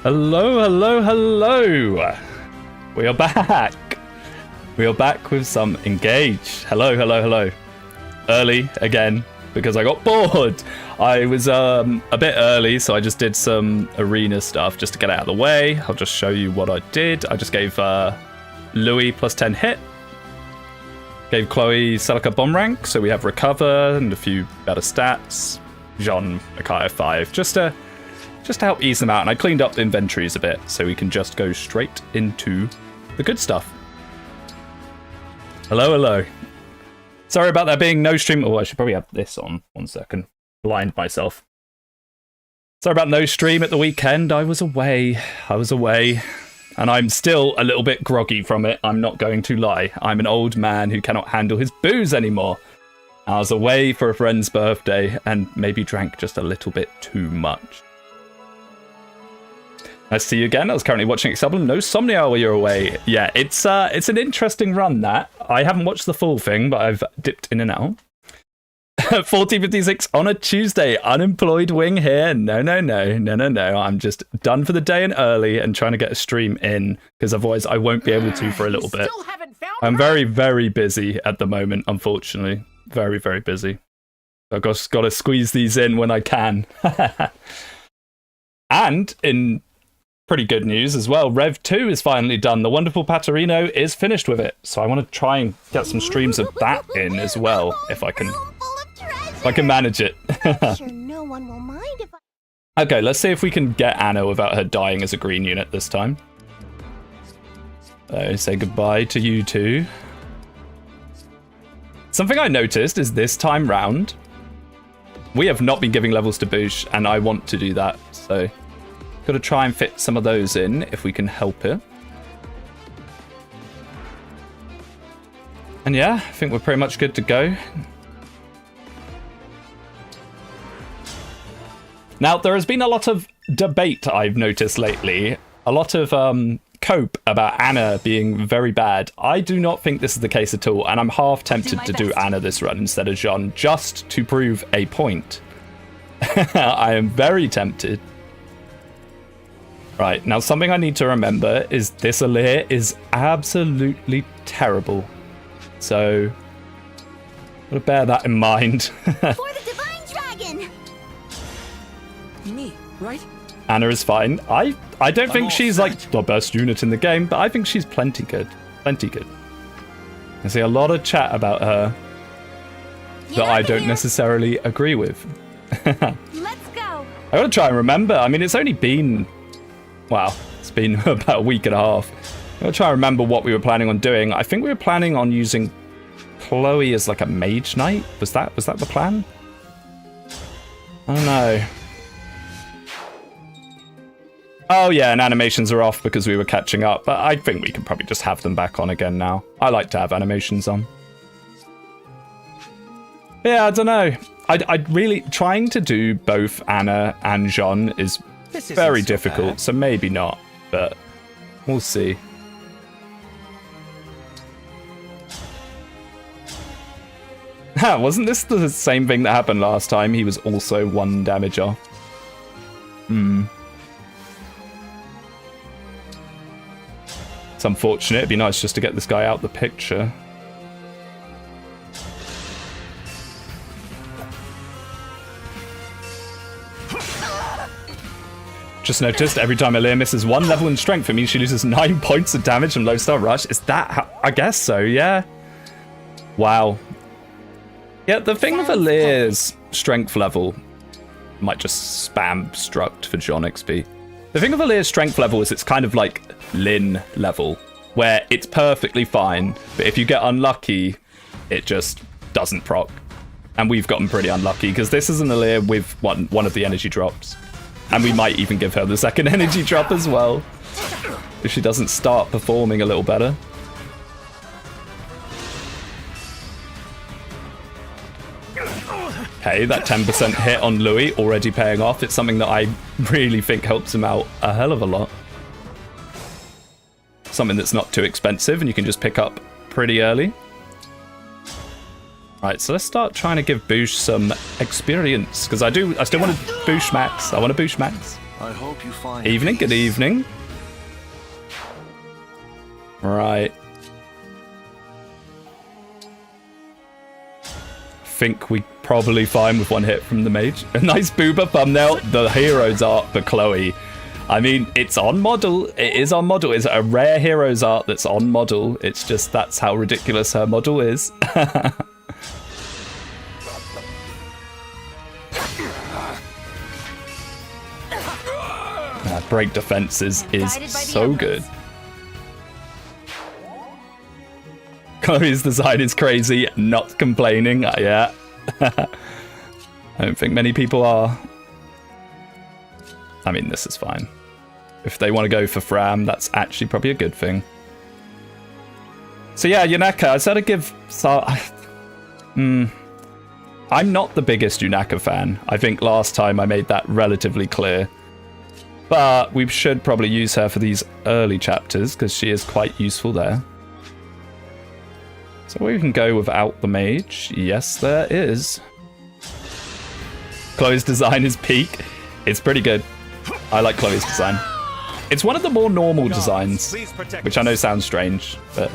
Hello, hello, hello. We are back. We are back with some Engage. Hello, hello, hello. Early again because I got bored. I was a bit early, so I just did some arena stuff just to get it out of the way. I'll just show you what I did. I just gave Louis plus 10 hit. Gave Chloe Celica bomb rank, so we have recover and a few better stats. Jean Micaiah 5, just to help ease them out. And I cleaned up the inventories a bit, so we can just go straight into the good stuff. Hello, hello. Sorry about there being no stream. Oh, I should probably have this on. 1 second. Blind myself. Sorry about no stream at the weekend. I was away. And I'm still a little bit groggy from it. I'm not going to lie. I'm an old man who cannot handle his booze anymore. I was away for a friend's birthday and maybe drank just a little bit too much. Nice to see you again. I was currently watching Excelblum. No Somnia while you're away. Yeah, it's an interesting run, that. I haven't watched the full thing, but I've dipped in and out. 14:56 on a Tuesday. Unemployed wing here. No. I'm just done for the day and early and trying to get a stream in, because otherwise I won't be able to for a little bit. I'm very, very busy at the moment, unfortunately. Very, very busy. I've got to squeeze these in when I can. And in pretty good news as well, Rev 2 is finally done. The wonderful Paterino is finished with it. So I want to try and get some streams of that in as well, if I can manage it. Sure no one will mind if Okay, let's see if we can get Anna without her dying as a green unit this time. So say goodbye to you two. Something I noticed is this time round, we have not been giving levels to Boosh, and I want to do that, so got to try and fit some of those in if we can help it. And yeah, I think we're pretty much good to go. Now, there has been a lot of debate I've noticed lately, a lot of cope about Anna being very bad. I do not think this is the case at all, and I'm half tempted to do Anna this run instead of Jean, just to prove a point. I am very tempted. Right, now something I need to remember is this Alir is absolutely terrible. So, gotta bear that in mind. for the divine dragon. Me, right? Anna is fine. I don't think she's like the best unit in the game, but I think she's plenty good. Plenty good. I see a lot of chat about her that I don't necessarily agree with. Let's go. I gotta try and remember. I mean, it's only been, well, it's been about a week and a half. I gotta try and remember what we were planning on doing. I think we were planning on using Chloe as like a mage knight. Was that the plan? I don't know. Oh yeah, and animations are off because we were catching up, but I think we can probably just have them back on again now. I like to have animations on. Yeah, I don't know. I really, trying to do both Anna and Jean is very difficult, so maybe not, but we'll see. Wasn't this the same thing that happened last time? He was also 1 damage off. It's unfortunate. It'd be nice just to get this guy out the picture. Just noticed every time Alir misses 1 level in strength, it means she loses 9 points of damage from low star rush. Is that how? I guess so, yeah. Wow. Yeah, the thing with Alir's strength level, might just spam struct for John XP. The thing with Alir's strength level is it's kind of like Lin level, where it's perfectly fine, but if you get unlucky, it just doesn't proc. And we've gotten pretty unlucky, because this is an Alir with one of the energy drops. And we might even give her the second energy drop as well, if she doesn't start performing a little better. Okay, that 10% hit on Louis already paying off. It's something that I really think helps him out a hell of a lot. Something that's not too expensive and you can just pick up pretty early. Right, so let's start trying to give Boosh some experience, because I still want to boosh max. I want to boosh max. I hope you find Evening, good peace. evening. Right. Think we probably fine with one hit from the mage. A nice boober thumbnail. The hero's art for Chloe. I mean, it's on model. It is on model. It's a rare hero's art that's on model. It's just that's how ridiculous her model is. Break defenses is so good. Chloe's design is crazy. Not complaining. Yeah. I don't think many people are. I mean, this is fine. If they want to go for Fram, that's actually probably a good thing. So yeah, Yunaka, I said I'd give... I'm not the biggest Yunaka fan. I think last time I made that relatively clear. But we should probably use her for these early chapters, because she is quite useful there. So we can go without the mage. Yes, there is. Chloe's design is peak. It's pretty good. I like Chloe's design. It's one of the more normal designs, which I know sounds strange, but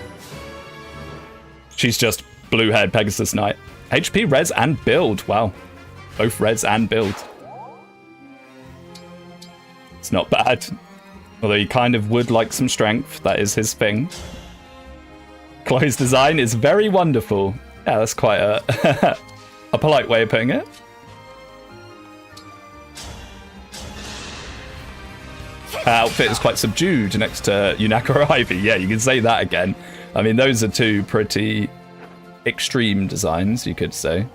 she's just blue-haired Pegasus Knight. HP, res, and build. Wow. Both res and build. It's not bad. Although he kind of would like some strength. That is his thing. Chloe's design is very wonderful. Yeah, that's quite a, a polite way of putting it. Her outfit is quite subdued next to Yunaka or Ivy. Yeah, you can say that again. I mean, those are two pretty extreme designs, you could say.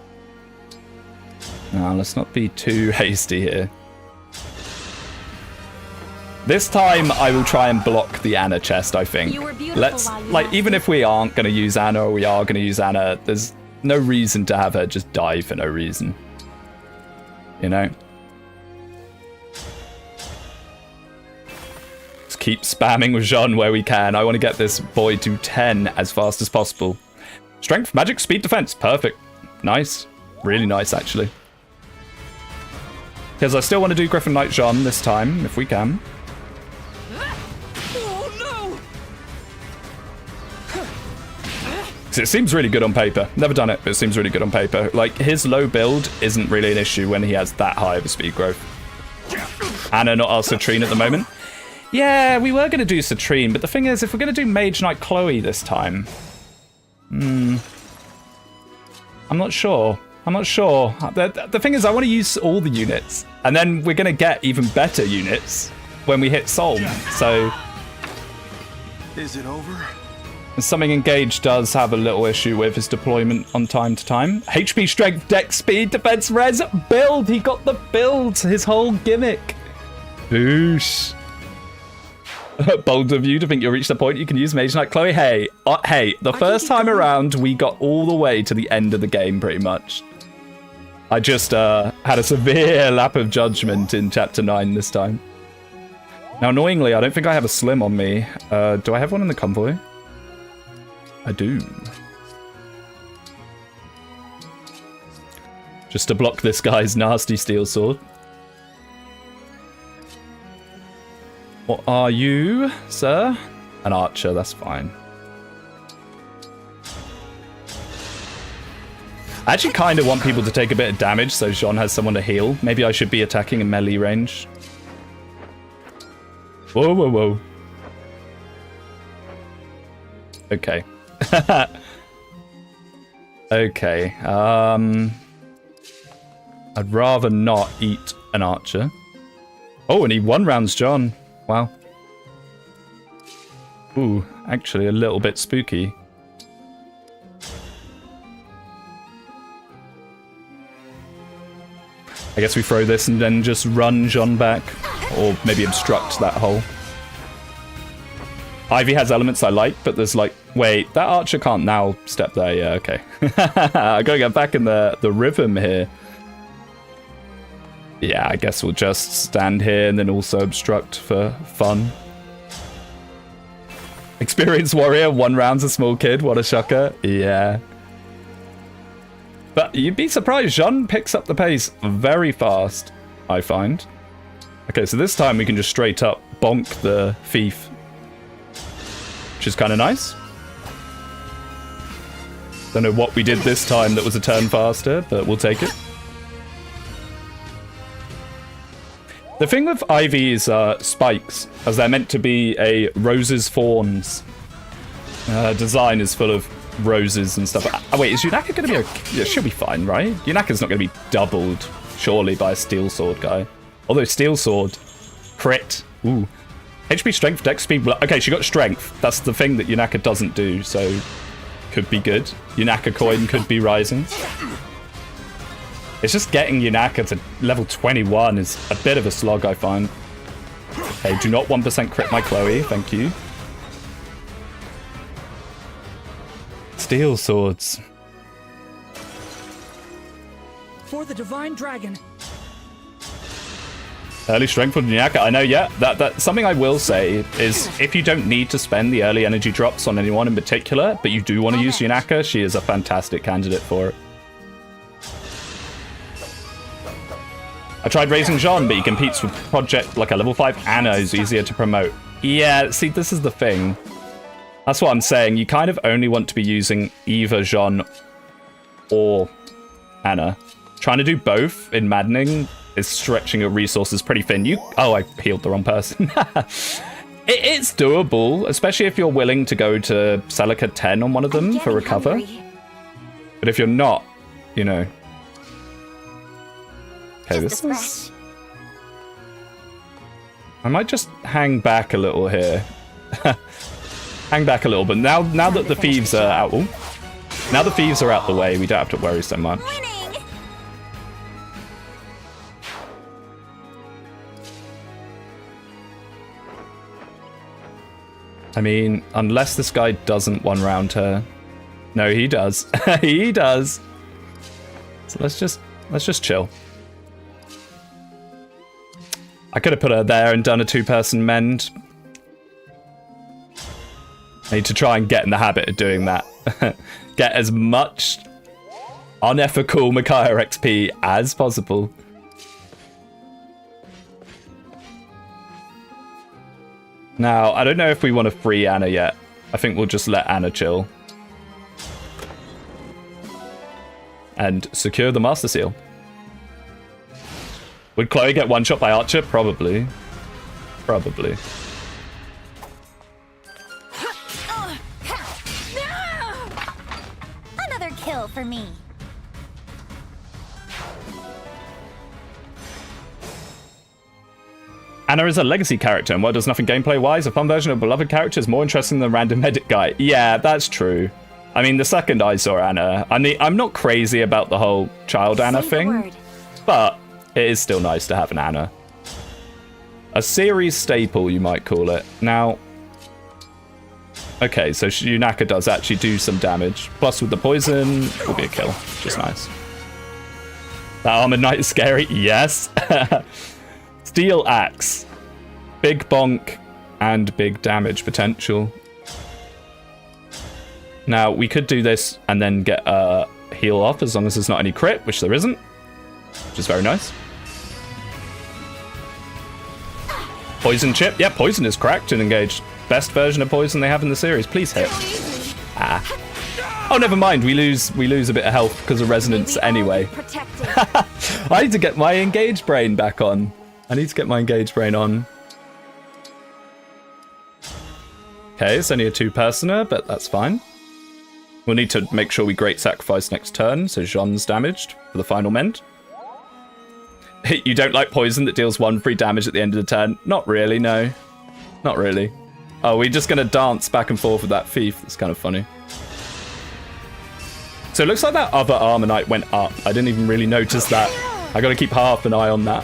Now, let's not be too hasty here. This time, I will try and block the Anna chest, I think. Let's, like, even if we aren't going to use Anna or we are going to use Anna, there's no reason to have her just die for no reason. You know? Just keep spamming with Jean where we can. I want to get this boy to 10 as fast as possible. Strength, magic, speed, defense. Perfect. Nice. Really nice, actually. Because I still want to do Griffin Knight Jean this time, if we can. It seems really good on paper. Never done it, but it seems really good on paper. Like, his low build isn't really an issue when he has that high of a speed growth. Anna, not our Citrine at the moment. Yeah, we were going to do Citrine, but the thing is, if we're going to do Mage Knight Chloe this time... I'm not sure. I'm not sure. The thing is, I want to use all the units. And then we're going to get even better units when we hit Solm. So... Is it over? Something Engage does have a little issue with his deployment on time to time. HP, strength, dex, speed, defense, res, build. He got the build. His whole gimmick. Boosh. Bold of you to think you'll reach the point you can use Mage Knight Chloe. Hey, the first time around, we got all the way to the end of the game, pretty much. I just had a severe lap of judgment in Chapter 9 this time. Now, annoyingly, I don't think I have a Slim on me. Do I have one in the convoy? I do. Just to block this guy's nasty steel sword. What are you, sir? An archer, that's fine. I actually kind of want people to take a bit of damage so Jean has someone to heal. Maybe I should be attacking in melee range. Whoa, whoa, whoa. Okay. Okay. I'd rather not eat an archer. Oh, and he one-rounds John. Wow. Ooh, actually a little bit spooky. I guess we throw this and then just run Jean back. Or maybe obstruct that hole. Ivy has elements I like, but there's like... Wait, that archer can't now step there. Yeah, okay. I gotta get back in the rhythm here. Yeah, I guess we'll just stand here and then also obstruct for fun. Experienced warrior, one round's a small kid. What a shocker. Yeah. But you'd be surprised. Jean picks up the pace very fast, I find. Okay, so this time we can just straight up bonk the thief, which is kind of nice. Don't know what we did this time that was a turn faster, but we'll take it. The thing with Ivy's spikes, as they're meant to be a roses thorns design, is full of roses and stuff. Oh, wait, is Yunaka going to be okay? Yeah, she'll be fine, right? Yunaka's not going to be doubled, surely, by a steel sword guy. Although steel sword, crit, ooh. HP, strength, dex, speed, okay, she got strength. That's the thing that Yunaka doesn't do, so could be good. Yunaka coin could be rising. It's just getting Yunaka to level 21 is a bit of a slog, I find. Okay, do not 1% crit my Chloe, thank you. Steel swords. For the divine dragon. Early strength with Yunaka, I know, yeah. That something I will say is if you don't need to spend the early energy drops on anyone in particular, but you do want to use Yunaka, she is a fantastic candidate for it. I tried raising Jean, but he competes with Project, like a level 5 Anna who's easier to promote. Yeah, see, this is the thing. That's what I'm saying. You kind of only want to be using either Jean or Anna. Trying to do both in Maddening is stretching your resources pretty thin. Oh, I healed the wrong person. It's doable, especially if you're willing to go to Celica 10 on one of them for recover. Hungry. But if you're not, you know... Okay, Just this is... I might just hang back a little here. Hang back a little, but now that the thieves are out... Ooh. Now the thieves are out the way, we don't have to worry so much. Winning. I mean, unless this guy doesn't one round her. No, he does. He does. So let's just chill. I could have put her there and done a 2-person mend. I need to try and get in the habit of doing that. Get as much unethical Micaiah XP as possible. Now, I don't know if we want to free Anna yet. I think we'll just let Anna chill. And secure the Master Seal. Would Chloe get one-shot by Archer? Probably. Probably. Another kill for me. Anna is a legacy character, and what does nothing gameplay-wise? A fun version of a beloved character is more interesting than random medic guy. Yeah, that's true. I mean, the second I saw Anna, I'm not crazy about the whole child Anna Say the thing, word. but it is still nice to have an Anna. A series staple, you might call it. Now, okay, so Yunaka does actually do some damage. Plus, with the poison, it will be a kill, which is nice. That Armored Knight is scary. Yes. Steel Axe. Big bonk and big damage potential. Now, we could do this and then get a heal off as long as there's not any crit, which there isn't. Which is very nice. Poison chip. Yeah, poison is cracked and engaged. Best version of poison they have in the series. Please hit. Ah. Oh, never mind. We lose a bit of health because of resonance anyway. Protected. I need to get my engaged brain back on. I need to get my engaged brain on. Okay, it's only a 2-personer, but that's fine. We'll need to make sure we Great Sacrifice next turn, so Jean's damaged for the final mend. You don't like poison that deals 1 free damage at the end of the turn? Not really, no. Not really. Oh, we're just going to dance back and forth with that thief. That's kind of funny. So it looks like that other Armor Knight went up. I didn't even really notice that. I got to keep half an eye on that.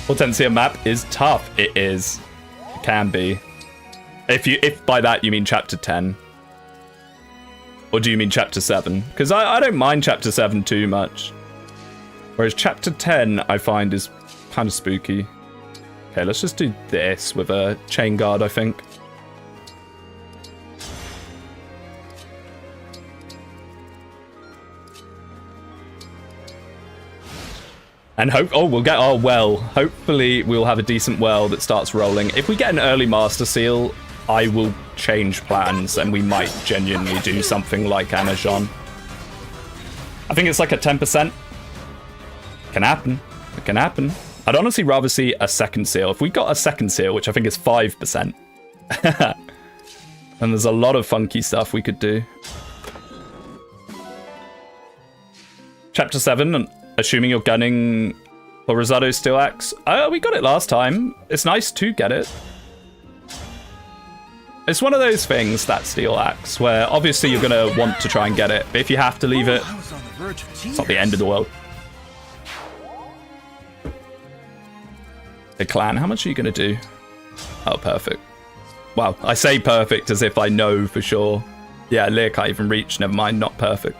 Hortensia map is tough. It is. It can be. If by that you mean chapter 10. Or do you mean chapter 7? Because I don't mind chapter 7 too much. Whereas chapter 10 I find is kind of spooky. Okay, let's just do this with a chain guard, I think. And we'll get our well. Hopefully we'll have a decent well that starts rolling. If we get an early Master Seal, I will change plans and we might genuinely do something like Anna Jean. I think it's like a 10%. Can happen. It can happen. I'd honestly rather see a second seal. If we got a second seal, which I think is 5%, and there's a lot of funky stuff we could do. Chapter 7, assuming you're gunning for Rosado's Steel Axe. We got it last time. It's nice to get it. It's one of those things, that Steel Axe, where obviously you're going to want to try and get it. But if you have to leave it, it's not the end of the world. The clan, how much are you going to do? Oh, perfect. Wow, I say perfect as if I know for sure. Yeah, Lear can't even reach, never mind, not perfect.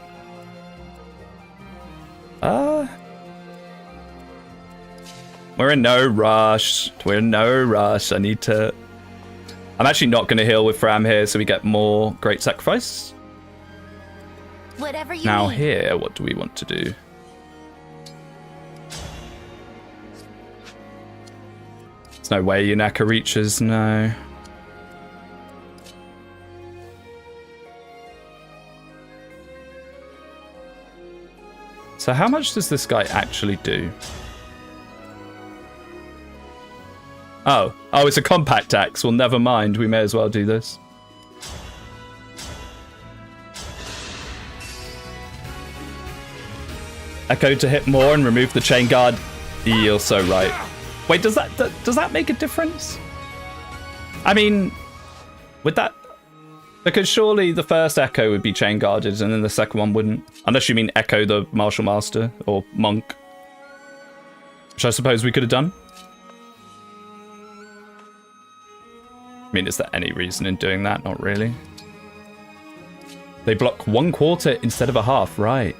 We're in no rush. We're in no rush. I'm actually not going to heal with Fram here, so we get more Great Sacrifice. Whatever you Now need. here, what do we want to do? There's no way Yunaka reaches, no. So how much does this guy actually do? Oh, it's a compact axe. Well, never mind. We may as well do this. Echo to hit more and remove the chain guard. You're so right. Wait, does that make a difference? I mean, with that, because surely the first Echo would be chain guarded and then the second one wouldn't, unless you mean Echo the martial master or monk, which I suppose we could have done. I mean, is there any reason in doing that? Not really. They block 1/4 instead of a half, right?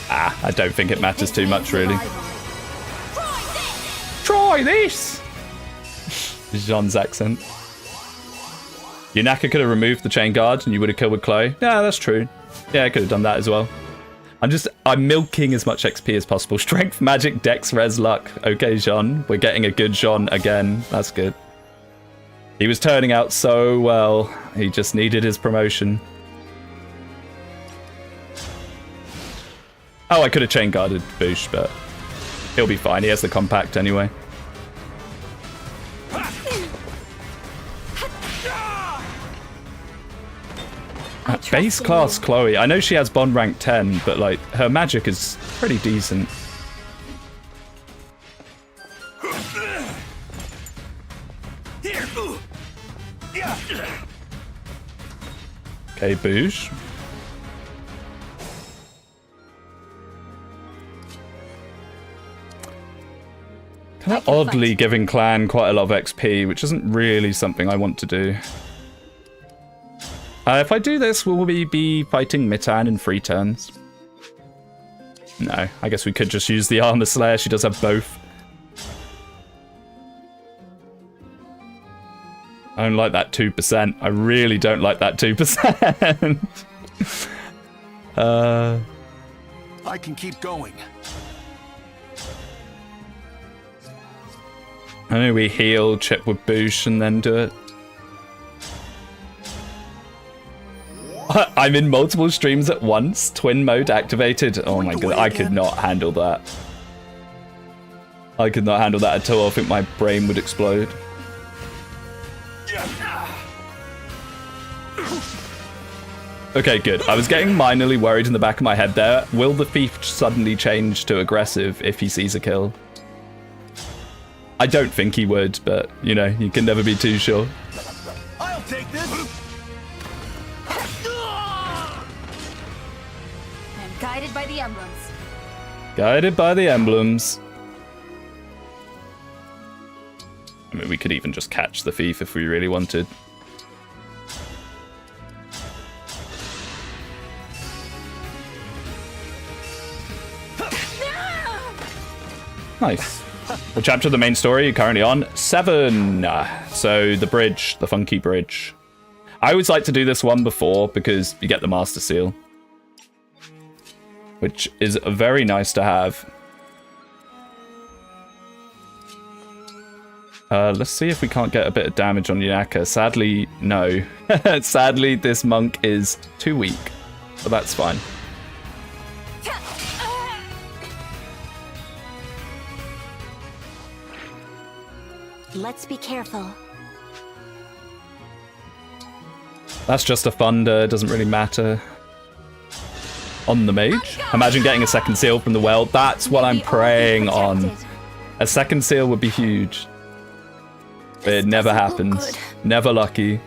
I don't think it matters too much, really. Try this! Jean's accent. Yunaka could have removed the chain guard and you would have killed with Chloe. Yeah, that's true. Yeah, I could have done that as well. I'm milking as much XP as possible. Strength, magic, dex, res, luck. Okay, Jean. We're getting a good Jean again. That's good. He was turning out so well. He just needed his promotion. Oh, I could have chain guarded Boosh, but he'll be fine. He has the compact anyway. Base class Chloe. I know she has bond rank 10, but like her magic is pretty decent. Okay, Boosh. Kind of oddly giving clan quite a lot of XP, which isn't really something I want to do. If I do this, will we be fighting Mitan in 3 turns? No, I guess we could just use the Armor Slayer. She does have both. I don't like that 2%. I really don't like that 2%. I can keep going. I know we heal, chip with Boosh, and then do it. I'm in multiple streams at once. Twin mode activated. Oh my god, I could not handle that. I could not handle that at all. I think my brain would explode. Okay, good. I was getting minorly worried in the back of my head there. Will the thief suddenly change to aggressive if he sees a kill? I don't think he would, but, you know, you can never be too sure. I'll take this. I'm guided by the emblems. Guided by the emblems. I mean, we could even just catch the thief if we really wanted. Nice. What chapter of the main story are you currently on? 7. So the bridge, the funky bridge. I always like to do this one before because you get the Master Seal. which is very nice to have. Let's see if we can't get a bit of damage on Yunaka. Sadly, no. Sadly, this monk is too weak, but that's fine. Let's be careful. That's just a thunder, doesn't really matter. On the mage? Imagine getting a second seal from the well. That's what I'm praying on. A second seal would be huge. But it never happens. Never lucky.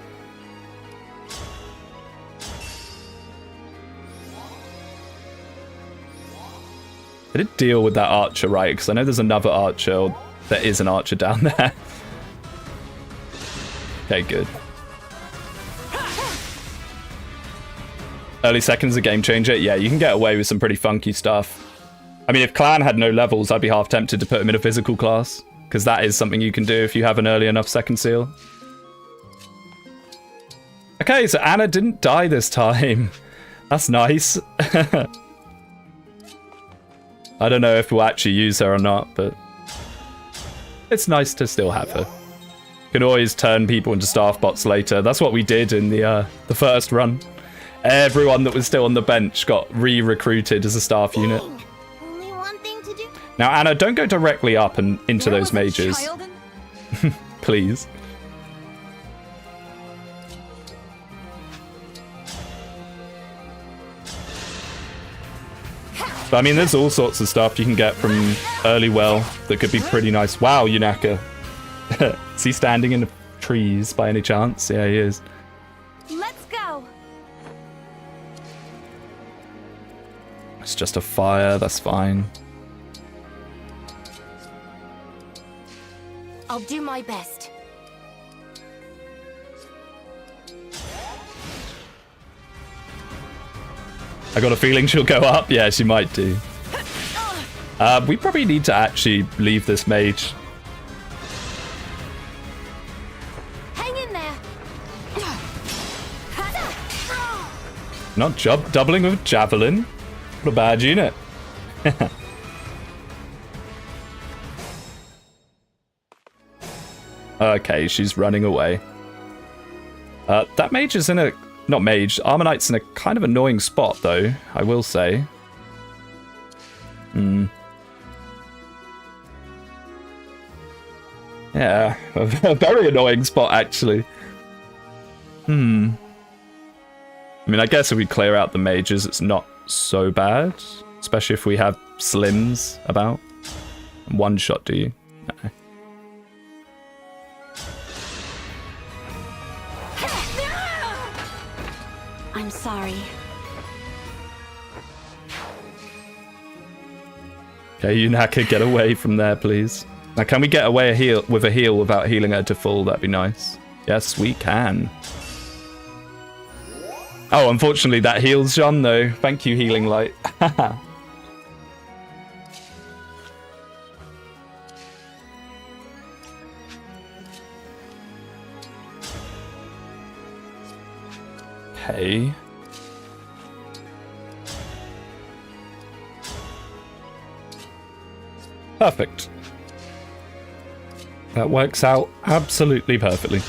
I did deal with that archer, right? Because I know there's another archer. Or there is an archer down there. Okay, good. Early seconds a game changer. Yeah, you can get away with some pretty funky stuff. I mean, if Clan had no levels, I'd be half tempted to put him in a physical class. Because that is something you can do if you have an early enough second seal. Okay, so Anna didn't die this time. That's nice. I don't know if we'll actually use her or not, but it's nice to still have her. You can always turn people into staff bots later. That's what we did in the first run. Everyone that was still on the bench got re-recruited as a staff unit. Only one thing to do. Now, Anna, don't go directly up and into those mages. Please. But, I mean, there's all sorts of stuff you can get from early well that could be pretty nice. Wow, Yunaka. Is he standing in the trees by any chance? Yeah, he is. Let's go. It's just a fire, that's fine. I'll do my best. I got a feeling she'll go up. Yeah, she might do. We probably need to actually leave this mage. Hang in there. Not doubling with javelin. What a bad unit. Okay, she's running away. That mage is in a... Not mage. Armor Knight's in a kind of annoying spot, though, I will say. Yeah, a very annoying spot, actually. I mean, I guess if we clear out the mages, it's not so bad. Especially if we have slims about. One shot, do you? No. I'm sorry. Okay, Yunaka, get away from there, please. Now, can we get away with a heal without healing her to full? That'd be nice. Yes, we can. Oh, unfortunately, that heals Jean, though. Thank you, Healing Light. Okay. Perfect. That works out absolutely perfectly.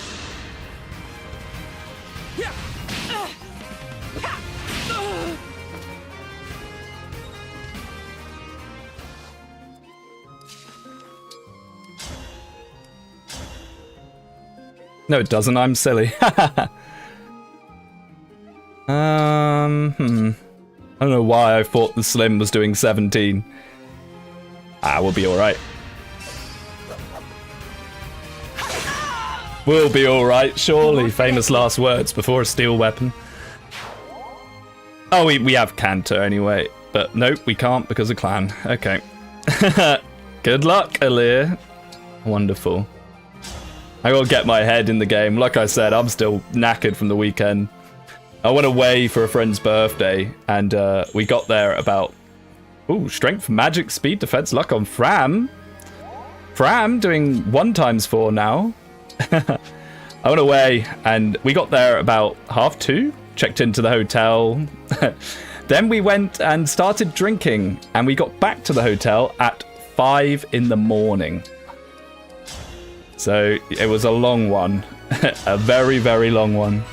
No, it doesn't. I'm silly. I don't know why I thought the Slim was doing 17. We'll be alright. We'll be alright, surely. Famous last words before a steel weapon. Oh, we have Cantor anyway. But nope, we can't because of Clan. Okay. Good luck, Alir. Wonderful. I gotta get my head in the game. Like I said, I'm still knackered from the weekend. I went away for a friend's birthday, and we got there about... Ooh, strength, magic, speed, defense, luck on Fram. Fram doing 1x4 now. I went away, and we got there about 2:30. Checked into the hotel. Then we went and started drinking, and we got back to the hotel at 5 in the morning. So it was a long one. A very, very long one.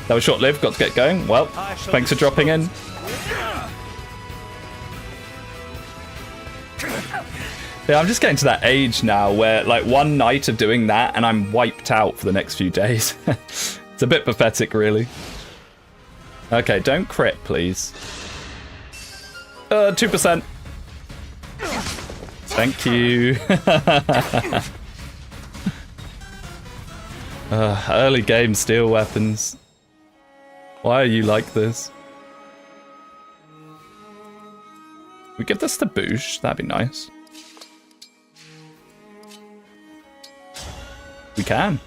That was short-lived, got to get going. Well, thanks for dropping in. Yeah, I'm just getting to that age now where, like, one night of doing that and I'm wiped out for the next few days. It's a bit pathetic, really. Okay, don't crit, please. 2%. Thank you. Early game steel weapons. Why are you like this? We give this to Boosh, that'd be nice. We can.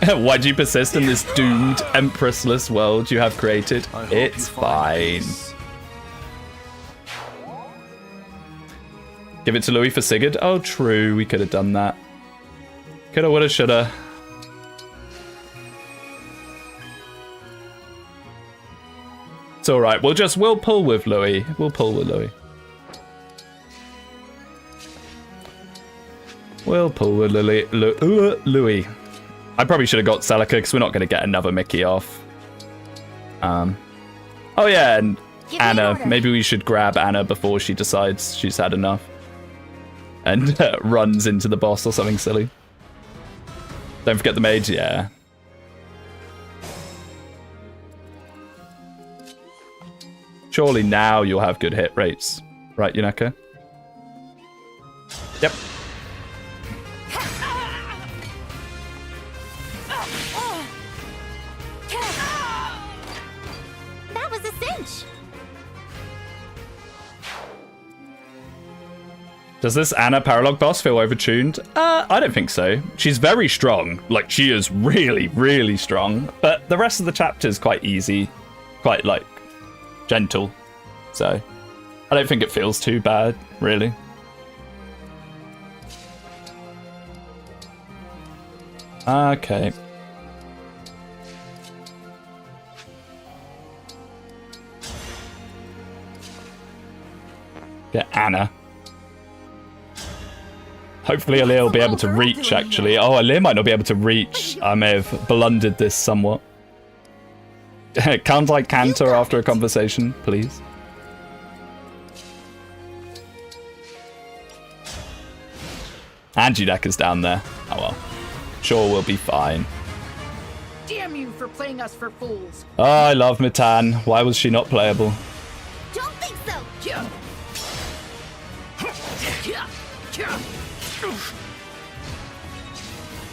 Why do you persist in this doomed, empressless world you have created? It's fine. Give it to Louis for Sigurd? Oh, true. We could have done that. Coulda, woulda, shoulda. It's alright. We'll pull with Louis. We'll pull with Louis. We'll pull with Louis. I probably should have got Celica because we're not going to get another Mickey off. Oh yeah, and Anna. Maybe we should grab Anna before she decides she's had enough. And runs into the boss or something silly. Don't forget the mage, yeah. Surely now you'll have good hit rates. Right, Yunaka? Yep. That was a cinch. Does this Anna paralogue boss feel overtuned? I don't think so. She's very strong. Like, she is really, really strong. But the rest of the chapter is quite easy. Quite, like, gentle. So, I don't think it feels too bad, really. Okay. Get Anna. Hopefully Alir will be able to reach, actually. Oh, Alir might not be able to reach. I may have blundered this somewhat. Can't I canter after a conversation, please? And Judeka's down there. Oh well. Sure, we'll be fine. Damn you for playing us for fools. Oh, I love Mitan. Why was she not playable? Don't think so.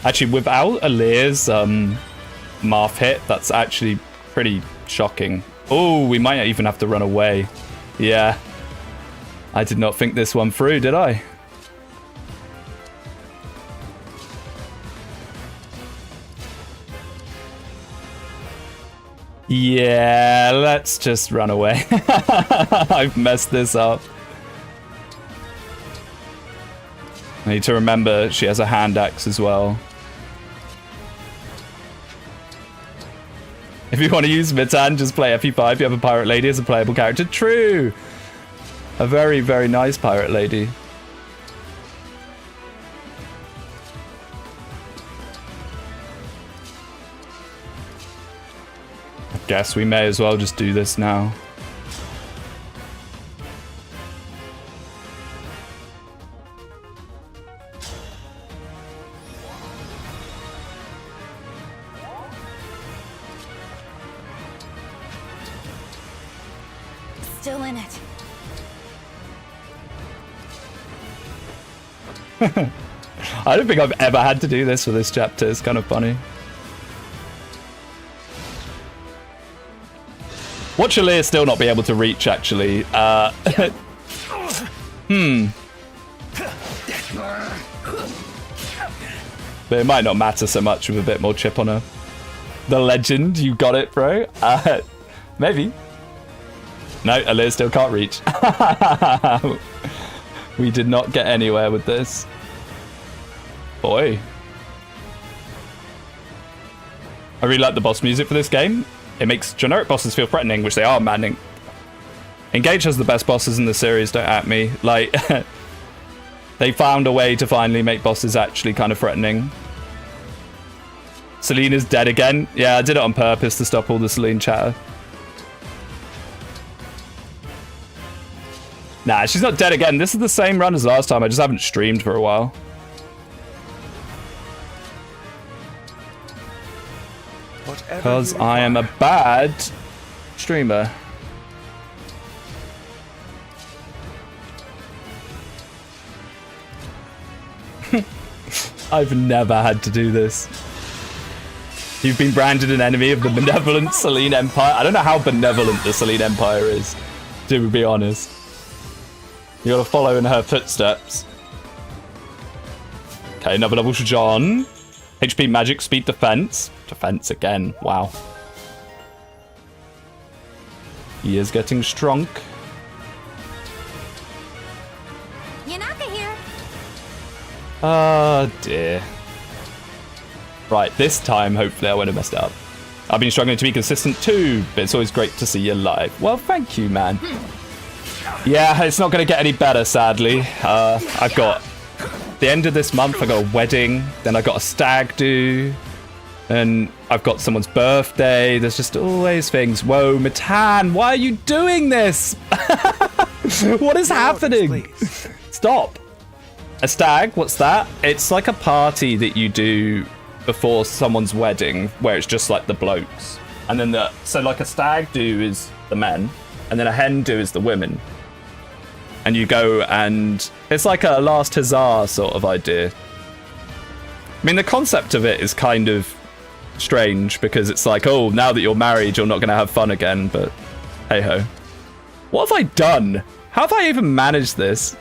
Actually, without Alir's Marth hit, that's actually pretty shocking. Oh, we might even have to run away. Yeah. I did not think this one through, did I? Yeah, let's just run away. I've messed this up. I need to remember she has a hand axe as well. If you want to use Mitan, just play FE5. You have a pirate lady as a playable character. True! A very, very nice pirate lady. I guess we may as well just do this now. Still in it. I don't think I've ever had to do this for this chapter. It's kind of funny. Watch Alir still not be able to reach, actually. But it might not matter so much with a bit more chip on her. The legend, you got it, bro. Maybe. No, Alir still can't reach. We did not get anywhere with this. Boy. I really like the boss music for this game. It makes generic bosses feel threatening, which they are maddening. Engage has the best bosses in the series, don't at me. Like, they found a way to finally make bosses actually kind of threatening. Selena's dead again. Yeah, I did it on purpose to stop all the Selene chatter. Nah, she's not dead again. This is the same run as last time. I just haven't streamed for a while. Because I am a bad streamer. I've never had to do this. You've been branded an enemy of the benevolent Selene Empire. I don't know how benevolent the Selene Empire is, to be honest. You gotta follow in her footsteps. Okay, another level for John. HP, magic, speed, defense. Defense again. Wow. He is getting strong. Yanaka here. Oh dear. Right, this time hopefully I won't have messed it up. I've been struggling to be consistent too, but it's always great to see you live. Well, thank you, man. Yeah, it's not going to get any better, sadly. I've got the end of this month, I got a wedding, then I got a stag do, and I've got someone's birthday. There's just always things. Whoa, Matan, why are you doing this? What is happening? Stop. A stag, what's that? It's like a party that you do before someone's wedding, where it's just like the blokes. And then so like a stag do is the men, and then a hen do is the women. And you go and it's like a last huzzah sort of idea. I mean, the concept of it is kind of strange because it's like, oh, now that you're married, you're not going to have fun again, but hey ho. What have I done? How have I even managed this?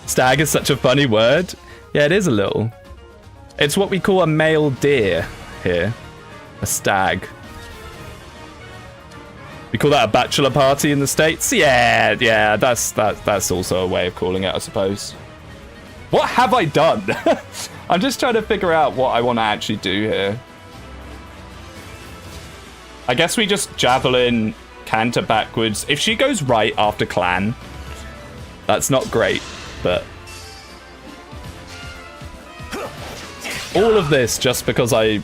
Stag is such a funny word. Yeah, it is a little. It's what we call a male deer here. A stag. We call that a bachelor party in the States? Yeah, that's also a way of calling it, I suppose. What have I done? I'm just trying to figure out what I want to actually do here. I guess we just javelin, canter backwards. If she goes right after clan, that's not great, but... all of this just because I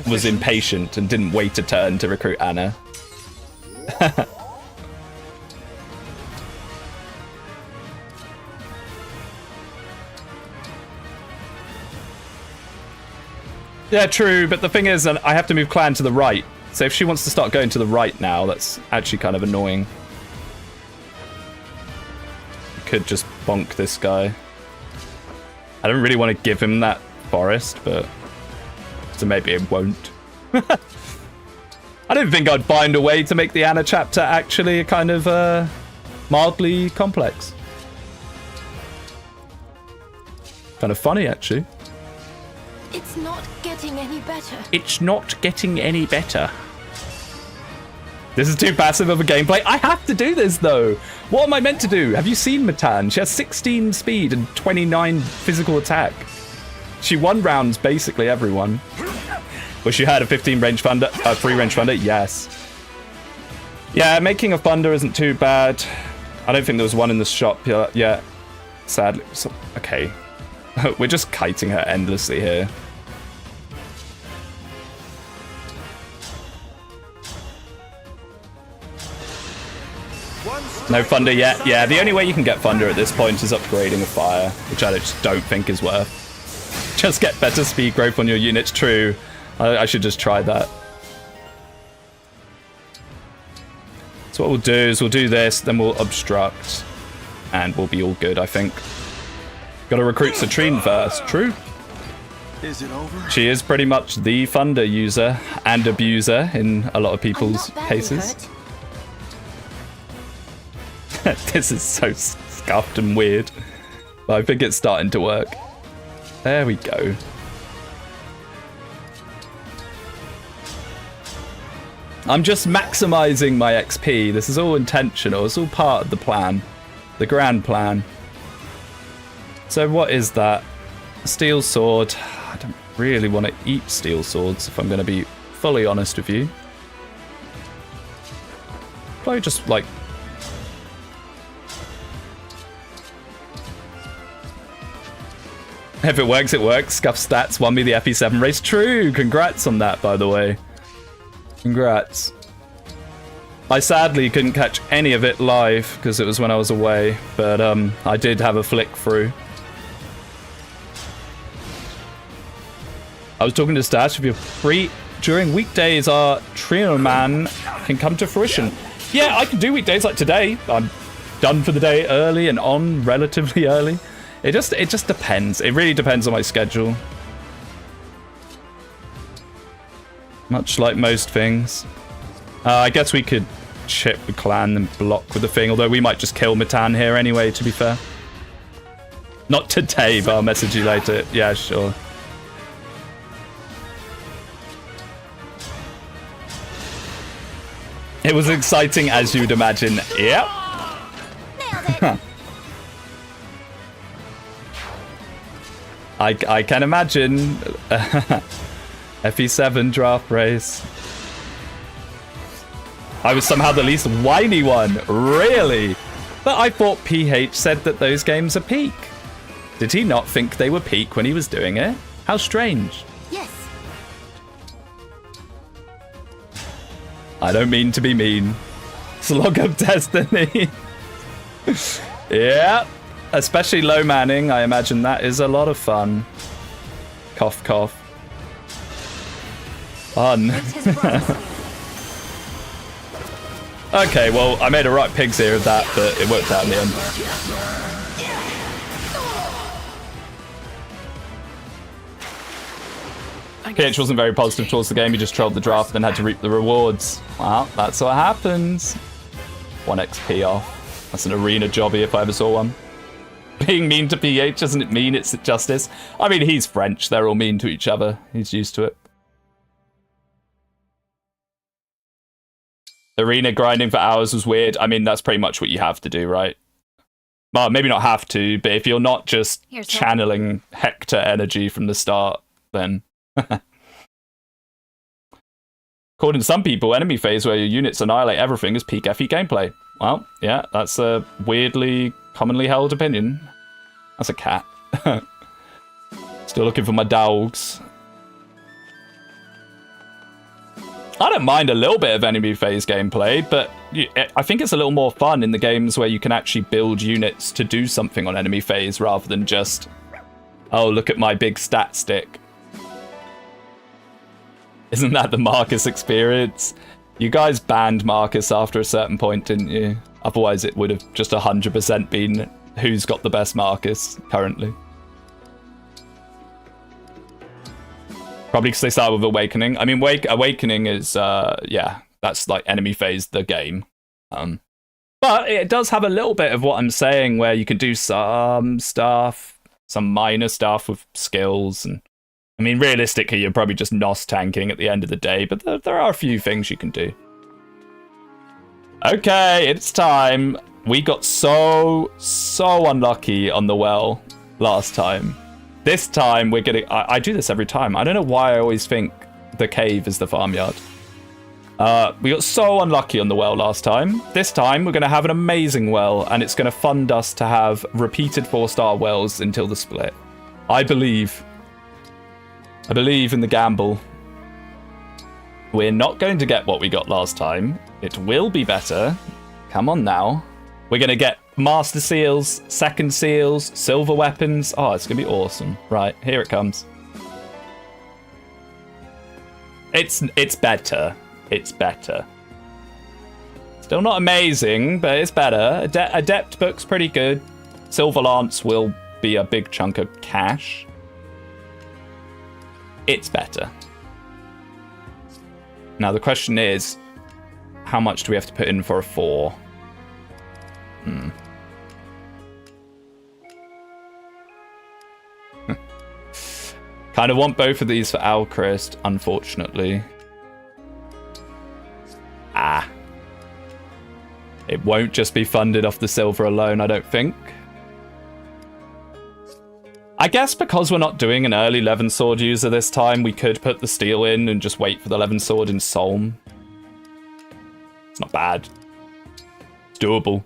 was impatient and didn't wait a turn to recruit Anna. Yeah, true, but the thing is, I have to move clan to the right. So if she wants to start going to the right now, that's actually kind of annoying. Could just bonk this guy. I don't really want to give him that forest, but so maybe it won't. I don't think I'd find a way to make the Anna chapter actually kind of mildly complex. Kind of funny, actually. It's not getting any better. It's not getting any better. This is too passive of a gameplay. I have to do this, though. What am I meant to do? Have you seen Matan? She has 16 speed and 29 physical attack. She won rounds, basically everyone. Wish you had a 15 range thunder, free range thunder. Yes. Yeah, making a thunder isn't too bad. I don't think there was one in the shop yet. Sadly. So, okay. We're just kiting her endlessly here. No thunder yet. Yeah, the only way you can get thunder at this point is upgrading a fire, which I just don't think is worth. Just get better speed growth on your units. True. I should just try that. So what we'll do is we'll do this, then we'll obstruct, and we'll be all good, I think. Gotta recruit Citrine first. True. Is it over? She is pretty much the thunder user and abuser in a lot of people's cases. This is so scuffed and weird, but I think it's starting to work. There we go. I'm just maximizing my XP. This is all intentional. It's all part of the plan. The grand plan. So what is that? Steel sword. I don't really want to eat steel swords if I'm going to be fully honest with you. Probably just like... If it works, it works. Scuff Stats won me the FE7 race. True! Congrats on that, by the way. Congrats. I sadly couldn't catch any of it live because it was when I was away, but I did have a flick through. I was talking to Stash, if you're free during weekdays, our Ironman can come to fruition. Yeah, I can do weekdays like today. I'm done for the day early and on relatively early. It just depends. It really depends on my schedule. Much like most things. I guess we could chip the clan and block with the thing, although we might just kill Matan here anyway, to be fair. Not today, but I'll message you later. Yeah, sure. It was exciting as you'd imagine. Yep. Nailed it. I can imagine. FE7 draft race. I was somehow the least whiny one. Really? But I thought PH said that those games are peak. Did he not think they were peak when he was doing it? How strange. Yes. I don't mean to be mean. Slog of Destiny. Yeah. Especially low manning, I imagine that is a lot of fun. Cough, cough. Fun. Okay, well, I made a right pig's ear of that, but it worked out in the end. PH wasn't very positive towards the game, he just trolled the draft and had to reap the rewards. Well, that's what happens. 1 XP off. That's an arena jobby if I ever saw one. Being mean to PH, doesn't it mean it's justice? I mean, he's French, they're all mean to each other. He's used to it. Arena grinding for hours was weird. I mean, that's pretty much what you have to do, right? Well, maybe not have to, but if you're not just channeling Hector energy from the start, then... According to some people, enemy phase where your units annihilate everything is peak FE gameplay. Well, yeah, that's a weirdly commonly held opinion. That's a cat. Still looking for my dogs. I don't mind a little bit of enemy phase gameplay, but I think it's a little more fun in the games where you can actually build units to do something on enemy phase rather than just, oh, look at my big stat stick. Isn't that the Marcus experience? You guys banned Marcus after a certain point, didn't you? Otherwise it would have just 100% been who's got the best Marcus currently. Probably because they started with Awakening. I mean, Awakening is, yeah, that's like enemy phase, the game. But it does have a little bit of what I'm saying, where you can do some stuff, some minor stuff with skills. And I mean, realistically, you're probably just NOS tanking at the end of the day, but there are a few things you can do. Okay, it's time. We got so unlucky on the well last time. This time we're getting... I do this every time. I don't know why I always think the cave is the farmyard. We got so unlucky on the well last time. This time we're going to have an amazing well, and it's going to fund us to have repeated 4-star wells until the split. I believe in the gamble. We're not going to get what we got last time. It will be better. Come on now. We're going to get Master Seals, Second Seals, Silver Weapons. Oh, it's going to be awesome. Right, here it comes. It's better. It's better. Still not amazing, but it's better. Adept Book's pretty good. Silver Lance will be a big chunk of cash. It's better. Now the question is, how much do we have to put in for a 4? Kind of want both of these for Alchrist, unfortunately. It won't just be funded off the silver alone, I don't think. I guess because we're not doing an early Levin Sword user this time, we could put the steel in and just wait for the Levin Sword in Solm. It's not bad. It's doable.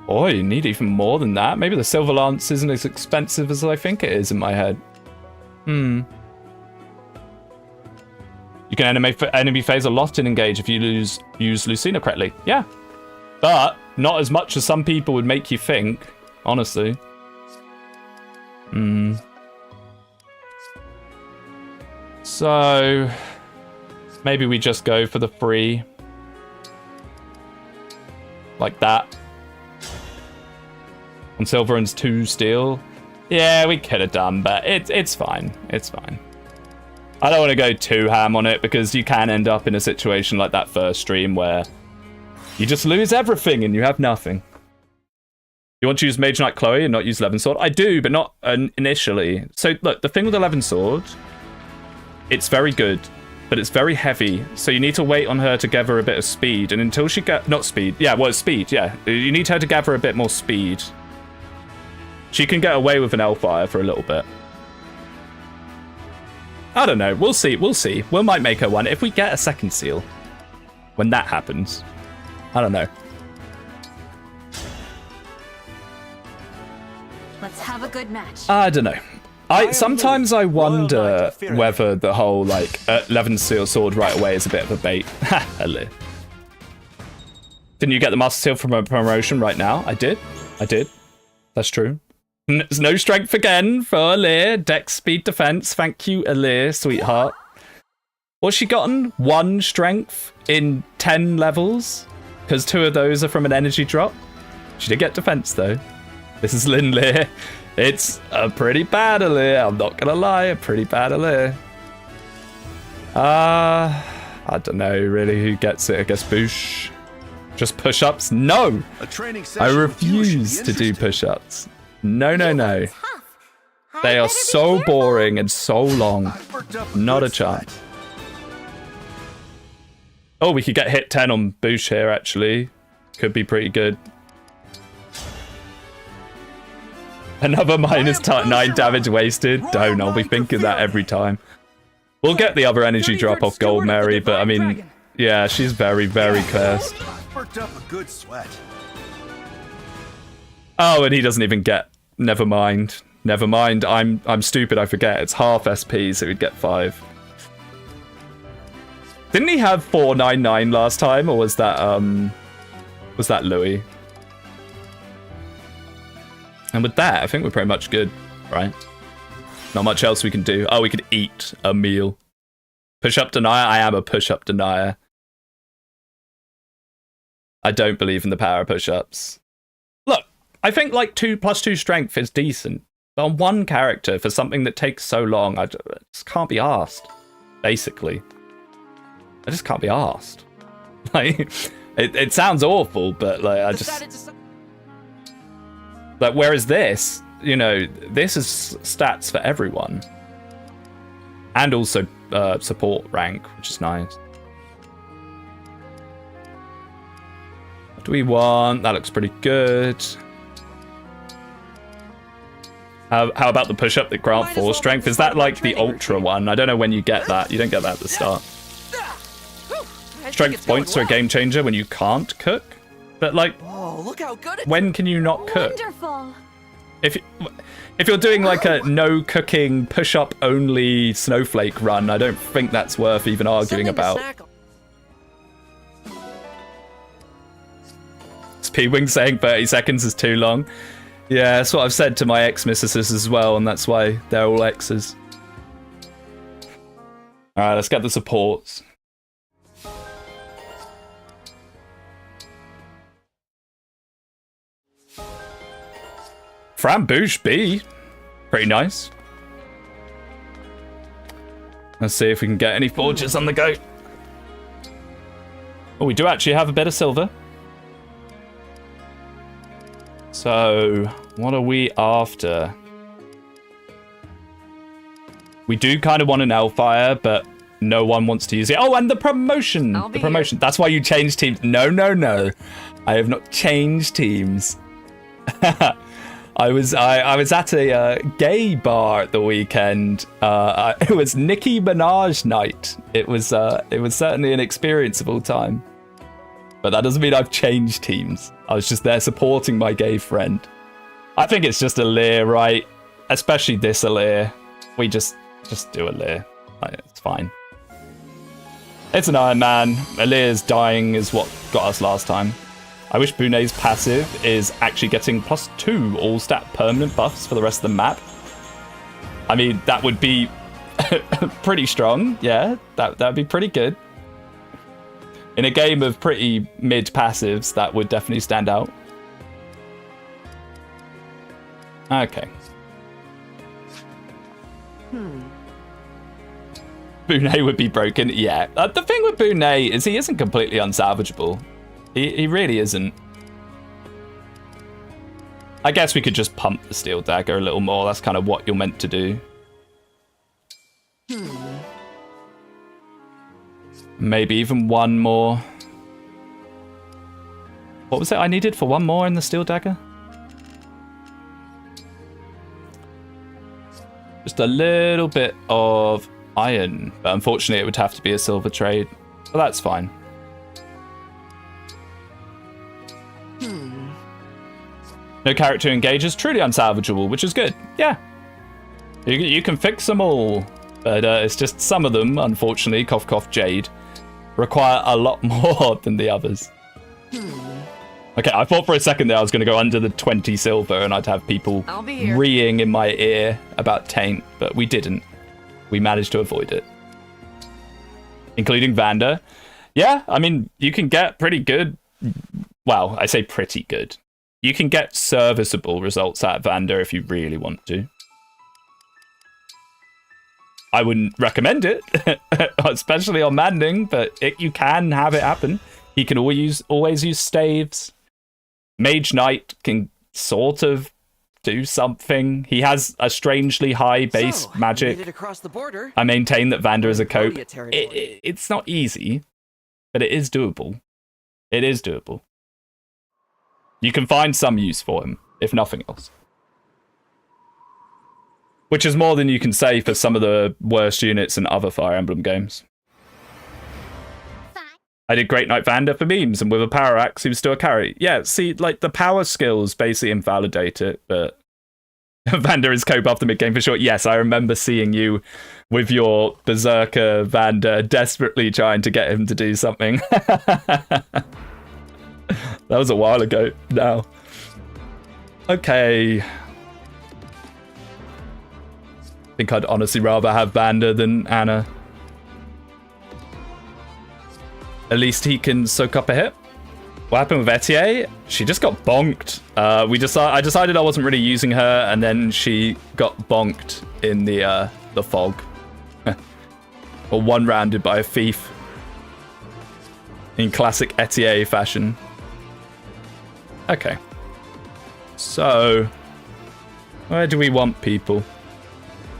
Oh, you need even more than that. Maybe the Silver Lance isn't as expensive as I think it is in my head. You can enemy phase a lot in Engage if you use Lucina correctly. Yeah. But not as much as some people would make you think, honestly. So maybe we just go for the free. Like that. On silver and 2 steel. Yeah, we could have done, but it's fine. It's fine. I don't want to go too ham on it because you can end up in a situation like that first stream where you just lose everything and you have nothing. You want to use Mage Knight Chloe and not use Levin Sword? I do, but not initially. So look, the thing with the Levin Sword, it's very good, but it's very heavy. So you need to wait on her to gather a bit of speed. And until she not speed. Yeah, well, speed, yeah. You need her to gather a bit more speed. She can get away with an Hellfire for a little bit. I don't know. We'll see. We'll see. We might make her one if we get a second seal. When that happens. I don't know. Let's have a good match. I don't know. Sometimes I wonder whether the whole, like, Levin Seal Sword right away is a bit of a bait. Ha, hello. Didn't you get the Master Seal from a promotion right now? I did. I did. That's true. There's no strength again for Alir. Dex speed defense. Thank you, Alir, sweetheart. What's she gotten? 1 strength in 10 levels? Because 2 of those are from an energy drop. She did get defense, though. This is Lin Lear. It's a pretty bad Alir. I'm not going to lie. A pretty bad Alir. I don't know, really, who gets it. I guess Boosh. Just push-ups? No! I refuse to do push-ups. No, no, no. They are so boring and so long. Not a chance. Oh, we could get hit 10 on Boosh here, actually. Could be pretty good. Another minus 9 damage wasted. Don't, I'll be thinking that every time. We'll get the other energy drop off Gold Mary, but I mean, yeah, she's very, very cursed. Oh, and he doesn't even get. Never mind. Never mind. I'm stupid. I forget. It's half SP, so he'd get 5. Didn't he have 499 last time, or was that Louis? And with that, I think we're pretty much good, right? Not much else we can do. Oh, we could eat a meal. Push-up denier? I am a push-up denier. I don't believe in the power of push-ups. Look, I think like 2+2 strength is decent. But on one character, for something that takes so long, I just can't be asked. Basically. I just can't be asked. Like, it sounds awful, but like, I just... Like, whereas this, you know, this is stats for everyone. And also support rank, which is nice. What do we want? That looks pretty good. How about the push-up that grant 4 strength? Is that like the ultra one? I don't know when you get that. You don't get that at the start. Strength points are a game changer when you can't cook. But like, look how good when can you not cook? Wonderful. If you're doing like a no cooking push-up only snowflake run, I don't think that's worth even arguing about. Speedwing saying 30 seconds is too long. Yeah, that's what I've said to my ex-mistresses as well, and that's why they're all exes. Alright, let's get the supports. Frambush B. Pretty nice. Let's see if we can get any forges on the go. Oh, we do actually have a bit of silver. So, what are we after? We do kind of want an Hellfire, but no one wants to use it. Oh, and the promotion! The promotion. That's why you changed teams. No, no, no. I have not changed teams. I was at a gay bar at the weekend. It was Nicki Minaj night. It was certainly an experienceable time. But that doesn't mean I've changed teams. I was just there supporting my gay friend. I think it's just a leer, right? Especially this leer. We just do a leer. It's fine. It's an Iron Man. Alir's dying is what got us last time. I wish Bunei's passive is actually getting +2 all-stat permanent buffs for the rest of the map. I mean, that would be pretty strong. Yeah, that'd be pretty good. In a game of pretty mid passives, that would definitely stand out. Okay. Bunei would be broken. Yeah. The thing with Bunei is he isn't completely unsalvageable. He really isn't. I guess we could just pump the steel dagger a little more. That's kind of what you're meant to do. Maybe even one more. What was it I needed for one more in the steel dagger? Just a little bit of iron. But unfortunately it would have to be a silver trade. But that's fine. No character engages, truly unsalvageable, which is good. Yeah. You can fix them all. But it's just some of them, unfortunately, cough cough Jade, require a lot more than the others. Okay, I thought for a second there I was going to go under the 20 silver and I'd have people reeing in my ear about Taint, but we didn't. We managed to avoid it. Including Vander. Yeah, I mean, you can get pretty good. Well, I say pretty good. You can get serviceable results out of Vander if you really want to. I wouldn't recommend it, especially on Maddening, but you can have it happen. He can always use staves. Mage Knight can sort of do something. He has a strangely high base magic. Made it across the border. I maintain that Vander is a cope. It's not easy, but it is doable. It is doable. You can find some use for him, if nothing else. Which is more than you can say for some of the worst units in other Fire Emblem games. I did Great Knight Vander for memes, and with a power axe, he was still a carry. Yeah, see, like, the power skills basically invalidate it, but Vander is cope after mid-game for sure. Yes, I remember seeing you with your Berserker Vander desperately trying to get him to do something. That was a while ago now. Okay. I think I'd honestly rather have Vander than Anna. At least he can soak up a hit. What happened with Etier? She just got bonked. I decided I wasn't really using her, and then she got bonked in the fog. Or one-rounded by a thief. In classic Etier fashion. Okay. So, where do we want people?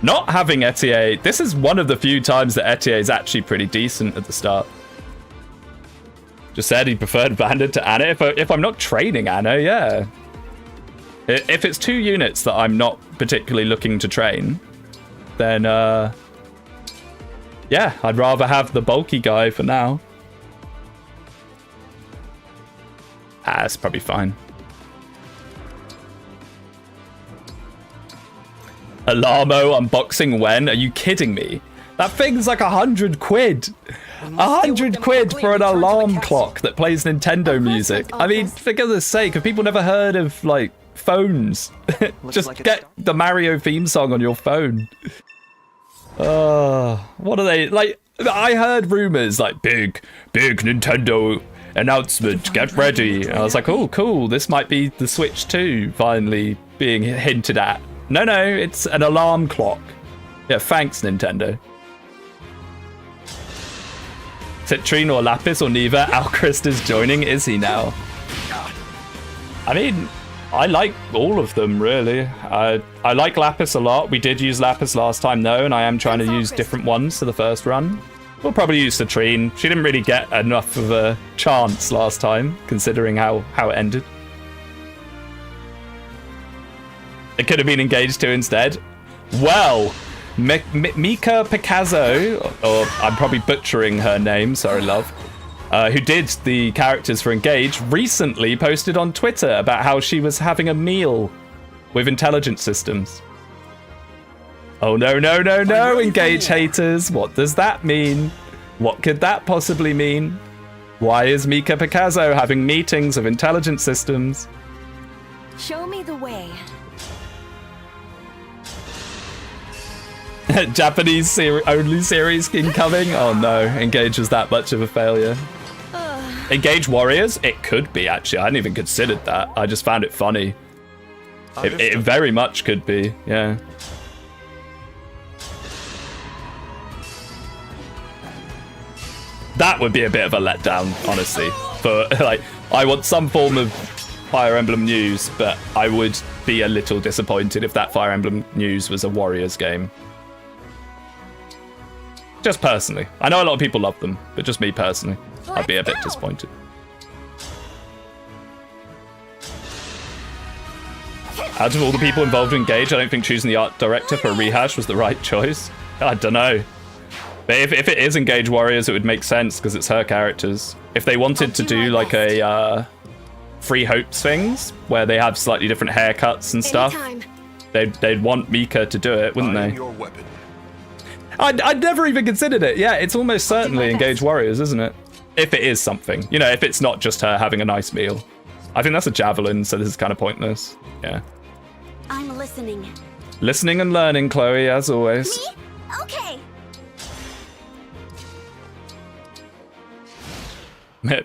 Not having Etier. This is one of the few times that Etier is actually pretty decent at the start. Just said he preferred Vander to Anna. If I'm not training Anna, yeah. If it's two units that I'm not particularly looking to train, then yeah, I'd rather have the bulky guy for now. That's probably fine. Alarmo unboxing when? Are you kidding me? That thing's like 100 quid. 100 quid for an alarm clock that plays Nintendo music. I mean, for goodness sake, have people never heard of, like, phones? Just get the Mario theme song on your phone. What are they, like, I heard rumors, like, big Nintendo announcement, get ready. And I was like, oh, cool, this might be the Switch 2 finally being hinted at. No, it's an alarm clock. Yeah, thanks, Nintendo. Citrine or Lapis or neither? Alchrist is joining, is he now? I mean, I like all of them, really. I like Lapis a lot. We did use Lapis last time, though, and I am trying to use different ones for the first run. We'll probably use Citrine. She didn't really get enough of a chance last time, considering how it ended. It could have been Engage 2 instead. Well, Mika Picasso, or I'm probably butchering her name, sorry love, who did the characters for Engage, recently posted on Twitter about how she was having a meal with intelligence systems. Oh no, no, no, no, Engage haters. What does that mean? What could that possibly mean? Why is Mika Picasso having meetings of intelligence systems? Show me the way. Japanese only series incoming? Oh no, Engage was that much of a failure. Engage Warriors? It could be, actually. I hadn't even considered that. I just found it funny. It very much could be, yeah. That would be a bit of a letdown, honestly. But like, I want some form of Fire Emblem news, but I would be a little disappointed if that Fire Emblem news was a Warriors game. Just personally. I know a lot of people love them, but just me personally. I'd be a bit disappointed. Out of all the people involved in Engage, I don't think choosing the art director for a rehash was the right choice. I don't know. But if it is Engage Warriors, it would make sense because it's her characters. If they wanted to do like a Free Hopes things, where they have slightly different haircuts and stuff, they'd want Mika to do it, wouldn't they? I'd never even considered it. Yeah, it's almost certainly Engage Warriors, isn't it? If it is something. You know, if it's not just her having a nice meal. I think that's a javelin, so this is kind of pointless. Yeah. I'm listening. Listening and learning, Chloe, as always. Me? Okay.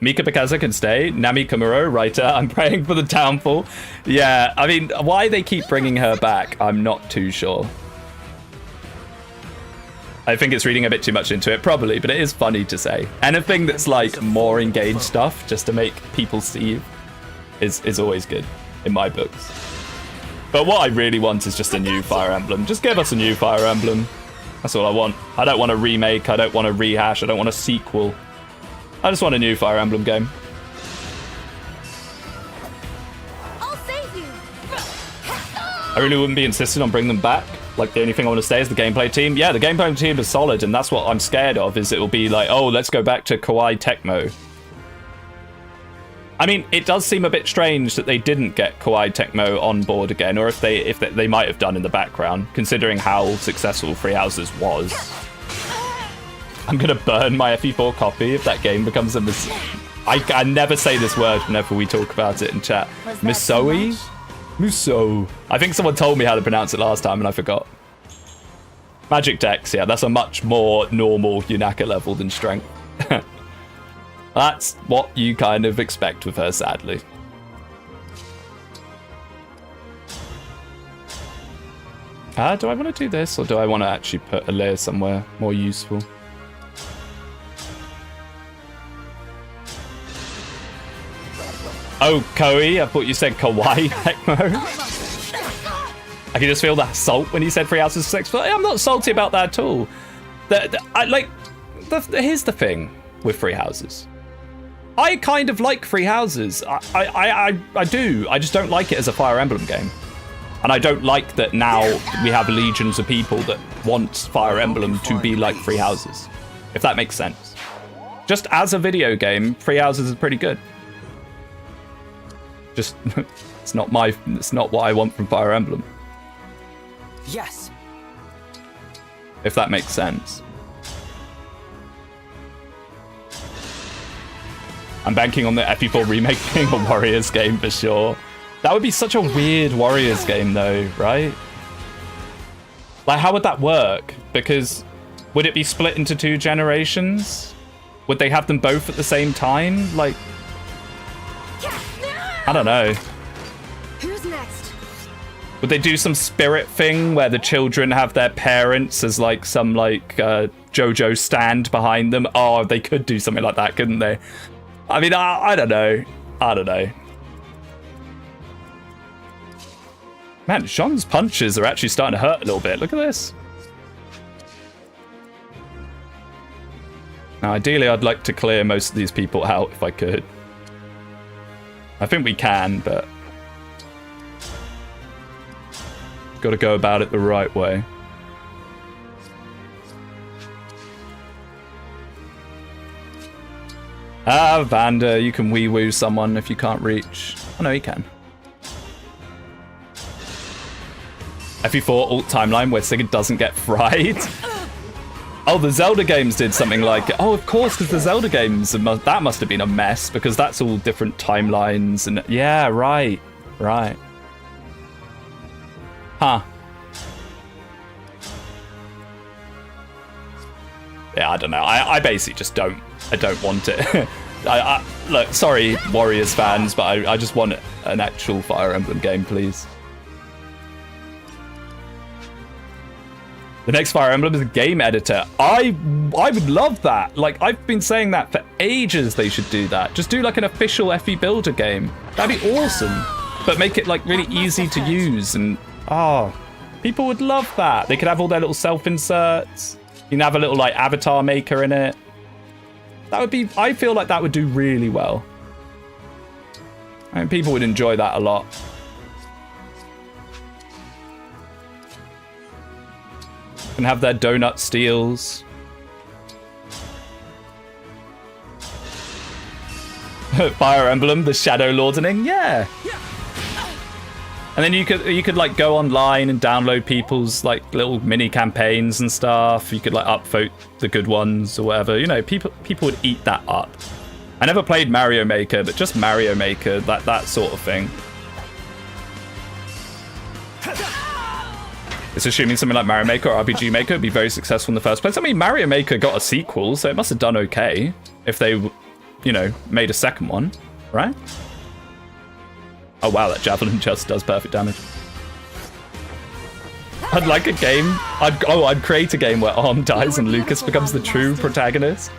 Mika Picasso can stay. Nami Kamuro, writer. I'm praying for the downfall. Yeah, I mean, why they keep bringing her back, I'm not too sure. I think it's reading a bit too much into it, probably, but it is funny to say. Anything that's like more engaged stuff, just to make people see, is always good in my books. But what I really want is just a new Fire Emblem. Just give us a new Fire Emblem. That's all I want. I don't want a remake. I don't want a rehash. I don't want a sequel. I just want a new Fire Emblem game. I'll save you. I really wouldn't be insistent on bringing them back. Like, the only thing I want to say is the gameplay team. Yeah, the gameplay team is solid, and that's what I'm scared of, is it will be like, oh, let's go back to Kawaii Tecmo. I mean, it does seem a bit strange that they didn't get Kawaii Tecmo on board again, or if they might have done in the background, considering how successful Free Houses was. I'm gonna burn my FE4 copy if that game becomes a I never say this word whenever we talk about it in chat. Musoi? Muso. I think someone told me how to pronounce it last time and I forgot. Magic Dex, yeah, that's a much more normal Yunaka level than Strength. That's what you kind of expect with her, sadly. Do I want to do this, or do I want to actually put a layer somewhere more useful? Oh, Koei, I thought you said Kawaii Tecmo. I can just feel the salt when you said Free Houses 6, but I'm not salty about that at all. Here's the thing with Free Houses. I kind of like Free Houses. I do. I just don't like it as a Fire Emblem game. And I don't like that now we have legions of people that want Fire Emblem to be like Free Houses. If that makes sense. Just as a video game, Free Houses is pretty good. Just, it's not what I want from Fire Emblem. Yes. If that makes sense. I'm banking on the FE4 remake being a Warriors game for sure. That would be such a weird Warriors game though, right? Like, how would that work? Because would it be split into 2 generations? Would they have them both at the same time? Like, I don't know. Who's next? Would they do some spirit thing where the children have their parents as like some like JoJo stand behind them? Oh, they could do something like that, couldn't they? I mean, I don't know. I don't know. Man, Jean's punches are actually starting to hurt a little bit. Look at this. Now, ideally, I'd like to clear most of these people out if I could. I think we can, but... Got to go about it the right way. Ah, Vander, you can wee-woo someone if you can't reach. Oh, no, you can. FE4 alt timeline where Sigurd doesn't get fried. Oh, the Zelda games did something like it. Oh, of course, because the Zelda games, that must have been a mess, because that's all different timelines. And yeah, right. Right. Huh. Yeah, I don't know. I basically just don't. I don't want it. Look, sorry, Warriors fans, but I just want an actual Fire Emblem game, please. The next Fire Emblem is a game editor. I would love that. Like, I've been saying that for ages. They should do that. Just do like an official FE Builder game. That'd be awesome. But make it like really easy to use. And people would love that. They could have all their little self-inserts. You can have a little like avatar maker in it. That would be, I feel like that would do really well. I mean, people would enjoy that a lot. And have their donut steals. Fire Emblem, the shadow lordening, yeah. And then you could like go online and download people's like little mini campaigns and stuff. You could like upvote the good ones or whatever. You know, people would eat that up. I never played Mario Maker, but just Mario Maker, that sort of thing. It's assuming something like Mario Maker or RPG Maker would be very successful in the first place. I mean, Mario Maker got a sequel, so it must have done okay if they, you know, made a second one, right? Oh wow, that javelin just does perfect damage. I'd like a game. I'd create a game where Arm dies and Lucas becomes the true protagonist.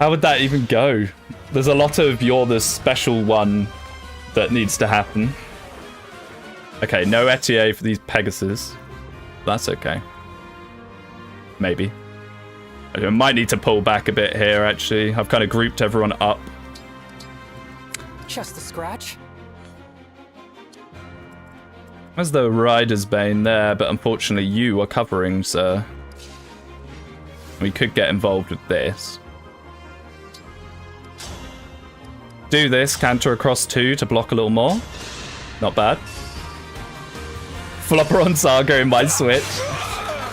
How would that even go? There's a lot of you're the special one that needs to happen. Okay, no ETA for these Pegasus. That's okay. Maybe. I might need to pull back a bit here, actually. I've kind of grouped everyone up. Just a scratch. There's the Rider's Bane there, but unfortunately you are covering, sir. We could get involved with this. Do this, canter across 2 to block a little more. Not bad. Flopper on Saga in my Switch.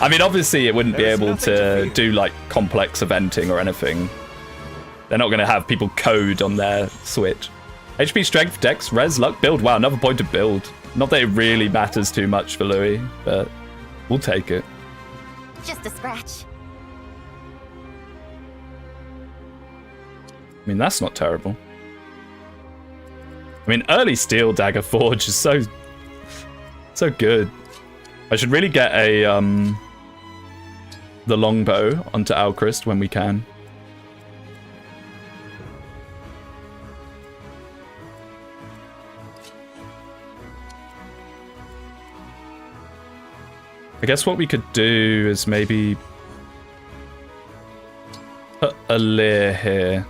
I mean, obviously it wouldn't be able to do like complex eventing or anything. They're not going to have people code on their Switch. HP, strength, dex, res, luck, build. Wow, another point of build. Not that it really matters too much for Louis, but we'll take it. Just a scratch. I mean, that's not terrible. I mean, early Steel Dagger Forge is so good. I should really get a the longbow onto Alchrist when we can. I guess what we could do is maybe put a Lear here.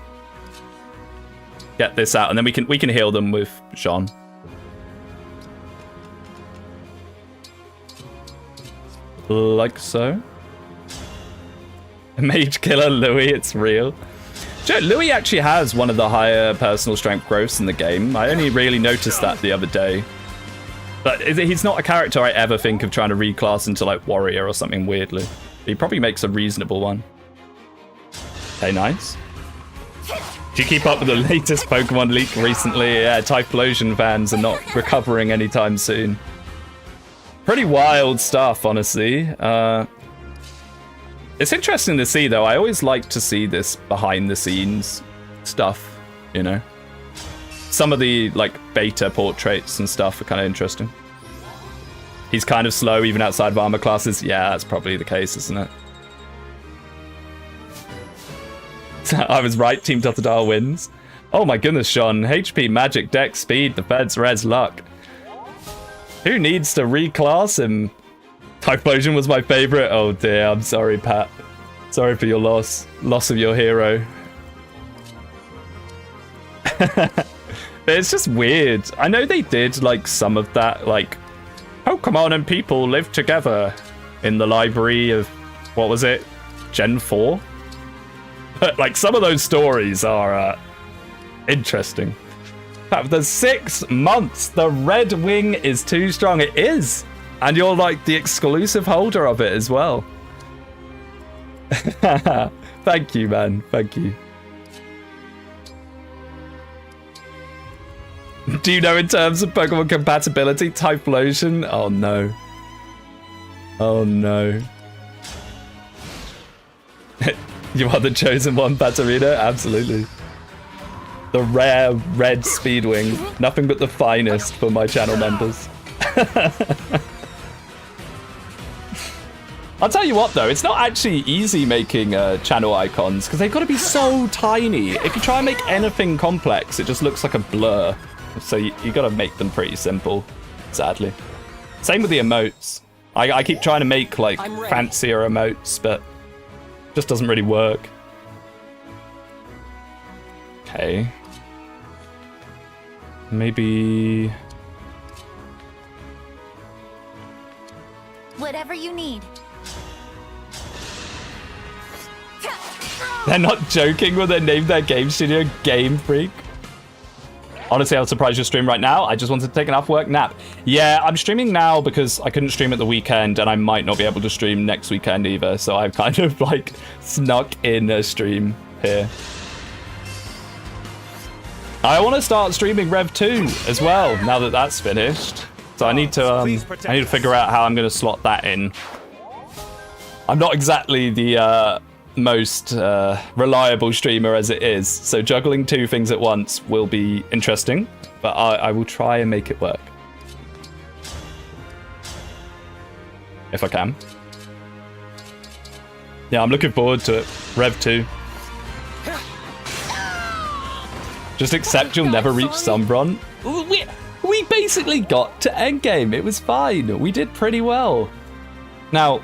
Get this out, and then we can heal them with Jean. Like so. Mage killer Louis, it's real. Joe, Louis actually has one of the higher personal strength growths in the game. I only really noticed that the other day. But he's not a character I ever think of trying to reclass into like warrior or something weirdly. He probably makes a reasonable one. Okay, nice. Do you keep up with the latest Pokemon leak recently? Yeah, Typhlosion fans are not recovering anytime soon. Pretty wild stuff, honestly. It's interesting to see, though. I always like to see this behind-the-scenes stuff, you know? Some of the, like, beta portraits and stuff are kind of interesting. He's kind of slow even outside of armor classes. Yeah, that's probably the case, isn't it? I was right, Team Totodile wins. Oh my goodness, Sean. HP, magic, dex, speed, defense, res, luck. Who needs to reclass him? Typhlosion was my favorite. Oh dear, I'm sorry, Pat. Sorry for your loss. Loss of your hero. But it's just weird. I know they did like some of that, like Pokemon and people live together in the library of, what was it, Gen 4? But like some of those stories are interesting. After 6 months, the Red Wing is too strong. It is. And you're like the exclusive holder of it as well. Thank you, man. Thank you. Do you know in terms of Pokemon compatibility, Typhlosion? Oh no. Oh no. You are the chosen one, Patarina? Absolutely. The rare red Speedwing. Nothing but the finest for my channel members. I'll tell you what though, it's not actually easy making channel icons because they've got to be so tiny. If you try and make anything complex, it just looks like a blur. So you got to make them pretty simple, sadly. Same with the emotes. I keep trying to make like fancier emotes, but it just doesn't really work. Okay. Maybe... Whatever you need. They're not joking when they named their game studio Game Freak. Honestly, I'll surprise your stream right now. I just wanted to take an off-work nap. Yeah, I'm streaming now because I couldn't stream at the weekend, and I might not be able to stream next weekend either, so I've kind of, like, snuck in a stream here. I want to start streaming Rev 2 as well, now that that's finished. So I need to figure out how I'm going to slot that in. I'm not exactly the most reliable streamer as it is, so juggling 2 things at once will be interesting, but I will try and make it work. If I can. Yeah, I'm looking forward to it. Rev 2. Just accept you'll never reach Sombron. We basically got to endgame. It was fine. We did pretty well. Now,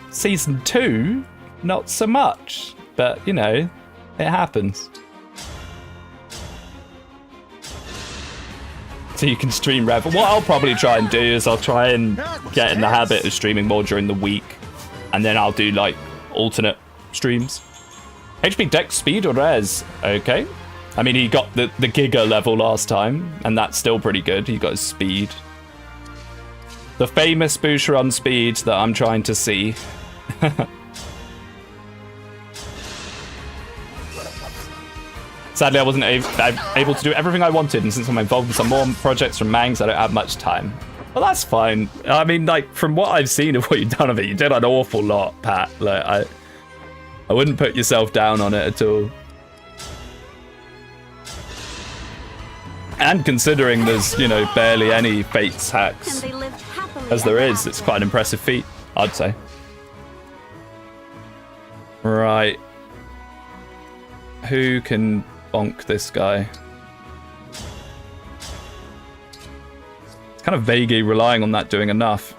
Season 2... not so much, but you know, it happens. So you can stream Rev. What I'll probably try and do is I'll try and get in the habit of streaming more during the week, and then I'll do like alternate streams. HP Dex Speed or Res? Okay. I mean, he got the Giga level last time, and that's still pretty good. He got his speed. The famous Boucheron speed that I'm trying to see. Sadly, I wasn't able to do everything I wanted, and since I'm involved in some more projects from Mangs, I don't have much time. Well, that's fine. I mean, like, from what I've seen of what you've done of it, you did an awful lot, Pat. Like, I wouldn't put yourself down on it at all. And considering there's, you know, barely any Fates hacks, as there is, it's quite an impressive feat, I'd say. Right. Who can bonk this guy? It's kind of vaguely relying on that doing enough.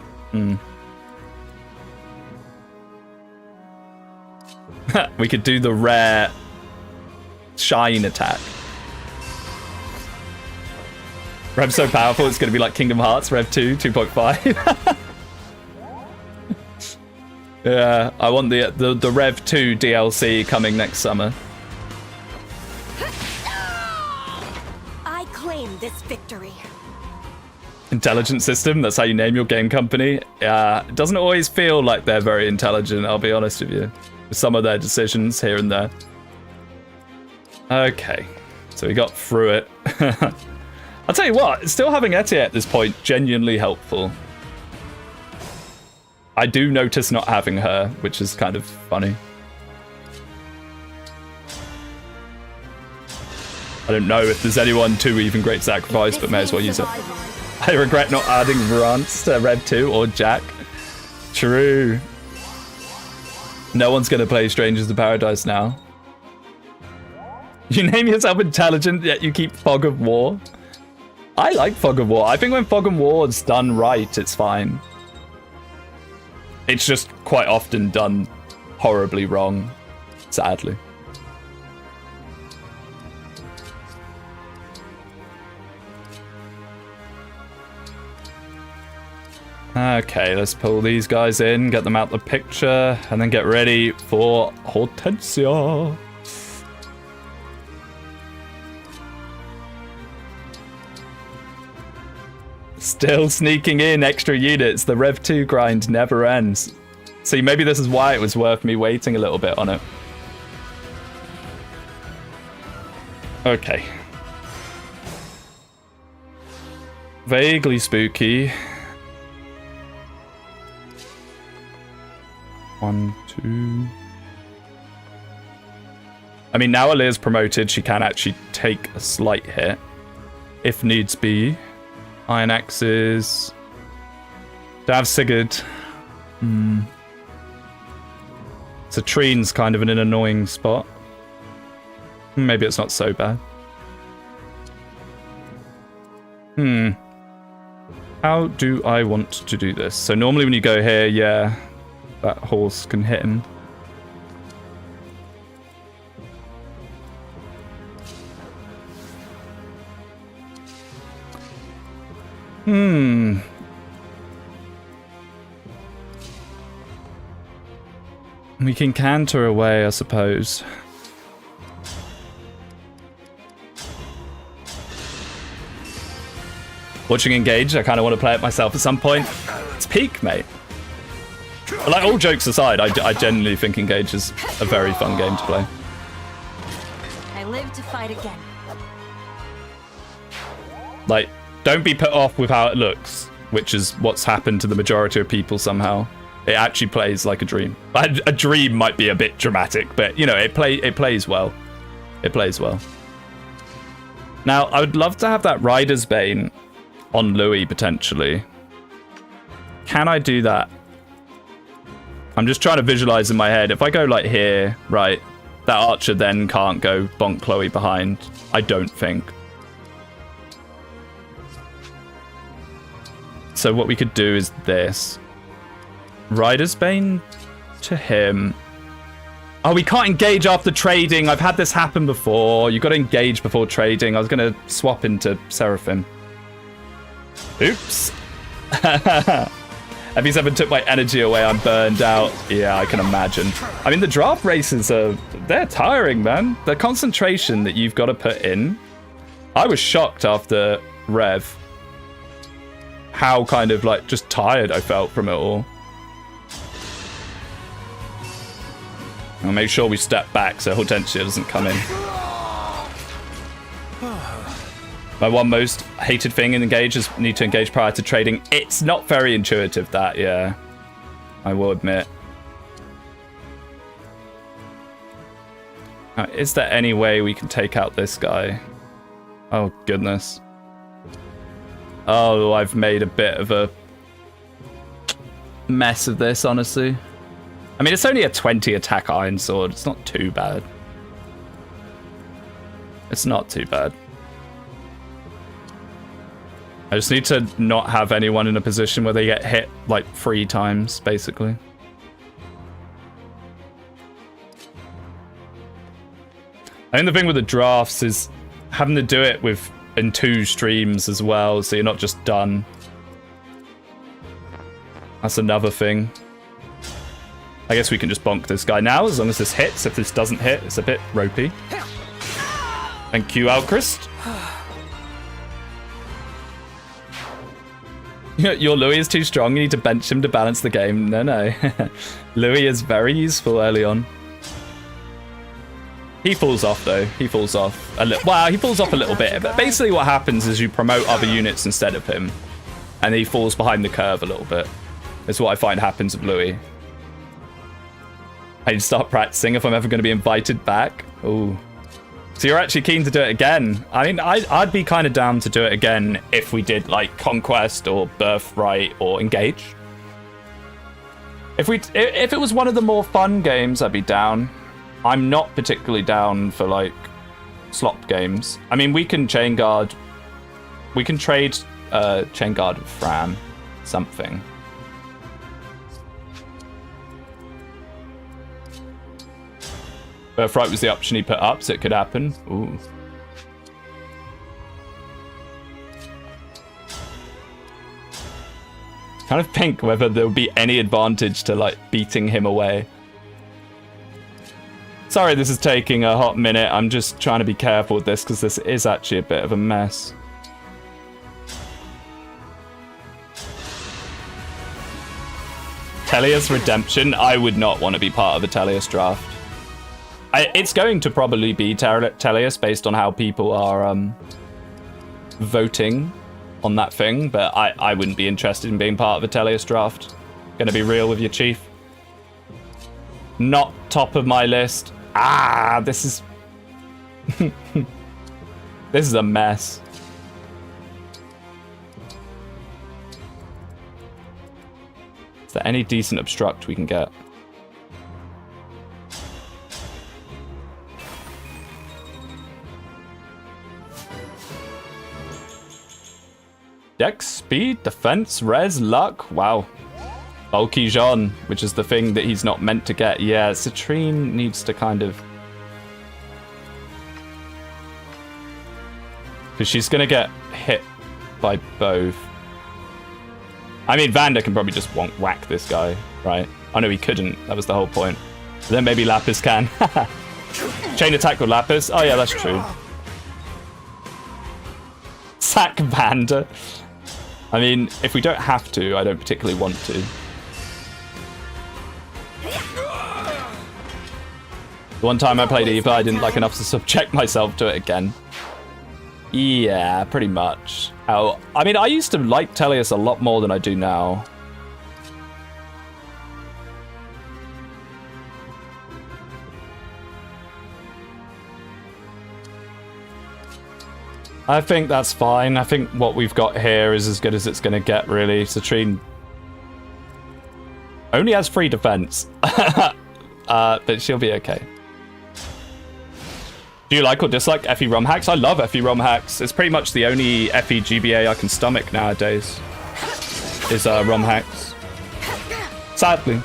We could do the rare shine attack. Rev's so powerful, it's going to be like Kingdom Hearts, Rev 2, 2.5. Yeah, I want the Rev 2 DLC coming next summer. I claim this victory. Intelligent system, that's how you name your game company. It doesn't always feel like they're very intelligent, I'll be honest with you. With some of their decisions here and there. Okay, so we got through it. I'll tell you what, still having Etienne at this point, genuinely helpful. I do notice not having her, which is kind of funny. I don't know if there's anyone to even great sacrifice, but may as well use it. I regret not adding Rance to Rev 2 or Jack. True. No one's going to play Strangers of Paradise now. You name yourself intelligent, yet you keep Fog of War. I like Fog of War. I think when Fog of War is done right, it's fine. It's just quite often done horribly wrong, sadly. Okay, let's pull these guys in, get them out the picture, and then get ready for Hortensia. Still sneaking in extra units. The Rev 2 grind never ends. See, maybe this is why it was worth me waiting a little bit on it. Okay. Vaguely spooky. 1, 2. I mean, now Aaliyah's promoted, she can actually take a slight hit if needs be. Iron Axes. Dav Sigurd. So Treen's kind of in an annoying spot. Maybe it's not so bad. How do I want to do this? So normally when you go here, yeah, that horse can hit him. We can canter away, I suppose. Watching Engage, I kind of want to play it myself at some point. It's peak, mate. But like, all jokes aside, I genuinely think Engage is a very fun game to play. I live to fight again. Like, don't be put off with how it looks, which is what's happened to the majority of people somehow. It actually plays like a dream. A dream might be a bit dramatic, but you know, it plays well. It plays well. Now, I would love to have that Rider's Bane on Louis, potentially. Can I do that? I'm just trying to visualize in my head. If I go like here, right, that archer then can't go bonk Chloe behind. I don't think. So what we could do is this. Rider's Bane to him. Oh, we can't engage after trading. I've had this happen before. You've got to engage before trading. I was going to swap into Seraphim. Oops. FE7 took my energy away. I'm burned out. Yeah, I can imagine. I mean, the draft races they're tiring, man. The concentration that you've got to put in. I was shocked after Rev. How kind of like just tired I felt from it all. I'll make sure we step back so Hortensia doesn't come in. My one most hated thing in Engage is need to engage prior to trading. It's not very intuitive, that, yeah. I will admit. Now, is there any way we can take out this guy? Oh, goodness. Oh, I've made a bit of a mess of this, honestly. I mean, it's only a 20 attack Iron Sword. It's not too bad. It's not too bad. I just need to not have anyone in a position where they get hit like 3 times, basically. I think the thing with the drafts is having to do it in 2 streams as well, so you're not just done. That's another thing. I guess we can just bonk this guy now, as long as this hits. If this doesn't hit, it's a bit ropey. Thank you, Alchrist. Your Louis is too strong. You need to bench him to balance the game. No. Louis is very useful early on. He falls off, though. He falls off a little. Well, he falls off a little bit. But basically what happens is you promote other units instead of him. And he falls behind the curve a little bit. That's what I find happens with Louis. I need to start practicing if I'm ever going to be invited back. Ooh. So you're actually keen to do it again? I mean, I'd be kind of down to do it again if we did like Conquest or Birthright or Engage. If it was one of the more fun games, I'd be down. I'm not particularly down for like slop games. I mean, we can chain guard. We can trade chain guard with Fran. Something. Birthright was the option he put up, so it could happen. Ooh. Kind of think whether there would be any advantage to like beating him away. Sorry this is taking a hot minute. I'm just trying to be careful with this because this is actually a bit of a mess. Tellius Redemption? I would not want to be part of a Tellius draft. It's going to probably be Tellius based on how people are voting on that thing, but I wouldn't be interested in being part of a Tellius draft. Gonna be real with you, Chief. Not top of my list. This is... this is a mess. Is there any decent obstruct we can get? Dex, speed, defense, res, luck. Wow. Bulky Jean, which is the thing that he's not meant to get. Yeah, Citrine needs to kind of... because she's going to get hit by both. I mean, Vander can probably just whack this guy, right? I know he couldn't. That was the whole point. But then maybe Lapis can. Chain attack with Lapis. Oh, yeah, that's true. Sack Vander. I mean, if we don't have to, I don't particularly want to. The one time I played Eva, I didn't like enough to subject myself to it again. Yeah, pretty much. Oh, I mean, I used to like Tellius a lot more than I do now. I think that's fine. I think what we've got here is as good as it's going to get, really. Citrine only has 3 defense. But she'll be okay. Do you like or dislike FE ROM hacks? I love FE ROM hacks. It's pretty much the only FE GBA I can stomach nowadays. Is ROM hacks. Sadly.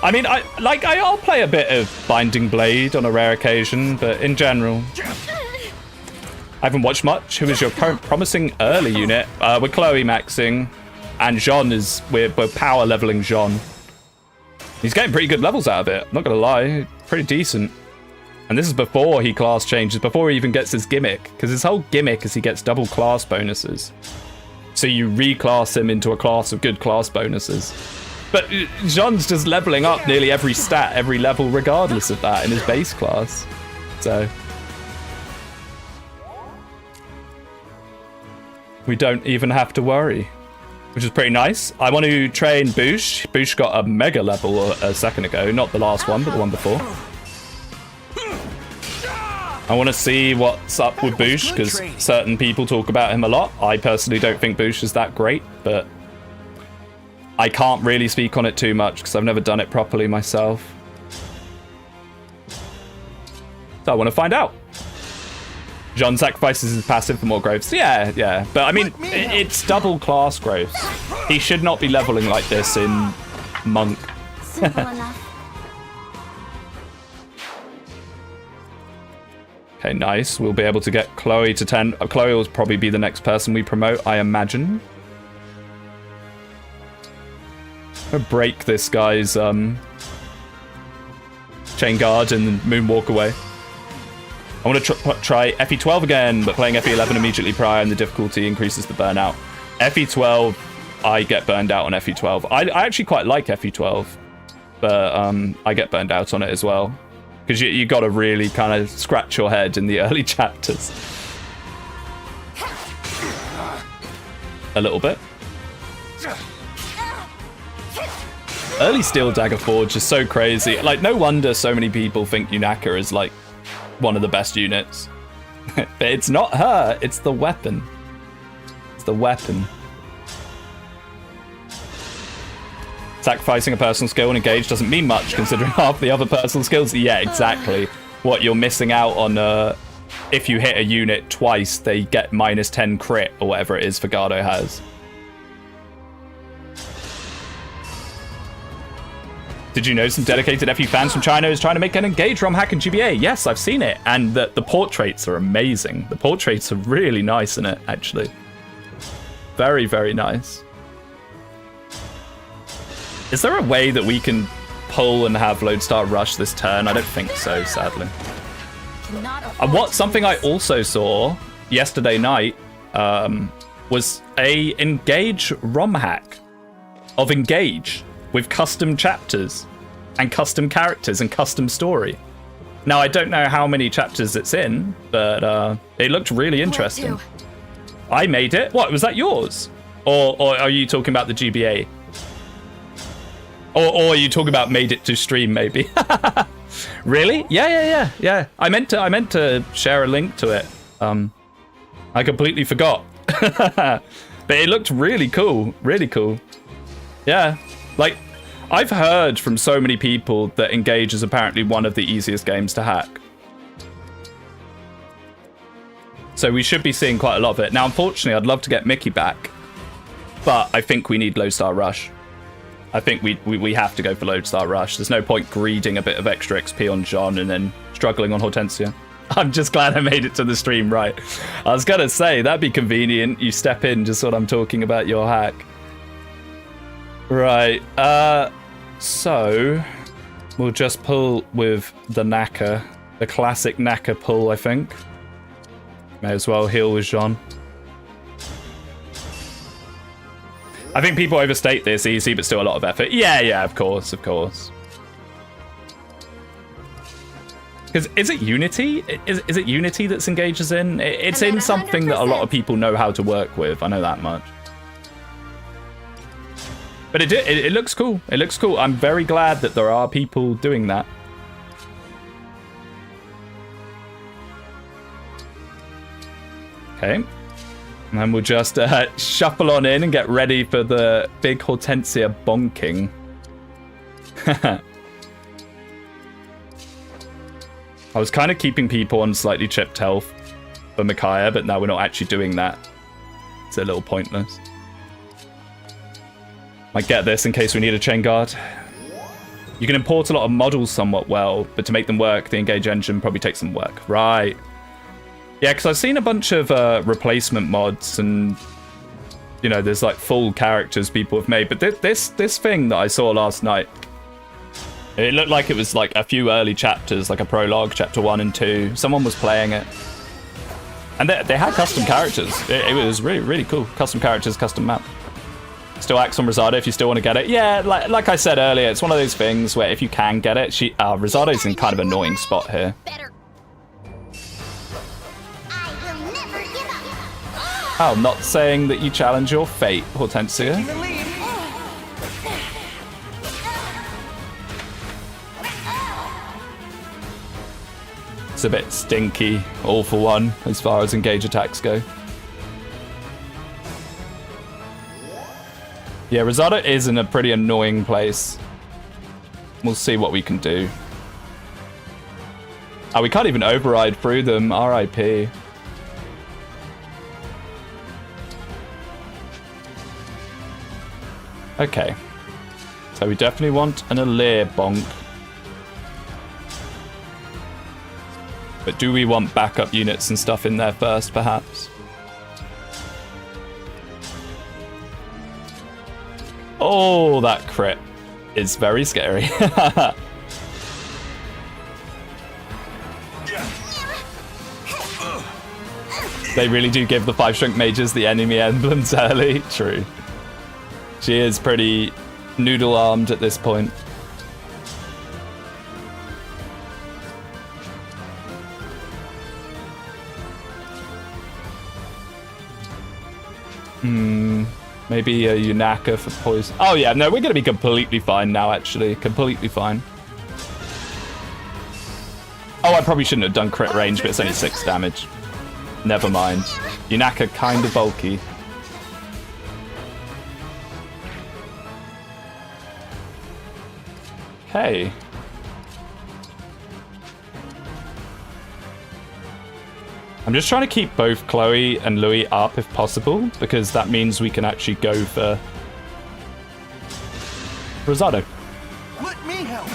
I mean, I'll play a bit of Binding Blade on a rare occasion, but in general... I haven't watched much. Who is your current promising early unit? We're Chloe maxing, and Jean is... We're power leveling Jean. He's getting pretty good levels out of it, I'm not gonna lie. Pretty decent. And this is before he class changes, before he even gets his gimmick. Because his whole gimmick is he gets double class bonuses. So you reclass him into a class of good class bonuses. But Jean's just leveling up nearly every stat, every level, regardless of that, in his base class. So... we don't even have to worry. Which is pretty nice. I want to train Boosh. Boosh got a mega level a second ago. Not the last one, but the one before. I want to see what's up with Boosh, because certain people talk about him a lot. I personally don't think Boosh is that great, but I can't really speak on it too much, because I've never done it properly myself. So I want to find out. Jean sacrifices his passive for more growths. Yeah. But I mean, it's double class growths. He should not be leveling like this in Monk. Simple enough. Okay, nice. We'll be able to get Chloe to 10. Chloe will probably be the next person we promote, I imagine. I'll break this guy's chain guard and moonwalk away. I want to try FE12 again, but playing FE11 immediately prior and the difficulty increases the burnout. FE12, I get burned out on FE12. I actually quite like FE12, but I get burned out on it as well. Because you got to really kind of scratch your head in the early chapters. A little bit. Early Steel Dagger Forge is so crazy. Like, no wonder so many people think Yunaka is, like, one of the best units. But it's not her, it's the weapon. It's the weapon. Sacrificing a personal skill and engage doesn't mean much considering half the other personal skills. Yeah, exactly. What you're missing out on, if you hit a unit twice, they get -10 crit or whatever it is Fagado has. Did you know some dedicated FE fans from China is trying to make an engage ROM hack in GBA? Yes, I've seen it. And the portraits are amazing. The portraits are really nice in it, actually. Very, very nice. Is there a way that we can pull and have Lodestar rush this turn? I don't think so, sadly. And something I also saw yesterday night was a Engage ROM hack of Engage with custom chapters and custom characters and custom story. Now, I don't know how many chapters it's in, but it looked really interesting. I made it. What, was that yours? Or are you talking about the GBA? Or are you talking about made it to stream, maybe? Really? Yeah. I meant to share a link to it. I completely forgot. But it looked really cool. Really cool. Yeah. Like, I've heard from so many people that Engage is apparently one of the easiest games to hack. So we should be seeing quite a lot of it. Now, unfortunately, I'd love to get Mickey back, but I think we need Lodestar Rush. I think we have to go for Lodestar Rush. There's no point greeding a bit of extra XP on John and then struggling on Hortensia. I'm just glad I made it to the stream, right? I was gonna say, that'd be convenient. You step in just when I'm talking about your hack. Right, so we'll just pull with the Naka, the classic Naka pull, I think. May as well heal with Jean. I think people overstate this easy, but still a lot of effort. Yeah, of course. Because is it Unity? Is it Unity that's Engages in? It's in something that a lot of people know how to work with. I know that much. But it looks cool. It looks cool. I'm very glad that there are people doing that. Okay. And then we'll just shuffle on in and get ready for the big Hortensia bonking. I was kind of keeping people on slightly chipped health for Micaiah, but now we're not actually doing that. It's a little pointless. Might get this in case we need a chain guard. You can import a lot of models somewhat well, but to make them work, the Engage engine probably takes some work. Right. Yeah, because I've seen a bunch of replacement mods and, you know, there's like full characters people have made. But this thing that I saw last night, it looked like it was like a few early chapters, like a prologue, chapter 1 and 2. Someone was playing it. And they had custom characters. It was really, really cool. Custom characters, custom map. Still axe on Rosado if you still want to get it. Yeah, like I said earlier, it's one of those things where if you can get it, Rosado's in kind of an annoying spot here. Oh, not saying that you challenge your fate, Hortensia. It's a bit stinky, all for one, as far as Engage attacks go. Yeah, Rosado is in a pretty annoying place. We'll see what we can do. Oh, we can't even override through them. RIP. Okay. So we definitely want an Alir bonk. But do we want backup units and stuff in there first, perhaps? Oh, that crit is very scary. They really do give the 5-strength mages the enemy emblems early. True. She is pretty noodle-armed at this point. Maybe a Unaka for poison. Oh yeah, no, we're going to be completely fine now, actually. Completely fine. Oh, I probably shouldn't have done crit range, but it's only 6 damage. Never mind. Unaka kind of bulky. Okay. I'm just trying to keep both Chloe and Louis up if possible, because that means we can actually go for Rosado. Let me help.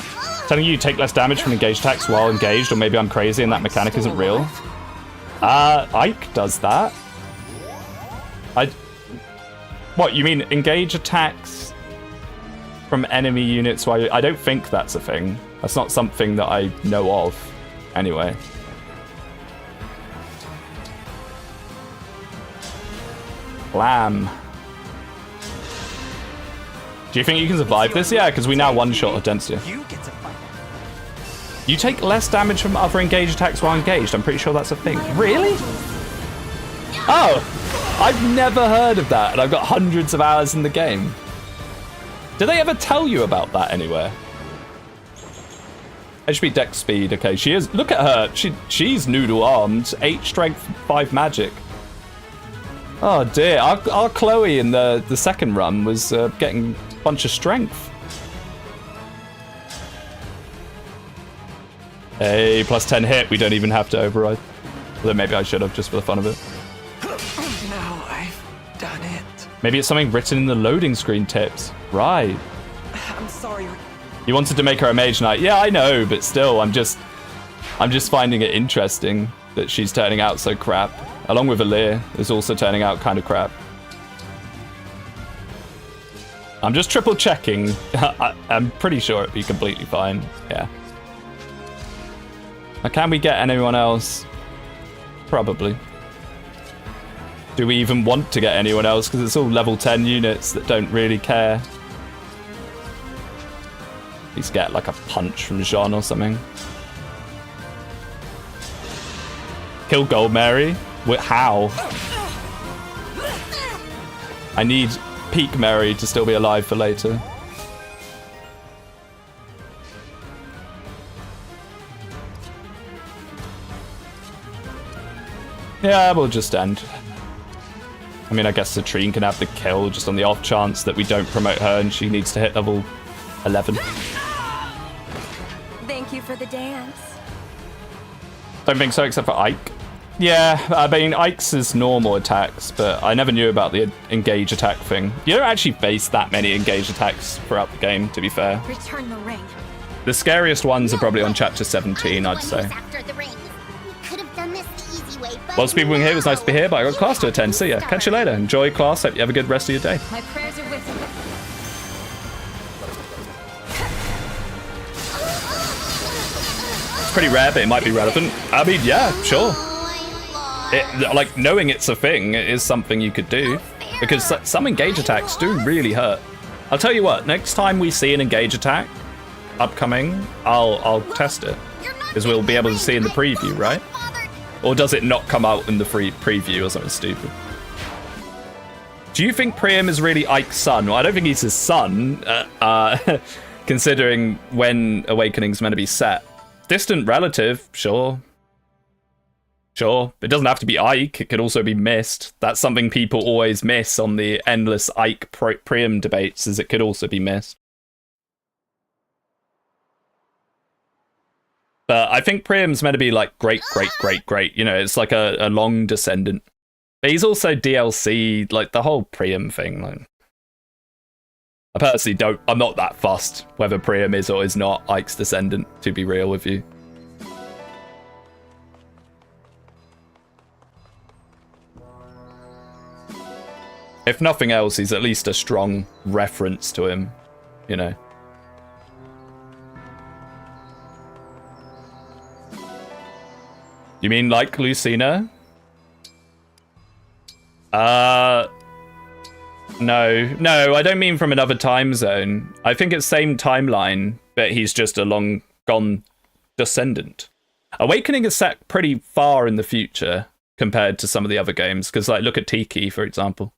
Telling you take less damage from engaged attacks while engaged, or maybe I'm crazy and that mechanic isn't real. Ike does that. What, you mean engage attacks from enemy units. While I don't think that's a thing. That's not something that I know of, anyway. Blam. Do you think you can survive this? Yeah, because we now one-shot against you. You get to fight. You take less damage from other engaged attacks while engaged. I'm pretty sure that's a thing. Really? Oh, I've never heard of that, and I've got hundreds of hours in the game. Did they ever tell you about that anywhere? HP dex speed. Okay, she is. Look at her. She's noodle armed. 8 strength, 5 magic. Oh dear. Our Chloe in the second run was getting a bunch of strength. Hey, plus 10 hit. We don't even have to override. Although maybe I should have just for the fun of it. Now I've done it. Maybe it's something written in the loading screen tips. Right. I'm sorry. You wanted to make her a mage knight. Yeah, I know, but still, I'm just finding it interesting that she's turning out so crap. Along with Alir, is also turning out kind of crap. I'm just triple checking. I'm pretty sure it'd be completely fine. Yeah. Now, can we get anyone else? Probably. Do we even want to get anyone else? Because it's all level 10 units that don't really care. At least get like a punch from Jean or something. Kill Gold Mary? How? I need Peak Mary to still be alive for later. Yeah, we'll just end. I mean, I guess Citrine can have the kill just on the off chance that we don't promote her and she needs to hit level 11. Thank you for the dance. Don't think so, except for Ike. Yeah, I mean, Ike's is normal attacks, but I never knew about the engage attack thing. You don't actually face that many engage attacks throughout the game, to be fair. Return the ring. The scariest ones are probably on chapter 17, I'd say. Well, Speedwinghere, it was nice to be here, but I got class to attend. See ya. Catch you later. Enjoy class. Hope you have a good rest of your day. My prayers are with you. It's pretty rare, but it might be relevant. I mean, yeah, sure. Like, knowing it's a thing is something you could do, because some engage attacks do really hurt. I'll tell you what, next time we see an engage attack upcoming, I'll test it, because we'll be able to see in the preview, right? Or does it not come out in the free preview or something stupid? Do you think Priam is really Ike's son? Well, I don't think he's his son, considering when Awakening's meant to be set. Distant relative, sure. Sure, it doesn't have to be Ike, it could also be Mist. That's something people always miss on the endless Ike Priam debates, is it could also be Mist. But I think Priam's meant to be like great, you know, it's like a long descendant. But he's also DLC, like the whole Priam thing. Like, I personally I'm not that fussed whether Priam is or is not Ike's descendant, to be real with you. If nothing else, he's at least a strong reference to him, you know. You mean like Lucina? No, I don't mean from another time zone. I think it's same timeline, but he's just a long gone descendant. Awakening is set pretty far in the future compared to some of the other games, because like look at Tiki, for example.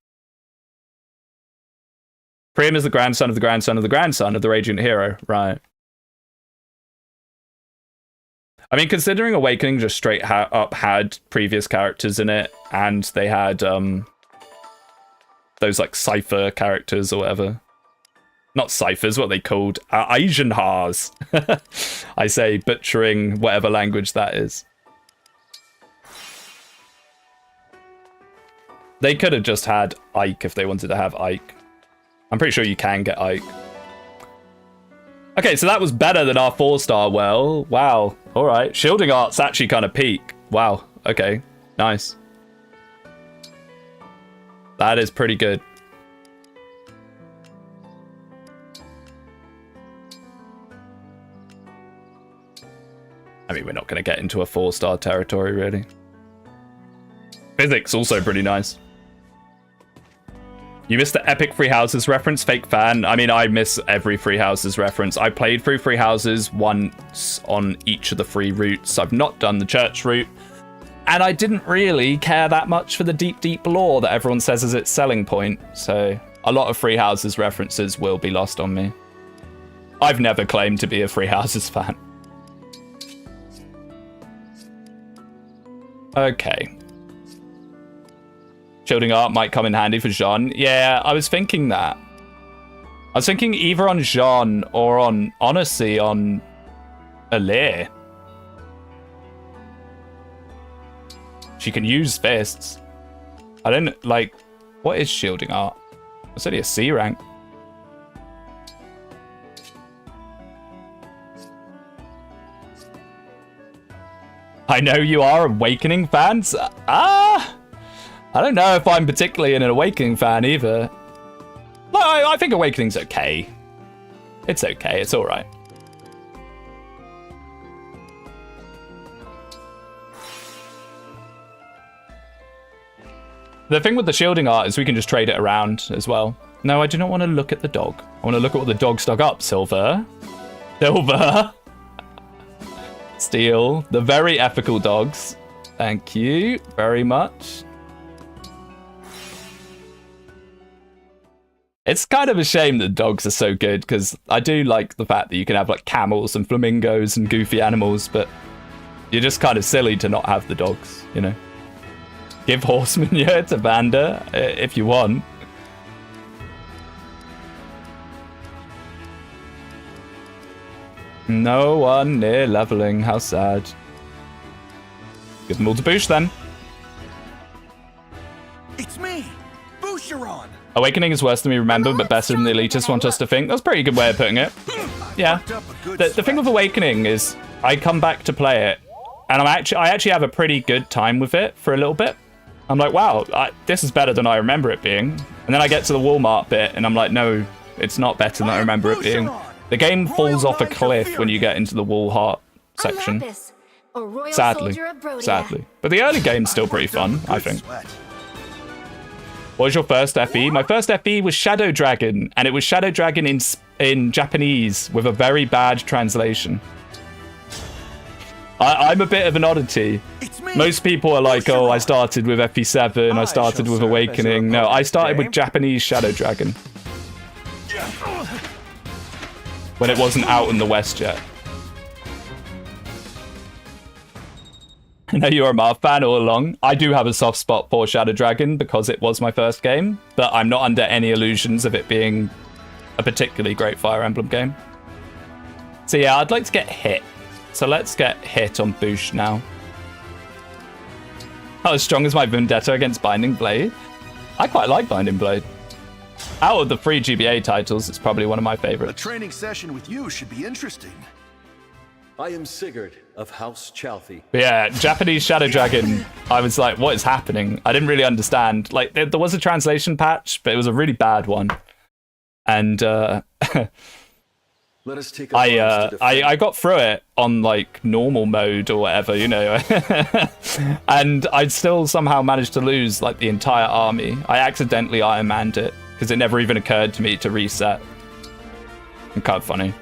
Priam is the grandson of the grandson of the grandson of the Radiant Hero, right? I mean, considering Awakening just straight up had previous characters in it, and they had those like cipher characters or whatever. Not ciphers, what they called Eisenhaars. I say butchering whatever language that is. They could have just had Ike if they wanted to have Ike. I'm pretty sure you can get Ike. Okay, so that was better than our 4-star well. Wow. All right. Shielding Art's actually kind of peak. Wow. Okay. Nice. That is pretty good. I mean, we're not going to get into a 4-star territory, really. Physics, also pretty nice. You missed the epic Free Houses reference, fake fan. I mean, I miss every Free Houses reference. I played through Free Houses once on each of the free routes. I've not done the church route. And I didn't really care that much for the deep, deep lore that everyone says is its selling point. So a lot of Free Houses references will be lost on me. I've never claimed to be a Free Houses fan. Okay. Shielding art might come in handy for Jean. Yeah, I was thinking that. I was thinking either on Jean or on, honestly, on Alir. She can use fists. I don't, like, what is shielding art? It's only a C rank. I know you are Awakening fans. I don't know if I'm particularly an Awakening fan either. No, I think Awakening's okay. It's okay, it's alright. The thing with the shielding art is we can just trade it around as well. No, I do not want to look at the dog. I want to look at what the dog's dug up. Silver. Silver. Steel. The very ethical dogs. Thank you very much. It's kind of a shame that dogs are so good, because I do like the fact that you can have like camels and flamingos and goofy animals, but you're just kind of silly to not have the dogs, you know? Give horsemanure to Vanda if you want. No one near leveling, how sad. Give them all to Boosh then. It's me, Boucheron. Awakening is worse than we remember, but better than the elitists want us to think. That's a pretty good way of putting it. Yeah. The thing with Awakening is I come back to play it, and I actually have a pretty good time with it for a little bit. I'm like, wow, this is better than I remember it being. And then I get to the Walmart bit, and I'm like, no, it's not better than I remember it being. The game falls off a cliff when you get into the Walmart section. Sadly. But the early game's still pretty fun, I think. What was your first FE? My first FE was Shadow Dragon, and it was Shadow Dragon in Japanese with a very bad translation. I'm a bit of an oddity. Most people are like, oh, I started with FE7, I started with Awakening. No, I started with Japanese Shadow Dragon. When it wasn't out in the West yet. I know you're a Marv fan all along. I do have a soft spot for Shadow Dragon because it was my first game, but I'm not under any illusions of it being a particularly great Fire Emblem game. So yeah, I'd like to get hit. So let's get hit on Boosh now. Not as strong as my Vendetta against Binding Blade. I quite like Binding Blade. Out of the 3 GBA titles, it's probably one of my favorites. A training session with you should be interesting. I am Sigurd of House Chalfie. But yeah, Japanese Shadow Dragon, I was like, what is happening? I didn't really understand. Like, there was a translation patch, but it was a really bad one. And Let us take I got through it on like normal mode or whatever, you know. And I'd still somehow managed to lose like the entire army. I accidentally Iron Manned it because it never even occurred to me to reset. It's kind of funny.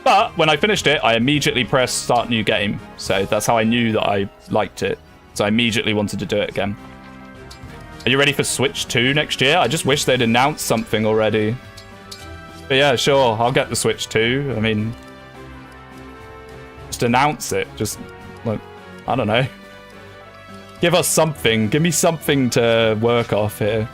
But when I finished it, I immediately pressed start new game. So that's how I knew that I liked it. So I immediately wanted to do it again. Are you ready for Switch 2 next year? I just wish they'd announced something already. But yeah, sure, I'll get the Switch 2. I mean, just announce it. Just, like, I don't know. Give us something. Give me something to work off here.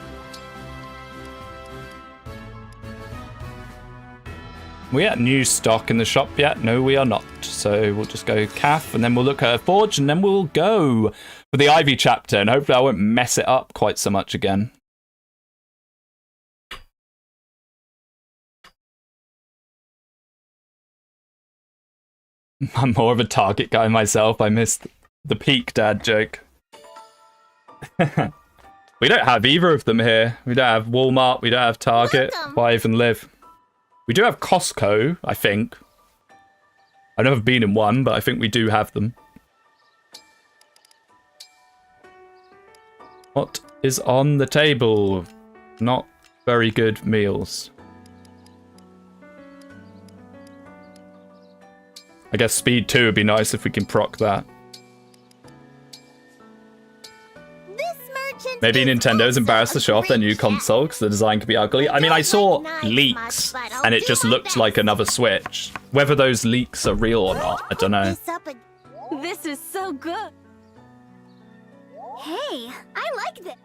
We at new stock in the shop yet? No, we are not. So we'll just go calf, and then we'll look at a forge, and then we'll go for the Ivy chapter, and hopefully I won't mess it up quite so much again. I'm more of a Target guy myself. I missed the peak dad joke. We don't have either of them here. We don't have Walmart. We don't have Target. Why even live? We do have Costco, I think. I've never been in one, but I think we do have them. What is on the table? Not very good meals. I guess speed 2 would be nice if we can proc that. Maybe Nintendo's embarrassed to show off their new console because the design could be ugly. I mean, I saw leaks and it just looked like another Switch. Whether those leaks are real or not, I don't know. This is so good. Hey, I like this.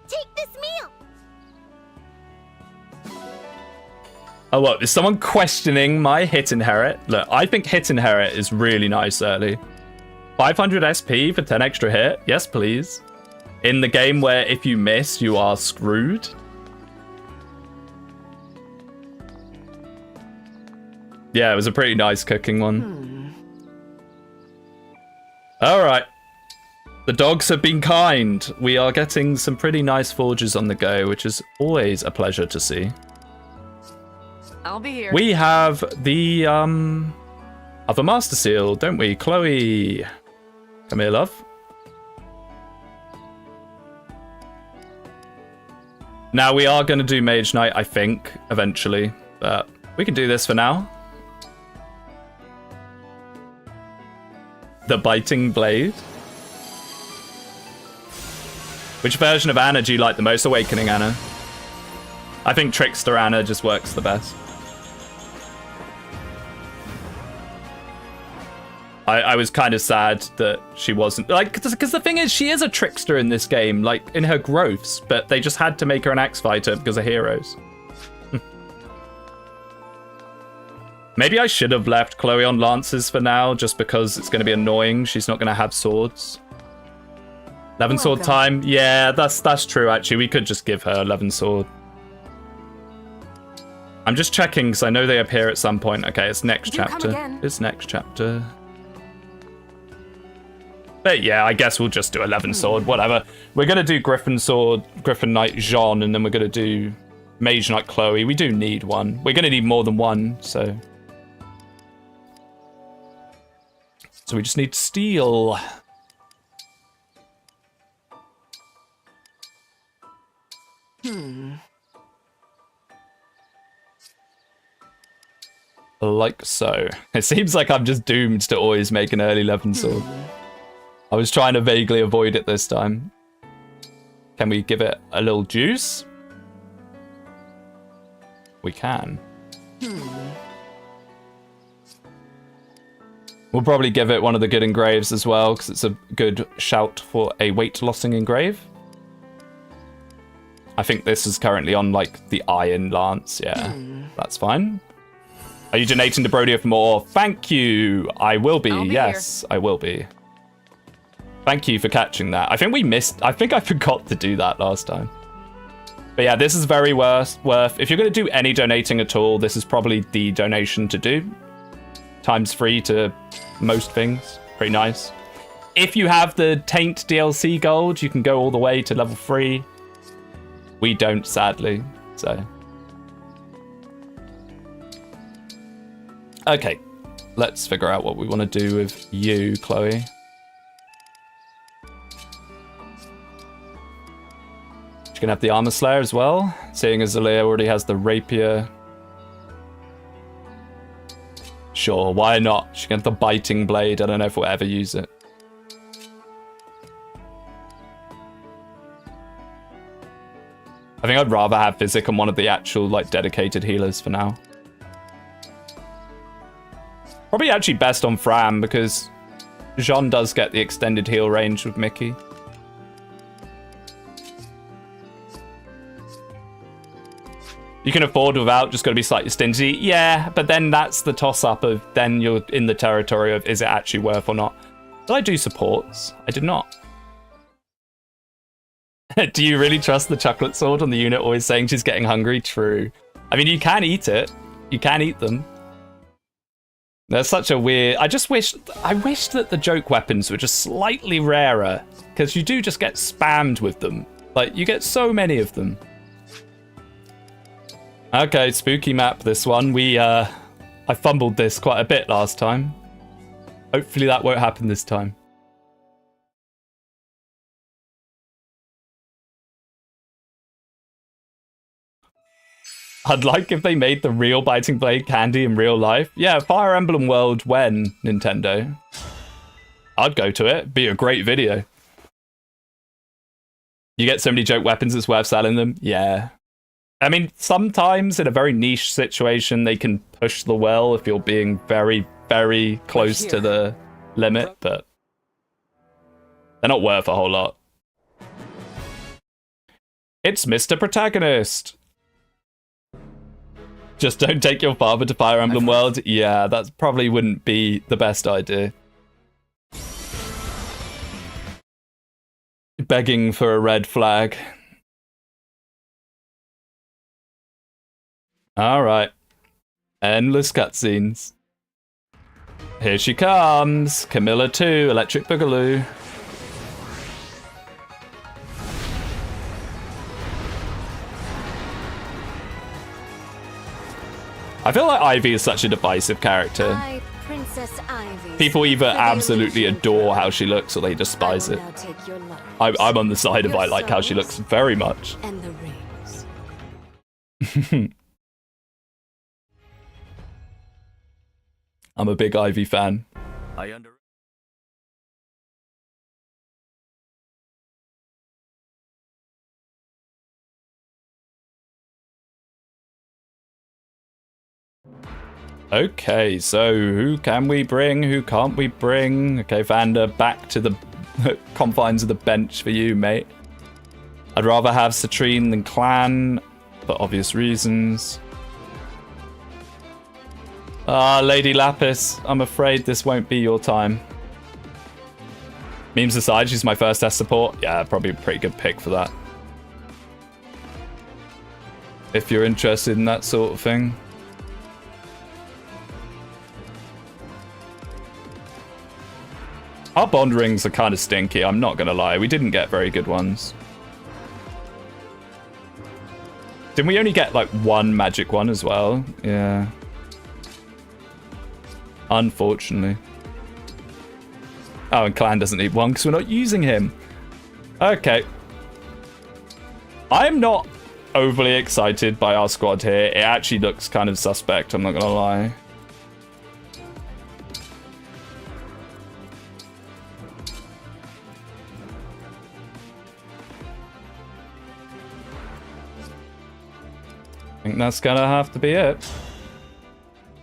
Take this meal. Oh, what? Is someone questioning my hit inherit? Look, I think hit inherit is really nice early. 500 SP for 10 extra hit? Yes, please. In the game where if you miss, you are screwed. Yeah, it was a pretty nice cooking one. Alright. The dogs have been kind. We are getting some pretty nice forges on the go, which is always a pleasure to see. I'll be here. We have the other Master Seal, don't we? Chloe. Come here, love. Now, we are going to do Mage Knight, I think, eventually. But we can do this for now. The Biting Blade. Which version of Anna do you like the most? Awakening Anna. I think Trickster Anna just works the best. I was kind of sad that she wasn't, like, because the thing is, she is a trickster in this game, like, in her growths, but they just had to make her an axe fighter because of heroes. Maybe I should have left Chloe on lances for now, just because it's going to be annoying. She's not going to have swords. 11 sword time? Yeah, that's true, actually. We could just give her 11 sword. I'm just checking, because I know they appear at some point. Okay, it's next chapter. It's next chapter. But yeah, I guess we'll just do 11 sword, whatever. We're going to do Griffin sword, Griffin Knight Jean, and then we're going to do Mage Knight Chloe. We do need one. We're going to need more than one, so... So we just need steel. Like so. It seems like I'm just doomed to always make an early 11 sword. I was trying to vaguely avoid it this time. Can we give it a little juice? We can. We'll probably give it one of the good engraves as well, because it's a good shout for a weight-lossing engrave. I think this is currently on, like, the Iron Lance. Yeah, that's fine. Are you donating to Brodio for more? Thank you. I will be. Yes, I will be. Thank you for catching that. I think we missed... I think I forgot to do that last time. But yeah, this is very worth... If you're going to do any donating at all, this is probably the donation to do. Times free to most things. Pretty nice. If you have the Taint DLC gold, you can go all the way to level 3. We don't, sadly. So... Okay. Let's figure out what we want to do with you, Chloe. She can have the Armor Slayer as well, seeing as Aaliyah already has the Rapier. Sure, why not? She can have the Biting Blade. I don't know if we'll ever use it. I think I'd rather have Physic on one of the actual, like, dedicated healers for now. Probably actually best on Fram, because Jean does get the extended heal range with Mickey. You can afford without, just got to be slightly stingy. Yeah, but then that's the toss-up of, then you're in the territory of, is it actually worth or not? Did I do supports? I did not. Do you really trust the chocolate sword on the unit always saying she's getting hungry? True. I mean, you can eat it. You can eat them. That's such a weird... I wish that the joke weapons were just slightly rarer, because you do just get spammed with them. Like, you get so many of them. Okay, spooky map, this one. I fumbled this quite a bit last time. Hopefully that won't happen this time. I'd like if they made the real Biting Blade candy in real life. Yeah, Fire Emblem World when, Nintendo. I'd go to it. Be a great video. You get so many joke weapons, it's worth selling them. Yeah. I mean, sometimes in a very niche situation, they can push the well if you're being very, very close to the limit, but they're not worth a whole lot. It's Mr. Protagonist. Just don't take your father to Fire Emblem World. Yeah, that probably wouldn't be the best idea. Begging for a red flag. Alright. Endless cutscenes. Here she comes. Camilla 2, Electric Boogaloo. I feel like Ivy is such a divisive character. I, Princess Ivy. People either absolutely adore how she looks or they despise it. I'm on the side of I like how she looks very much. And the rings. I'm a big Ivy fan. Okay, so who can we bring? Who can't we bring? Okay, Vander, back to the confines of the bench for you, mate. I'd rather have Citrine than Clan, for obvious reasons. Ah, Lady Lapis, I'm afraid this won't be your time. Memes aside, she's my first test support. Yeah, probably a pretty good pick for that. If you're interested in that sort of thing. Our bond rings are kind of stinky, I'm not gonna lie. We didn't get very good ones. Didn't we only get like one magic one as well? Yeah. Unfortunately. Oh, and Clan doesn't need one because we're not using him. Okay. I'm not overly excited by our squad here. It actually looks kind of suspect, I'm not gonna lie. I think that's gonna have to be it.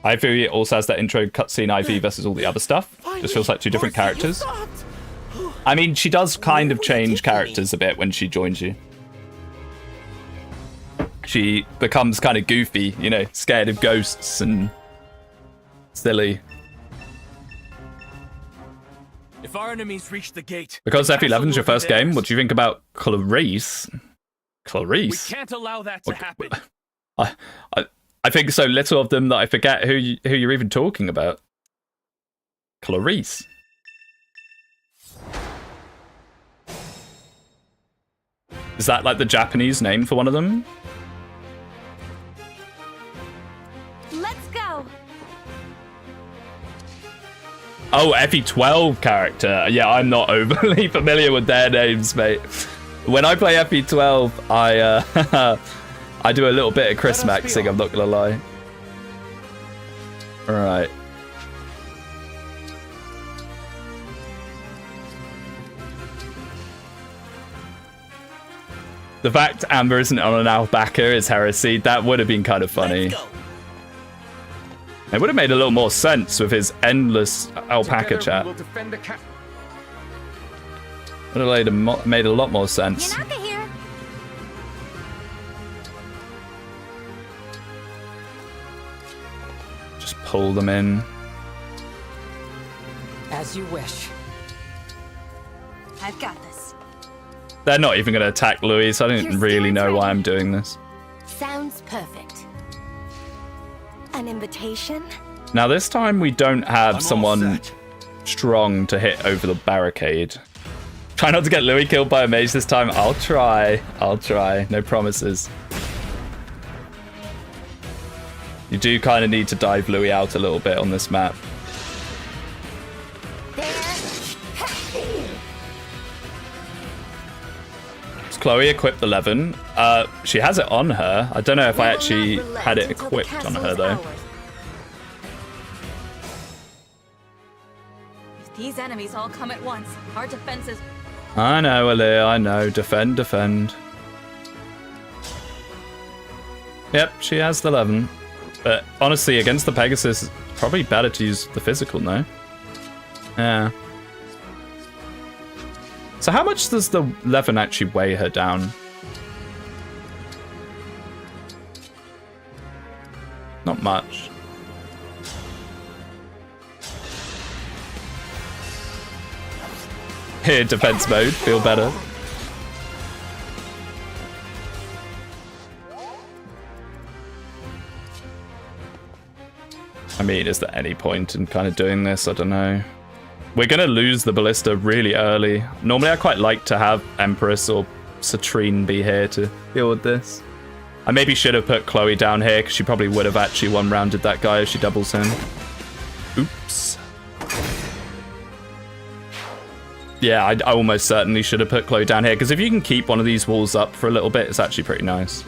Ivy also has that intro cutscene Ivy versus all the other stuff. Just feels like two different characters. I mean, she does kind of change characters a bit when she joins you. She becomes kind of goofy, you know, scared of ghosts and silly. If our enemies reach the gate, because F11's your first game, what do you think about Clarice? Clarice? We can't allow that to happen. I think so little of them that I forget who you're even talking about. Clarice. Is that like the Japanese name for one of them? Let's go. Oh, FE12 character. Yeah, I'm not overly familiar with their names, mate. When I play FE12, I do a little bit of Chris Maxing, I'm not gonna lie. Alright. The fact Amber isn't on an alpaca is heresy. That would have been kind of funny. It would have made a little more sense with his endless alpaca chat. Would have made a lot more sense. Yanaka here. Just pull them in. As you wish. I've got this. They're not even going to attack Louis, so I don't really know why I'm doing this. Sounds perfect. An invitation? Now this time we don't have someone strong to hit over the barricade. Try not to get Louis killed by a mage this time. I'll try. No promises. You do kind of need to dive Louis out a little bit on this map. Has Chloe equipped the 11? She has it on her. I don't know if I actually had it equipped on her though. If these enemies all come at once, our defenses... I know, Alia, I know. Defend, defend. Yep, she has the 11. But honestly, against the Pegasus, it's probably better to use the physical, no? Yeah. So how much does the 11 actually weigh her down? Not much. Here, defense mode, feel better. I mean, is there any point in kind of doing this? I don't know. We're going to lose the Ballista really early. Normally, I quite like to have Empress or Citrine be here to deal with this. I maybe should have put Chloe down here, because she probably would have actually one-rounded that guy if she doubles him. Oops. Yeah, I almost certainly should have put Chloe down here, because if you can keep one of these walls up for a little bit, it's actually pretty nice.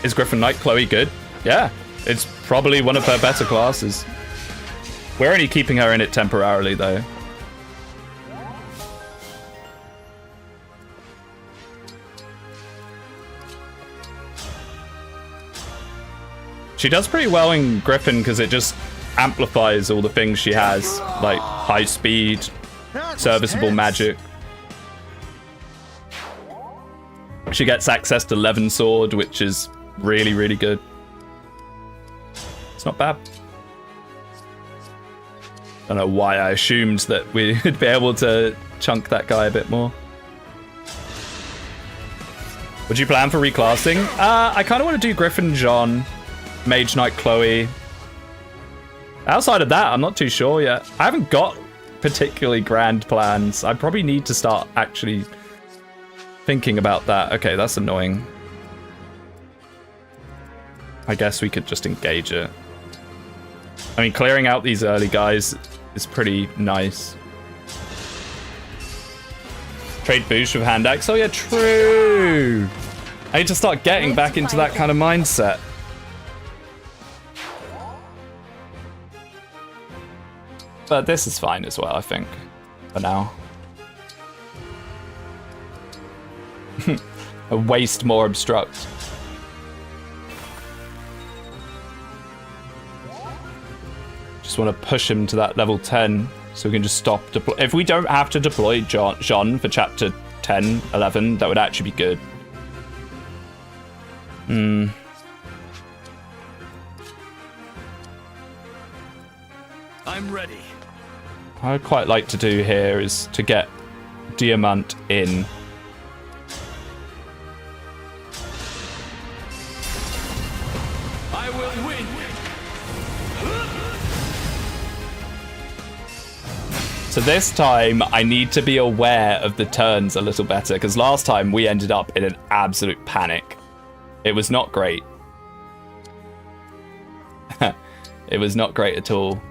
Is Griffin Knight Chloe good? Yeah, it's probably one of her better classes. We're only keeping her in it temporarily, though. She does pretty well in Griffin because it just amplifies all the things she has, like high speed, serviceable magic. She gets access to Levin Sword, which is really, really good. It's not bad. Don't know why I assumed that we'd be able to chunk that guy a bit more. Would you plan for reclassing? I kind of want to do Griffin John, Mage Knight Chloe. Outside of that, I'm not too sure yet. I haven't got particularly grand plans. I probably need to start actually thinking about that. Okay, that's annoying. I guess we could just engage it. I mean, clearing out these early guys is pretty nice. Trade boost with hand axe. Oh yeah, true. I need to start getting back into that kind of mindset. But this is fine as well, I think, for now. A waste more obstruct. Just want to push him to that level 10 so we can just stop deploy. If we don't have to deploy Jean for chapter 10, 11, that would actually be good. I'm ready. What I'd quite like to do here is to get Diamant in. I will win. So this time, I need to be aware of the turns a little better, because last time we ended up in an absolute panic. It was not great. It was not great at all.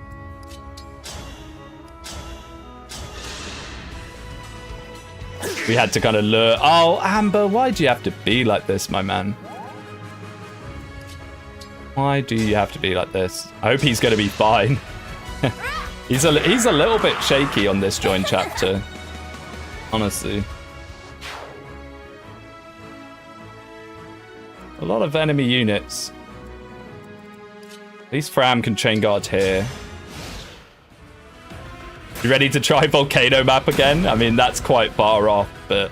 We had to kind of lure... Oh, Amber, why do you have to be like this, my man? Why do you have to be like this? I hope he's going to be fine. He's a little bit shaky on this joint chapter. Honestly. A lot of enemy units. At least Fram can chain guard here. You ready to try Volcano map again? I mean, that's quite far off, but...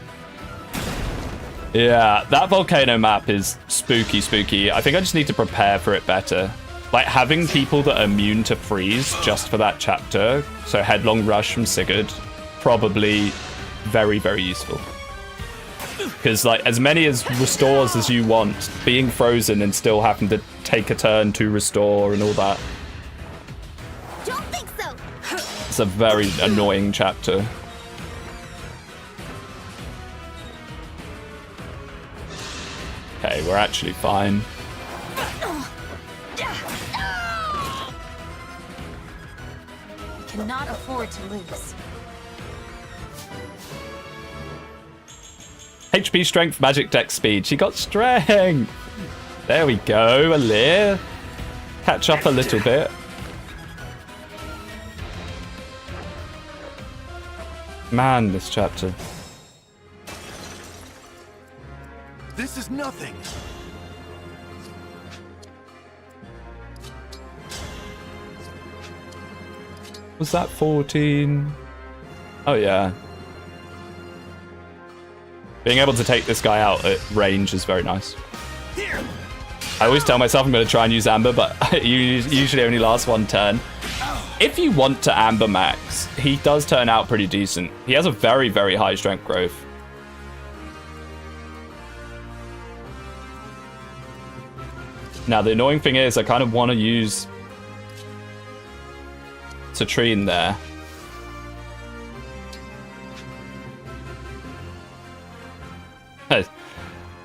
Yeah, that Volcano map is spooky, spooky. I think I just need to prepare for it better. Like, having people that are immune to freeze just for that chapter, so Headlong Rush from Sigurd, probably very, very useful. Because, like, as many as restores as you want, being frozen and still having to take a turn to restore and all that. Don't think so. It's a very annoying chapter. we're actually fine. Cannot afford to lose. HP, strength, magic, dex, speed. She got strength. There we go, Alir. Catch up a little bit. Man, this chapter. This is nothing. Was that 14? Oh, yeah. Being able to take this guy out at range is very nice. I always tell myself I'm going to try and use Amber, but it usually only lasts one turn. If you want to Amber Max, he does turn out pretty decent. He has a very, very high strength growth. Now, the annoying thing is I kind of want to use Citrine there.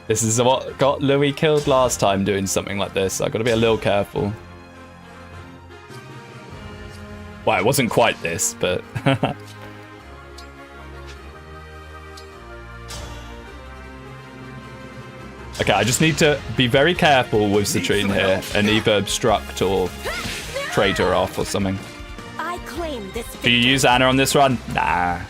This is what got Louis killed last time doing something like this. I've got to be a little careful. Well, it wasn't quite this, but... Okay, I just need to be very careful with Citrine here and either obstruct or trade her off or something. I claim this. Do you use Anna on this run? Nah,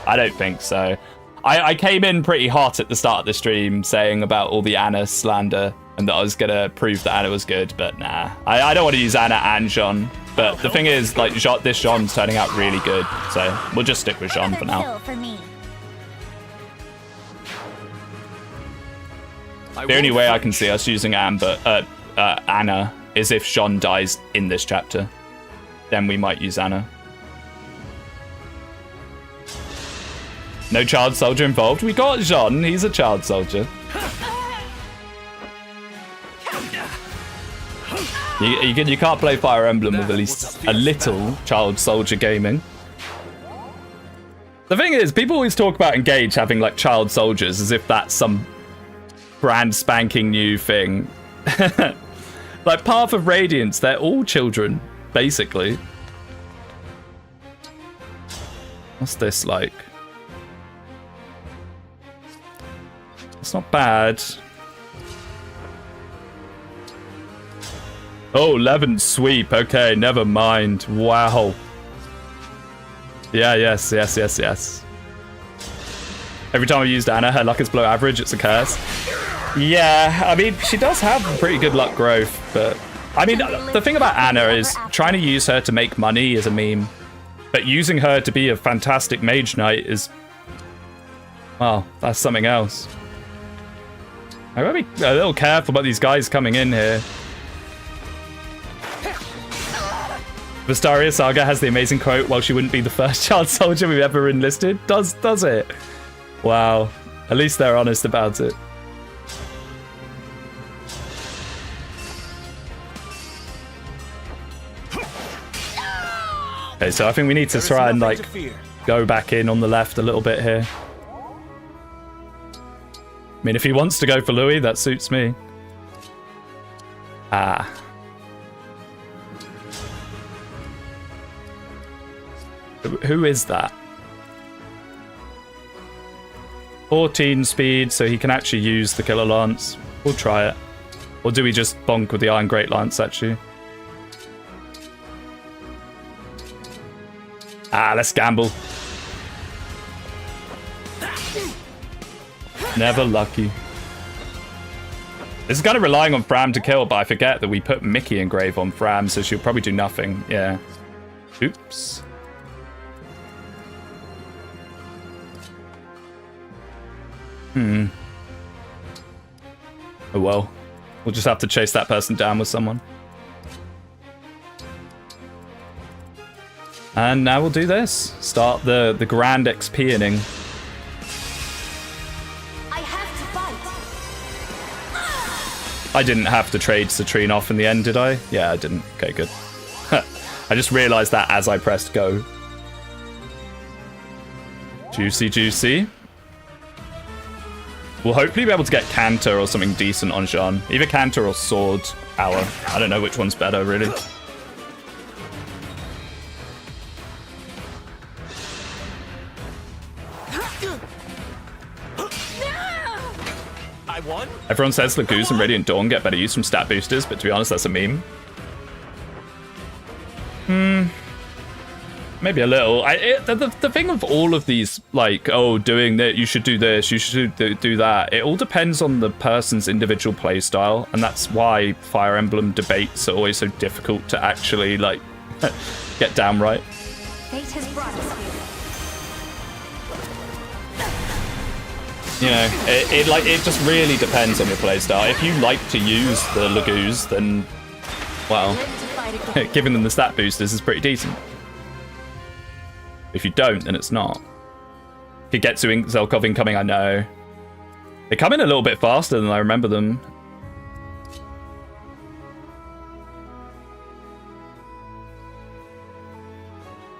I don't think so. I came in pretty hot at the start of the stream saying about all the Anna slander and that I was going to prove that Anna was good, but nah. I don't want to use Anna and Jean, but the thing is, like, this Jean's turning out really good, so we'll just stick with Jean for now. For me. The only way I can see us using Anna is if Jean dies in this chapter. Then we might use Anna. No child soldier involved. We got Jean. He's a child soldier. You can't play Fire Emblem with at least a little child soldier gaming. The thing is, people always talk about Engage having like child soldiers as if that's some brand spanking new thing. Like Path of Radiance, they're all children, basically. What's this like? It's not bad. Oh, 11 sweep. Okay, never mind. Wow. Yeah, yes. Every time I used Anna, her luck is below average. It's a curse. Yeah, I mean, she does have pretty good luck growth, but... I mean, the thing about Anna is trying to use her to make money is a meme. But using her to be a fantastic mage knight is... well, that's something else. I gotta be a little careful about these guys coming in here. Vistaria Saga has the amazing quote, "Well, she wouldn't be the first child soldier we've ever enlisted." Does it? Wow. At least they're honest about it. Okay, so I think we need to try and, like, go back in on the left a little bit here. I mean, if he wants to go for Louis, that suits me. Ah. Who is that? 14 speed, so he can actually use the Killer Lance. We'll try it. Or do we just bonk with the Iron Great Lance, actually? Ah, let's gamble. Never lucky. This is kind of relying on Fram to kill, but I forget that we put Mickey Engrave on Fram, so she'll probably do nothing. Yeah. Oops. Oh well. We'll just have to chase that person down with someone. And now we'll do this. Start the grand XP-ing. I didn't have to trade Citrine off in the end, did I? Yeah, I didn't. Okay, good. I just realized that as I pressed go. Juicy, juicy. We'll hopefully be able to get Canter or something decent on Jean. Either Canter or Sword Hour. I don't know which one's better, really. I won? Everyone says Lagoose and Radiant Dawn get better use from stat boosters, but to be honest, that's a meme. Maybe a little. The thing of all of these, like, oh, doing that, you should do this, you should do that. It all depends on the person's individual playstyle, and that's why Fire Emblem debates are always so difficult to actually, like, get down right. Fate has brought us here. You know, it just really depends on your playstyle. If you like to use the Lagoos, then, well, giving them the stat boosters is pretty decent. If you don't, then it's not. Kigetsu Zelkov incoming, I know. They come in a little bit faster than I remember them.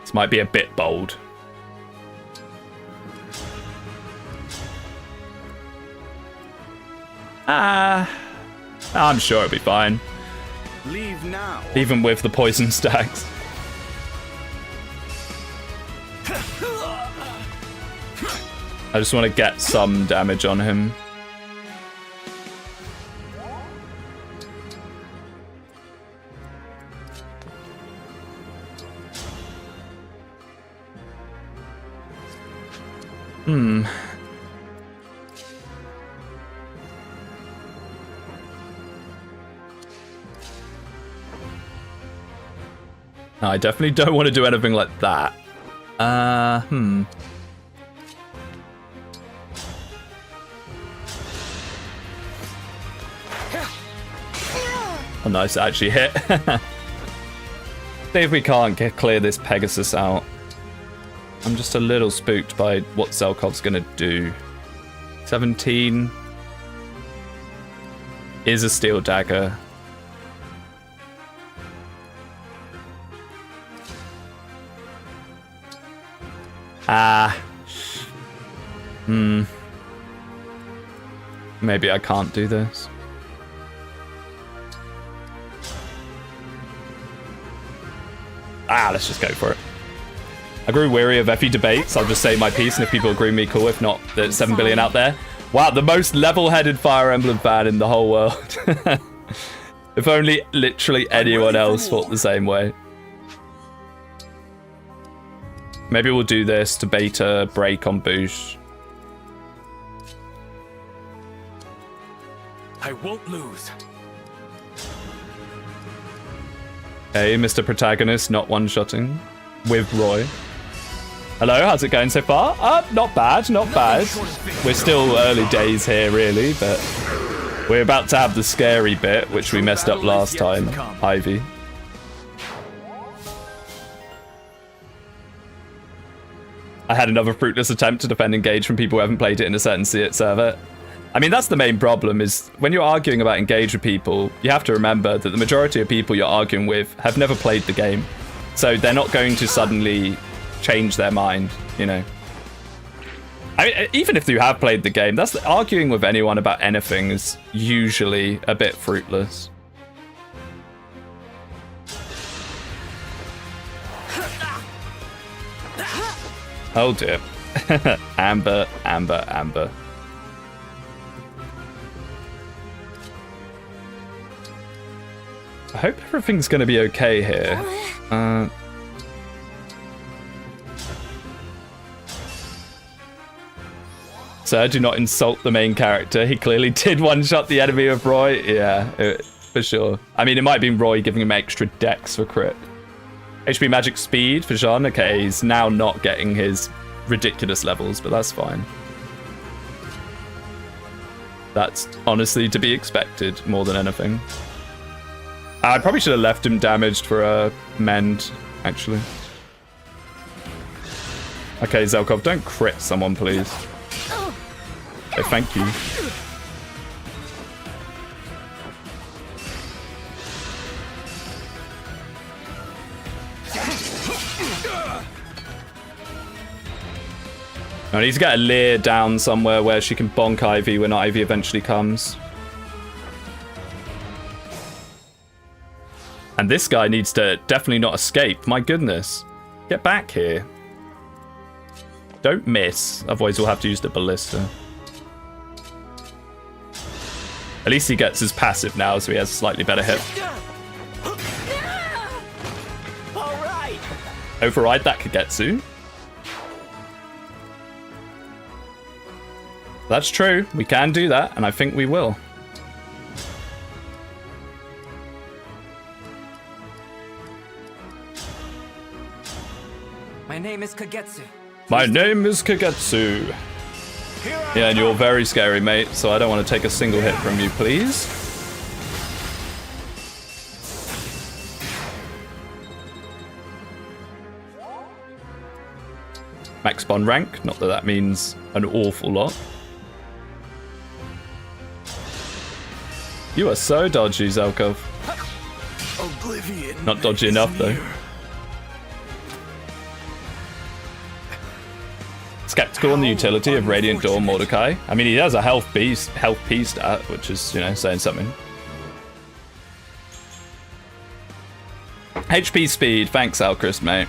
This might be a bit bold. I'm sure it'll be fine. Leave now. Even with the poison stacks. I just want to get some damage on him. No, I definitely don't want to do anything like that. Oh, nice, actually hit. See if we can't clear this Pegasus out. I'm just a little spooked by what Zelkov's gonna do. 17 is a steel dagger. Maybe I can't do this. Let's just go for it. I grew weary of Effie debates. I'll just say my piece, and if people agree with me, cool. If not, there's 7 billion out there. Wow, the most level-headed Fire Emblem fan in the whole world. If only literally anyone else thought the same way. Maybe we'll do this to beta break on Boosh. I won't lose. Hey, Mr. Protagonist, not one-shotting with Roy. Hello, how's it going so far? Not bad, not bad. We're still early days here, really, but we're about to have the scary bit, which we messed up last time, Ivy. I had another fruitless attempt to defend Engage from people who haven't played it in a certain server. I mean, that's the main problem, is when you're arguing about Engage with people, you have to remember that the majority of people you're arguing with have never played the game. So they're not going to suddenly change their mind, you know. I mean, even if you have played the game, that's arguing with anyone about anything is usually a bit fruitless. Oh dear. Amber, Amber, Amber. I hope everything's going to be okay here. Sir, do not insult the main character. He clearly did one-shot the enemy of Roy. Yeah, for sure. I mean, it might have been Roy giving him extra dex for crit. HP magic speed for Jean. Okay, he's now not getting his ridiculous levels, but that's fine. That's honestly to be expected more than anything. I probably should have left him damaged for a mend, actually. Okay, Zelkov, don't crit someone, please. Oh, thank you. I need to get a Lear down somewhere where she can bonk Ivy when Ivy eventually comes. And this guy needs to definitely not escape. My goodness. Get back here. Don't miss. Otherwise we'll have to use the ballista. At least he gets his passive now, so he has a slightly better hit. All right. Override that Kagetsu. That's true. We can do that, and I think we will. My name is Kagetsu. My name is Kagetsu. Yeah, and you're very scary, mate, so I don't want to take a single hit from you, please. Max bond rank, not that that means an awful lot. You are so dodgy, Zelkov. Oblivion. Not dodgy enough, though. Skeptical on the utility of Radiant Door Mordecai. I mean, he has a health P stat, which is, you know, saying something. HP speed, thanks Alchrist, mate.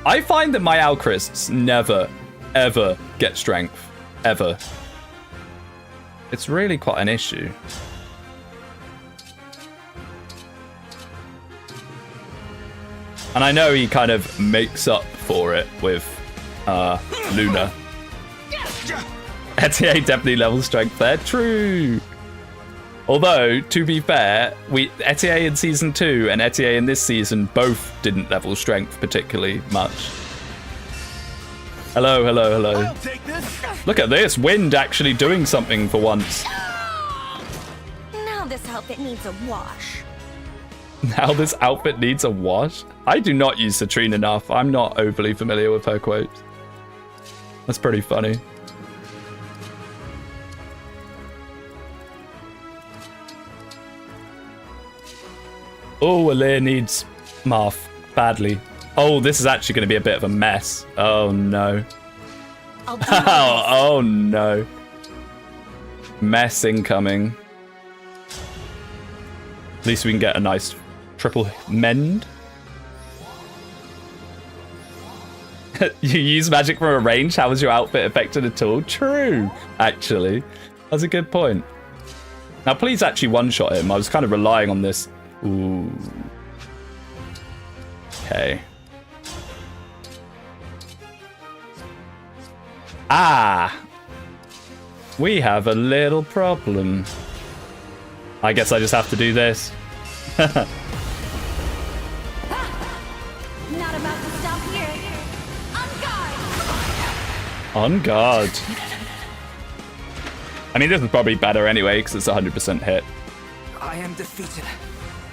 I find that my Alchrists never, ever get strength. Ever. It's really quite an issue. And I know he kind of makes up for it with Luna. Etier definitely level strength there. True. Although, to be fair, Etier in season 2 and Etier in this season both didn't level strength particularly much. Hello, hello, hello. I'll take this. Look at this. Wind actually doing something for once. Now this outfit needs a wash. Now this outfit needs a wash? I do not use Citrine enough. I'm not overly familiar with her quotes. That's pretty funny. Oh, Alir needs Marth badly. Oh, this is actually going to be a bit of a mess. Oh, no. Oh, no. Mess incoming. At least we can get a nice triple mend. You use magic from a range? How was your outfit affected at all? True, actually. That's a good point. Now, please actually one-shot him. I was kind of relying on this. Ooh. Okay. Ah! We have a little problem. I guess I just have to do this. Not about to stop here. On guard. On guard. I mean, this is probably better anyway, because it's 100% hit. I am defeated.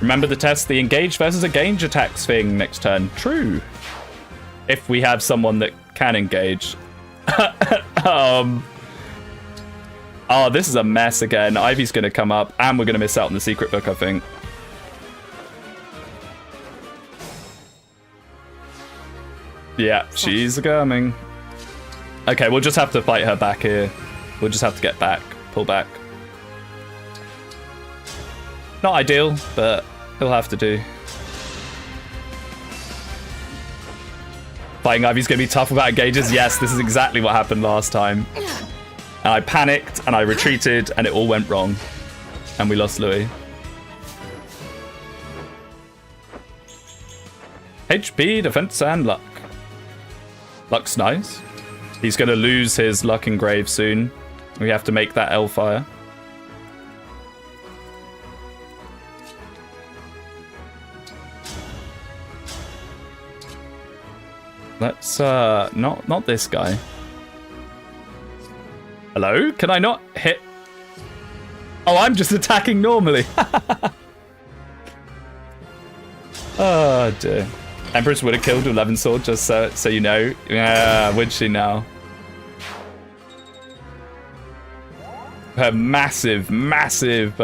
Remember the test, the engage versus engage attacks thing next turn. True. If we have someone that can engage. Oh, this is a mess again. Ivy's going to come up, and we're going to miss out on the secret book, I think. Yeah, she's coming. Okay, we'll just have to fight her back here. We'll just have to get back. Pull back. Not ideal, but he'll have to do. Fighting Ivy's going to be tough without engages. Yes, this is exactly what happened last time. And I panicked, and I retreated, and it all went wrong. And we lost Louis. HP, defense, and luck. Luck's nice. He's going to lose his luck engrave soon. We have to make that Hellfire. Let's, not this guy. Hello? Can I not hit? Oh, I'm just attacking normally. Oh, dear. Empress would have killed with 11 sword, just so you know. Yeah, would she now? Her massive, massive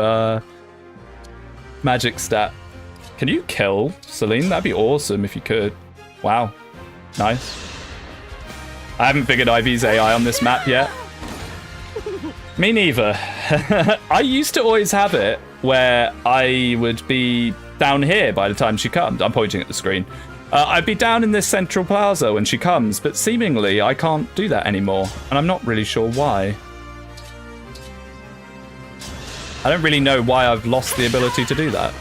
magic stat. Can you kill Celine? That'd be awesome if you could. Wow. Nice. I haven't figured Ivy's AI on this map yet. Me neither. I used to always have it where I would be down here by the time she comes. I'm pointing at the screen. I'd be down in this central plaza when she comes, but seemingly I can't do that anymore, and I'm not really sure why. I don't really know why I've lost the ability to do that.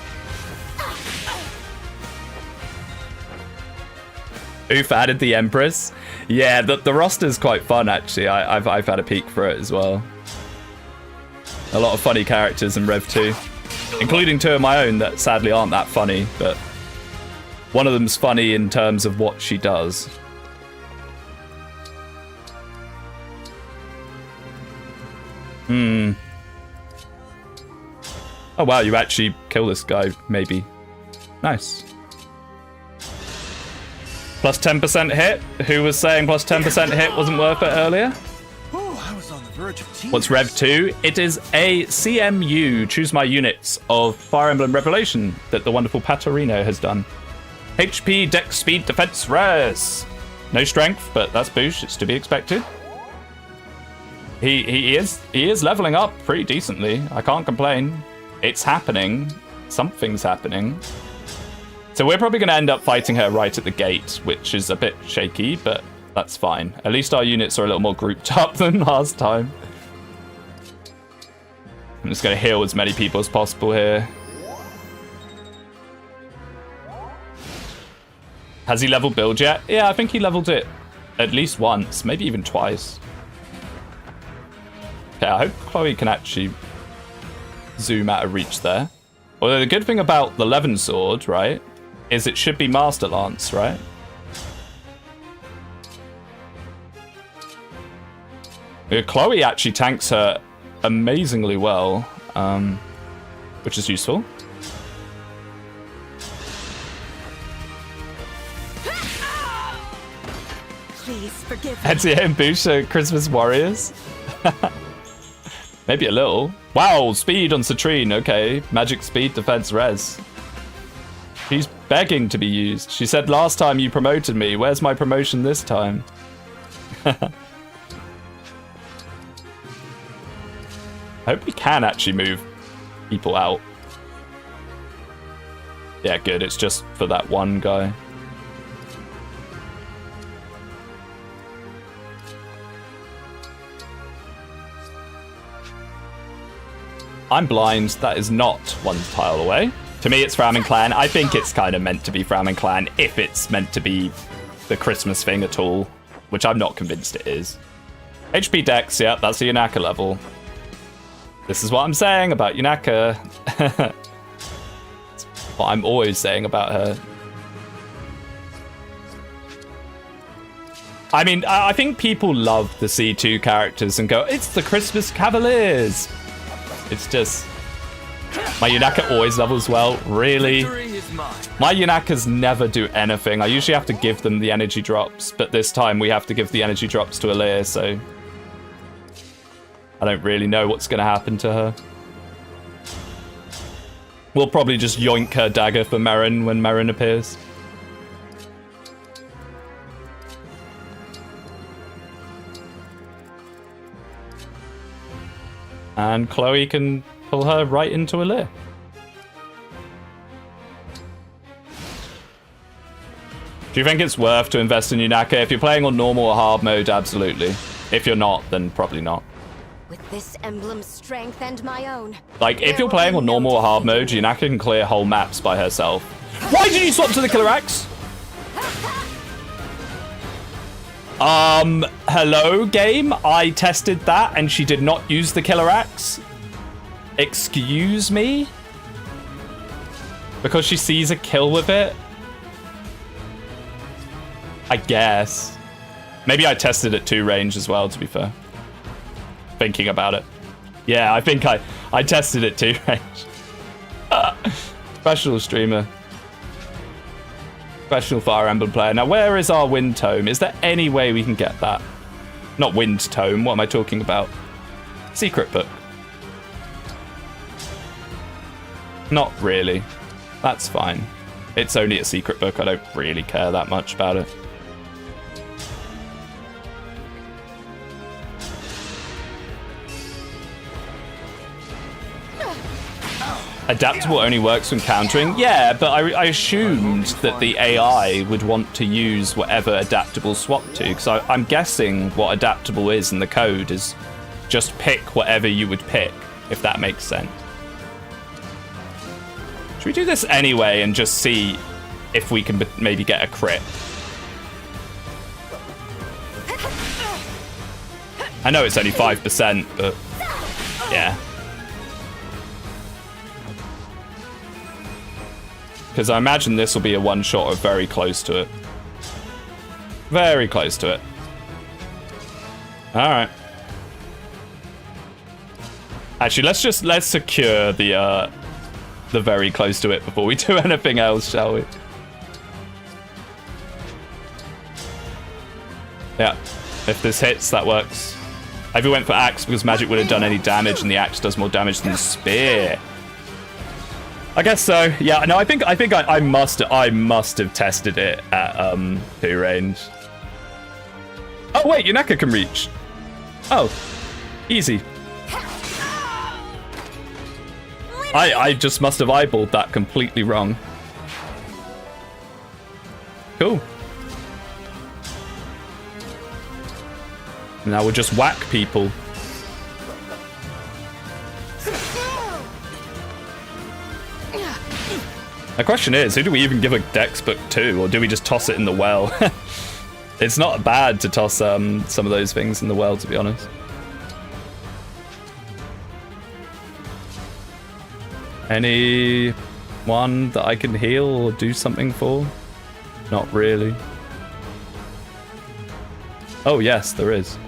Oof, added the Empress. Yeah, the roster's quite fun, actually. I've had a peek for it as well. A lot of funny characters in Rev 2, including 2 of my own that sadly aren't that funny, but one of them's funny in terms of what she does. Oh wow, you actually kill this guy, maybe. Nice. Plus 10% hit? Who was saying plus 10% hit wasn't worth it earlier? I was on the verge of tears. What's Rev 2? It is a CMU, choose my units, of Fire Emblem Revelation that the wonderful Patorino has done. HP, Dex, Speed, Defense, Res. No strength, but that's boosh, it's to be expected. He is leveling up pretty decently. I can't complain. It's happening. Something's happening. So we're probably going to end up fighting her right at the gate, which is a bit shaky, but that's fine. At least our units are a little more grouped up than last time. I'm just going to heal as many people as possible here. Has he leveled build yet? Yeah, I think he leveled it at least once, maybe even twice. Okay, I hope Chloe can actually zoom out of reach there. Although the good thing about the Levin sword, right, is it should be Master Lance, right? Yeah, Chloe actually tanks her amazingly well, which is useful. Please forgive me. Etsy and Boosh are Christmas warriors. Maybe a little. Wow, speed on Citrine. Okay, magic, speed, defense, res. She's begging to be used. She said last time you promoted me. Where's my promotion this time? I hope we can actually move people out. Yeah, good. It's just for that one guy. I'm blind. That is not one tile away. To me, it's Framin Clan. I think it's kind of meant to be Framin Clan if it's meant to be the Christmas thing at all, which I'm not convinced it is. HP Dex, yeah, that's a Yunaka level. This is what I'm saying about Yunaka. It's what I'm always saying about her. I mean, I think people love the C2 characters and go, it's the Christmas Cavaliers. It's just, my Yunaka always levels well, really. My Yunakas never do anything. I usually have to give them the energy drops, but this time we have to give the energy drops to Alir, so I don't really know what's going to happen to her. We'll probably just yoink her dagger for Merrin when Merrin appears. And Chloe can pull her right into Alir. Do you think it's worth to invest in Yunaka? If you're playing on normal or hard mode, absolutely. If you're not, then probably not. With this emblem's strength and my own. Like, if you're playing on normal or hard mode, Yunaka can clear whole maps by herself. Why did you swap to the Killer Axe? Hello, game? I tested that and she did not use the Killer Axe? Excuse me? Because she sees a kill with it? I guess. Maybe I tested at 2 range as well, to be fair. Thinking about it. Yeah, I think I tested at 2 range. Professional streamer. Professional Fire Emblem player. Now, where is our Wind Tome? Is there any way we can get that? Not Wind Tome. What am I talking about? Secret book. Not really. That's fine. It's only a secret book. I don't really care that much about it. Adaptable only works when countering? Yeah, but I assumed that the AI would want to use whatever adaptable swap to, because I'm guessing what adaptable is in the code is just pick whatever you would pick, if that makes sense. Should we do this anyway and just see if we can maybe get a crit? I know it's only 5%, but yeah. Because I imagine this will be a one-shot or very close to it. Very close to it. Alright. Actually, let's secure the very close to it before we do anything else, shall we? Yeah. If this hits, that works. I went for axe because magic would have done any damage, and the axe does more damage than the spear. I guess so. Yeah. No, I think I must have tested it at 2 range. Oh wait, Yunaka can reach. Oh, easy. I just must have eyeballed that completely wrong. Cool. Now we'll just whack people. The question is, who do we even give a dex book to, or do we just toss it in the well? It's not bad to toss some of those things in the well, to be honest. Anyone that I can heal or do something for? Not really. Oh yes, there is.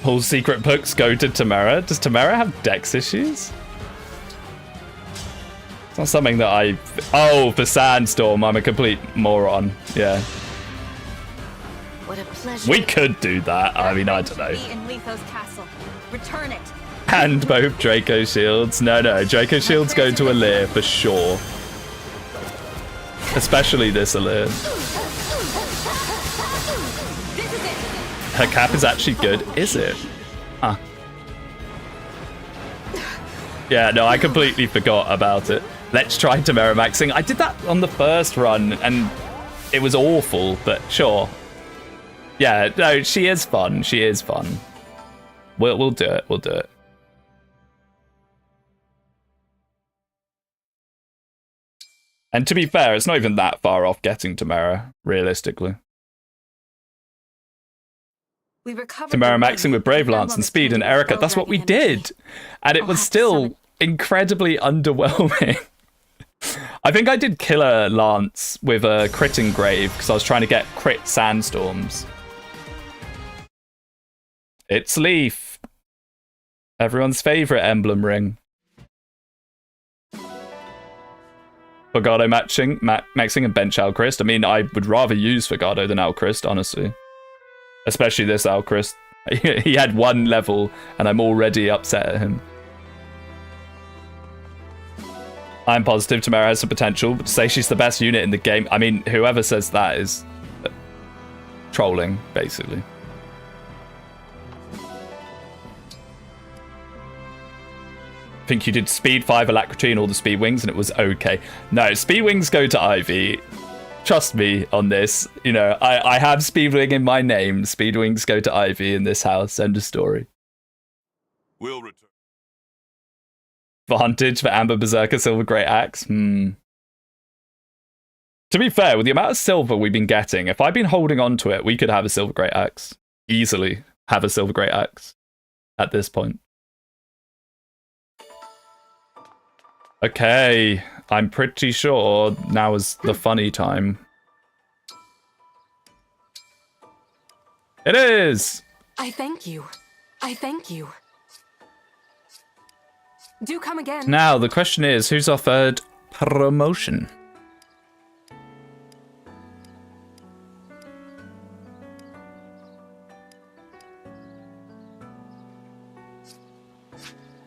All secret books go to Tamara. Does Tamara have dex issues? It's not something that I... Oh, for Sandstorm, I'm a complete moron. Yeah. What a pleasure. We could do that. I mean, I don't know. In Letho's castle. Return it. And both Draco Shields. No, Draco Shields go to Alir for sure. Especially this Alir. Her cap is actually good, is it? Huh. Yeah, no, I completely forgot about it. Let's try Tamara maxing. I did that on the first run, and it was awful, but sure. Yeah, no, she is fun. She is fun. We'll do it. We'll do it. And to be fair, it's not even that far off getting Tamara, realistically. Tamara maxing with Brave Lance and Speed and Erica. That's what we did. And it was still incredibly underwhelming. I think I did Killer Lance with a crit engrave because I was trying to get crit sandstorms. It's Leaf. Everyone's favorite emblem ring. Fogado maxing and bench Alchrist. I mean, I would rather use Fogado than Alchrist, honestly. Especially this Alchrist. He had 1 level, and I'm already upset at him. I'm positive Tamara has the potential, but to say she's the best unit in the game, I mean, whoever says that is trolling, basically. I think you did Speed 5 Alacrity and all the Speed Wings, and it was okay. No, Speed Wings go to Ivy. Trust me on this. You know, I have Speedwing in my name. Speed Wings go to Ivy in this house. End of story. We'll return. Vantage for Amber Berserker Silver Great Axe. To be fair, with the amount of silver we've been getting, if I'd been holding on to it, we could have a Silver Great Axe. Easily have a Silver Great Axe at this point. Okay, I'm pretty sure now is the funny time. It is! I thank you. I thank you. Do come again. Now, the question is, who's our third promotion?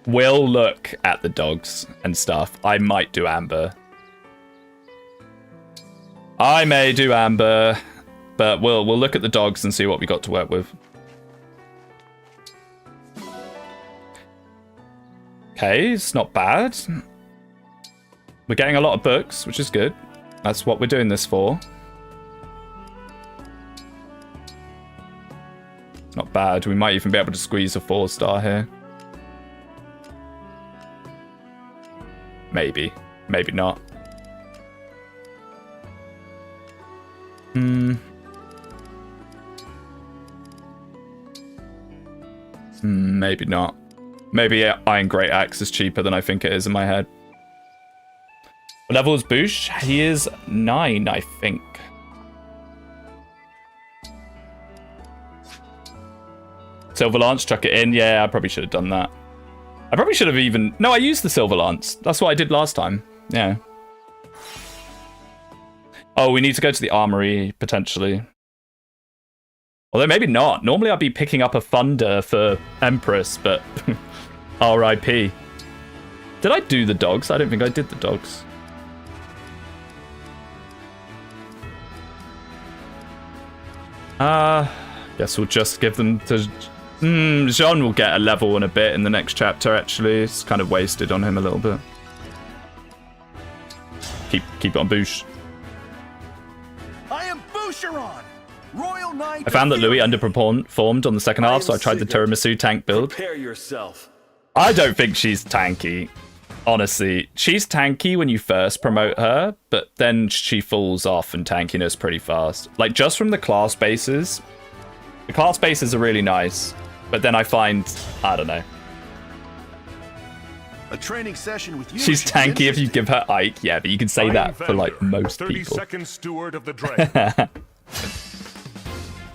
We'll look at the dogs and stuff. I might do Amber. I may do Amber, but we'll look at the dogs and see what we got to work with. okay. It's not bad. We're getting a lot of books, which is good. That's what we're doing this for. Not bad. We might even be able to squeeze a 4-star here. Maybe. Maybe not. Maybe not. Maybe Iron Great Axe is cheaper than I think it is in my head. What level is Boosh? He is 9, I think. Silver Lance, chuck it in. Yeah, I probably should have done that. I probably should have even... No, I used the Silver Lance. That's what I did last time. Yeah. Oh, we need to go to the armory, potentially. Although maybe not. Normally I'd be picking up a Thunder for Empress, but... R.I.P. Did I do the dogs? I don't think I did the dogs. Guess we'll just give them to... Jean will get a level in a bit in the next chapter, actually. It's kind of wasted on him a little bit. Keep it on Boosh. I am Boucheron, Royal Knight. I found that Louis underperformed on the second half, so I tried the tiramisu tank build. Prepare yourself. I don't think she's tanky. Honestly, she's tanky when you first promote her, but then she falls off in tankiness pretty fast. Like, just from the class bases. The class bases are really nice, but then I find, I don't know. A training session with you. She's tanky if you give her Ike, yeah, but you can say that for like most people. 32nd Steward of the Dragon.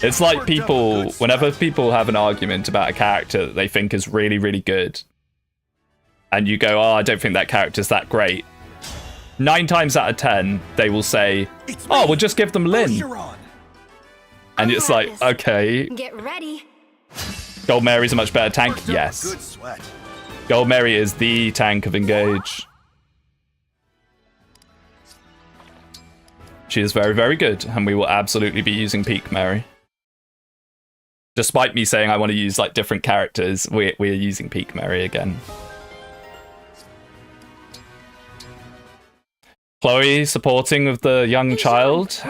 It's like people, whenever people have an argument about a character that they think is really, really good, and you go, oh, I don't think that character's that great. 9 times out of 10, they will say, oh, we'll just give them Lynn. And it's like, okay. Get ready. Gold Mary's a much better tank? Yes. Good sweat. Gold Mary is the tank of Engage. She is very, very good, and we will absolutely be using Peak Mary. Despite me saying I want to use like different characters, we're using Peak Mary again. Chloe supporting of the young child.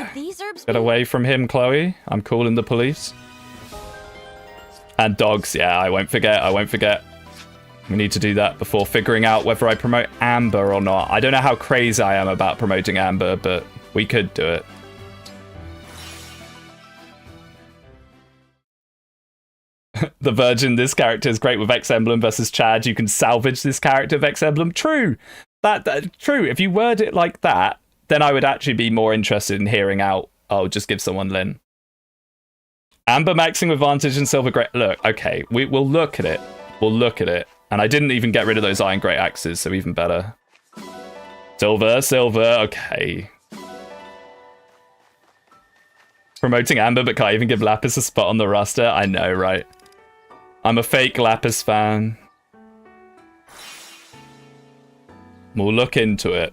Get away from him, Chloe. I'm calling the police. And dogs, yeah, I won't forget, I won't forget. We need to do that before figuring out whether I promote Amber or not. I don't know how crazy I am about promoting Amber, but we could do it. The Virgin, this character is great with X Emblem versus Chad. You can salvage this character of X Emblem. True. True. If you word it like that, then I would actually be more interested in hearing out, oh, just give someone Lynn. Amber maxing with Vantage and Silver Great. Look, okay, we'll look at it. We'll look at it. And I didn't even get rid of those Iron Great Axes, so even better. Silver, okay. Promoting Amber, but can't even give Lapis a spot on the roster. I know, right? I'm a fake Lapis fan. We'll look into it.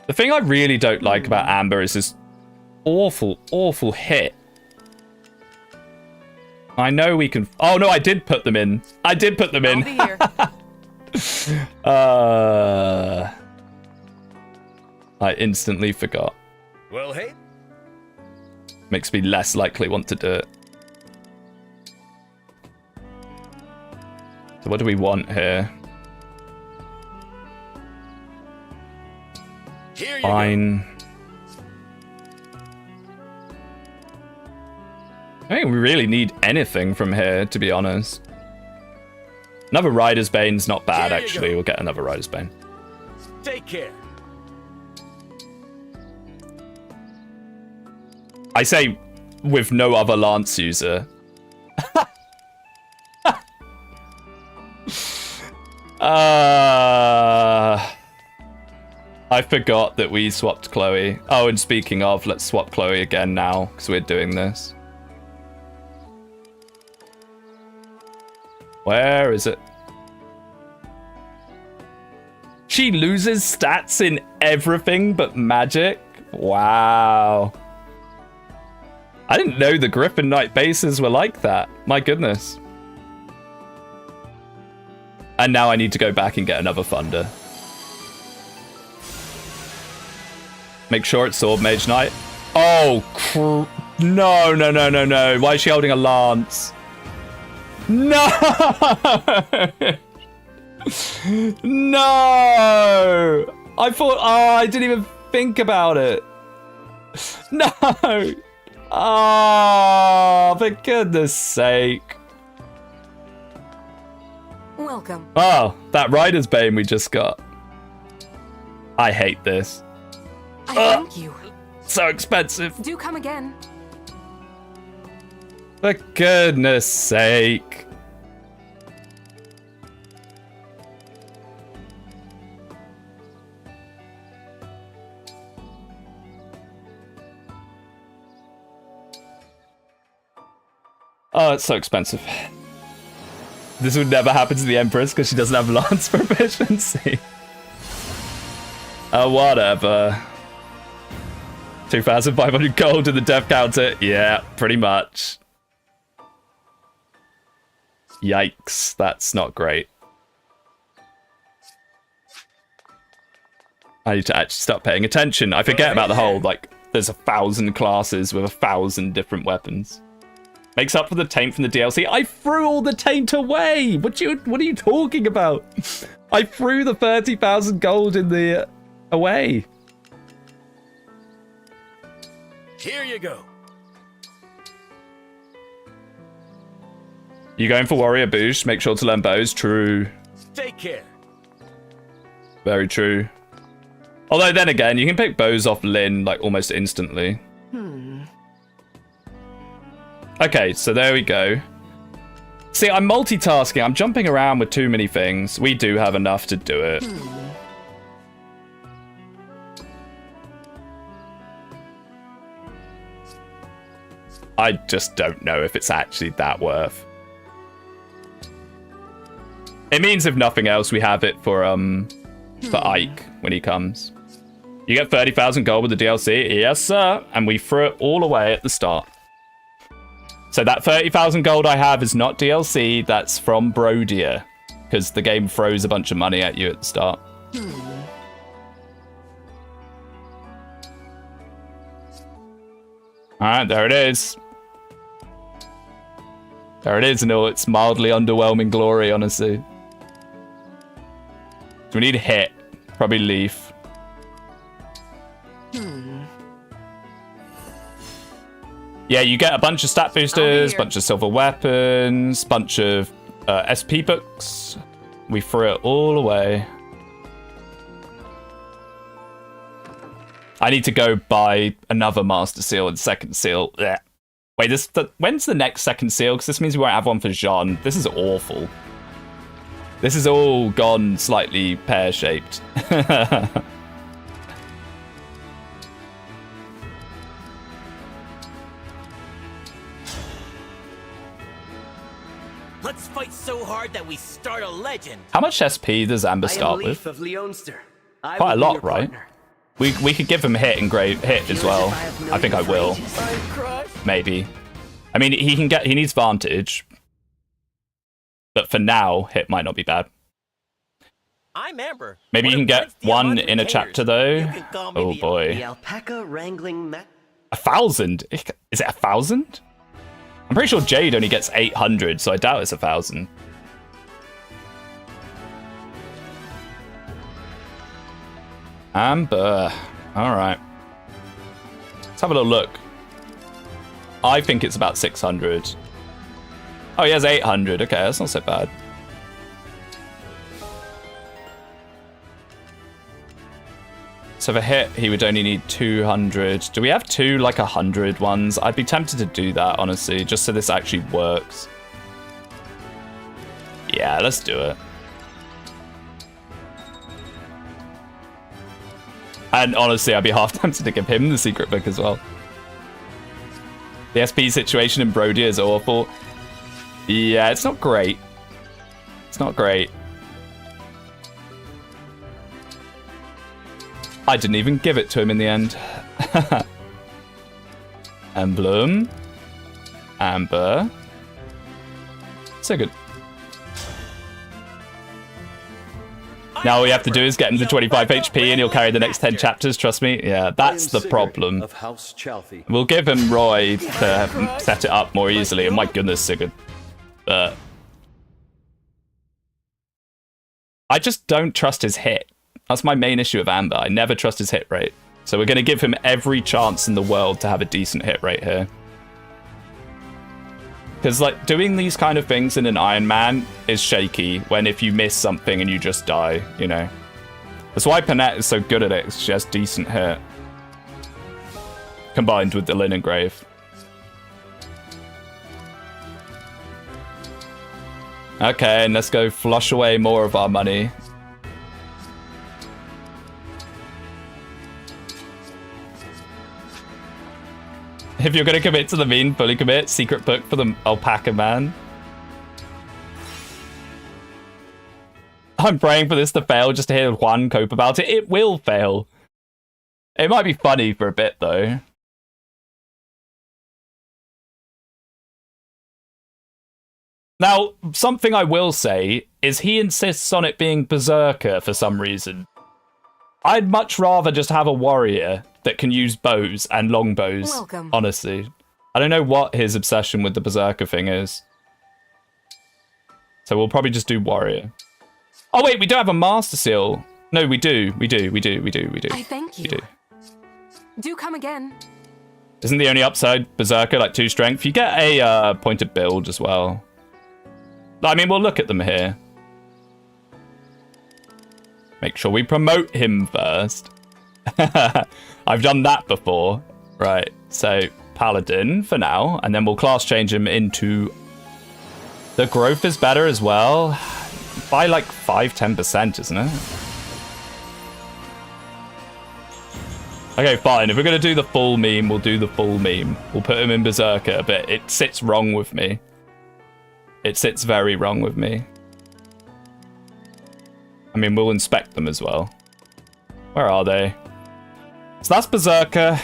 The thing I really don't like about Amber is this awful, awful hit. I know we can... Oh, no, I did put them in. I did put them in. I'll be here. I instantly forgot. Well, hey. Makes me less likely want to do it. So what do we want here? Fine. I don't think we really need anything from here, to be honest. Another Rider's Bane's not bad, actually. We'll get another Rider's Bane. Take care. I say with no other Lance user. I forgot that we swapped Chloe. Oh, and speaking of, let's swap Chloe again now, because we're doing this. Where is it? She loses stats in everything but magic? Wow. I didn't know the Griffin Knight bases were like that. My goodness. And now I need to go back and get another Thunder. Make sure it's Sword Mage Knight. Oh, no, no, no, no, no. Why is she holding a lance? No! No! I thought, I didn't even think about it. No! Oh, for goodness sake. Welcome. Oh, that Rider's Bane we just got. I hate this. I thank you. So expensive. Do come again. For goodness sake. Oh, it's so expensive. This would never happen to the Empress because she doesn't have Lance proficiency. Whatever. 2,500 gold to the death counter. Yeah, pretty much. Yikes, that's not great. I need to actually start paying attention. I forget about the whole, like, there's 1,000 classes with 1,000 different weapons. Makes up for the taint from the DLC. I threw all the taint away. What are you talking about? I threw the 30,000 gold in the away. Here you go. You going for warrior boost? Make sure to learn bows. True. Take care. Very true. Although then again, you can pick bows off Lynn like almost instantly. Okay, so there we go. See, I'm multitasking. I'm jumping around with too many things. We do have enough to do it. I just don't know if it's actually that worth. It means if nothing else, we have it for Ike when he comes. You get 30,000 gold with the DLC. Yes, sir. And we threw it all away at the start. So that 30,000 gold I have is not DLC, that's from Brodia. Because the game throws a bunch of money at you at the start. Alright, there it is. There it is in all its mildly underwhelming glory, honestly. Do we need a hit? Probably Leaf. Yeah, you get a bunch of stat boosters, bunch of silver weapons, bunch of SP books. We threw it all away. I need to go buy another Master Seal and Second Seal. Blech. Wait, when's the next Second Seal? Because this means we won't have one for Jean. This is awful. This is all gone slightly pear-shaped. Let's fight so hard that we start a legend. How much SP does Amber start with? Of Leonster. Quite a lot, right? We could give him hit and great hit as well. I think I will. Maybe. I mean, he needs Vantage. But for now, hit might not be bad. I'm Amber. Maybe you can get one in a chapter though. Oh boy. The alpaca wrangling 1,000? Is it 1,000? I'm pretty sure Jade only gets 800, so I doubt it's 1,000. Amber. Alright. Let's have a little look. I think it's about 600. Oh, he has 800. Okay, that's not so bad. So for hit, he would only need 200. Do we have two, like, 100 ones? I'd be tempted to do that, honestly, just so this actually works. Yeah, let's do it. And honestly, I'd be half tempted to give him the secret book as well. The SP situation in Brodia is awful. Yeah, it's not great. It's not great. I didn't even give it to him in the end. Emblem. Amber. So good. Now all we have to do is get him to 25 HP and he'll carry the next 10 chapters, trust me. Yeah, that's the problem. Of House Chalfie. We'll give him Roy to set it up more easily, and my goodness, Sigurd. But I just don't trust his hit. That's my main issue with Amber. I never trust his hit rate. So we're going to give him every chance in the world to have a decent hit rate here. Because, like, doing these kind of things in an Ironman is shaky when if you miss something and you just die, you know. That's why Panette is so good at it. She has decent hit. Combined with the Linen Grave. Okay, and let's go flush away more of our money. If you're going to commit to the meme, fully commit. Secret book for the alpaca man. I'm praying for this to fail just to hear Juan cope about it. It will fail. It might be funny for a bit, though. Now, something I will say is he insists on it being Berserker for some reason. I'd much rather just have a warrior that can use bows and longbows, Welcome. honestly. I don't know what his obsession with the Berserker thing is. So we'll probably just do warrior. Oh wait, we do have a Master Seal. No, we do. We do. I thank you. We do. Do come again. Isn't the only upside Berserker like 2 strength? You get a pointed build as well. I mean, we'll look at them here. Make sure we promote him first. I've done that before. Right, so Paladin for now, and then we'll class change him into... The growth is better as well. By like 5-10%, isn't it? Okay, fine. If we're going to do the full meme, we'll do the full meme. We'll put him in Berserker, but it sits wrong with me. It sits very wrong with me. I mean, we'll inspect them as well. Where are they? So that's Berserker.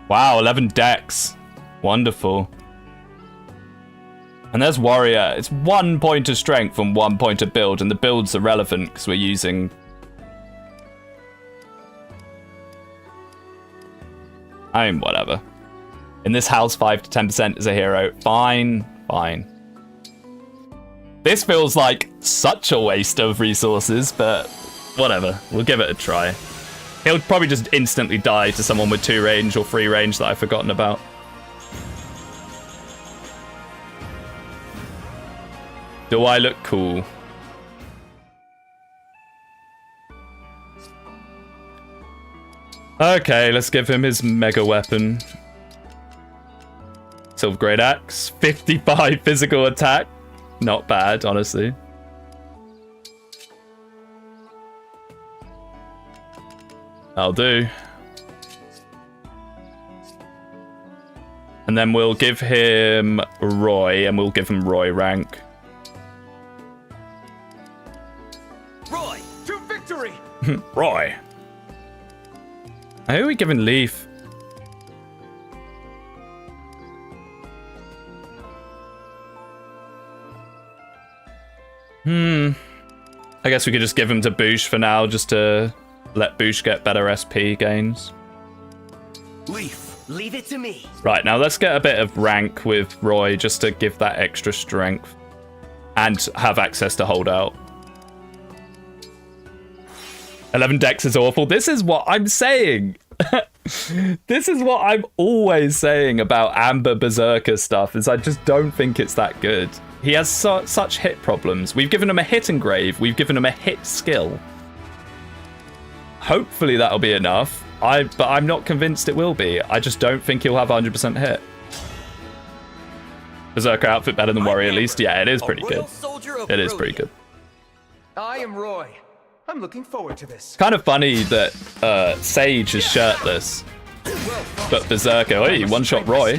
Wow, 11 decks. Wonderful. And there's Warrior. It's 1 point of strength and 1 point of build, and the builds are relevant because we're using... I mean, whatever. In this house, 5 to 10% is a hero. Fine, fine. This feels like such a waste of resources, but whatever. We'll give it a try. He'll probably just instantly die to someone with 2 range or 3 range that I've forgotten about. Do I look cool? Okay, let's give him his mega weapon. Silver Great Axe, 55 physical attack. Not bad, honestly. I'll do. And then we'll give him Roy, and we'll give him Roy rank. Roy, to victory! Roy. Who are we giving Leaf? I guess we could just give him to Boosh for now, just to let Boosh get better SP gains. Leaf, leave it to me. Right, now let's get a bit of rank with Roy, just to give that extra strength. And have access to holdout. 11 dex is awful. This is what I'm saying. This is what I'm always saying about Amber Berserker stuff, is I just don't think it's that good. He has such hit problems. We've given him a hit engrave. We've given him a hit skill. Hopefully that'll be enough. But I'm not convinced it will be. I just don't think he'll have 100% hit. Berserker outfit better than Warrior at least? Yeah, it is pretty good. It is pretty good. I am Roy. I'm looking forward to this. Kind of funny that Sage is shirtless, but Berserker, hey, one-shot Roy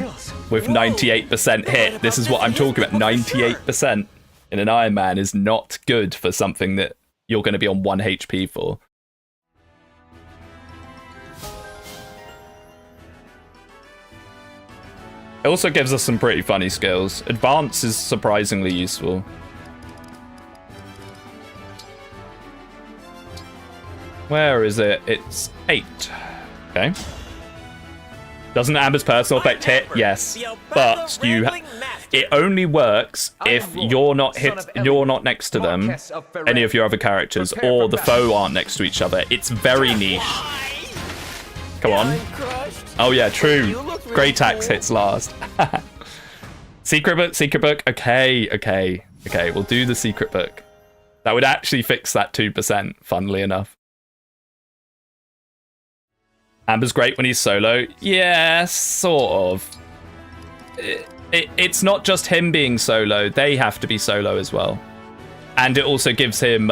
with 98% hit. This is what I'm talking about. 98% in an Iron Man is not good for something that you're going to be on 1 HP for. It also gives us some pretty funny skills. Advance is surprisingly useful. Where is it? It's 8. Okay. Doesn't Amber's personal effect hit? Yes, but it only works if you're not next to them, any of your other characters, or the foe aren't next to each other. It's very niche. Come on. Oh yeah, true. Great Axe hits last. Secret book. Okay. We'll do the secret book. That would actually fix that 2%, funnily enough. Amber's great when he's solo. Yeah, sort of. It's not just him being solo. They have to be solo as well. And it also gives him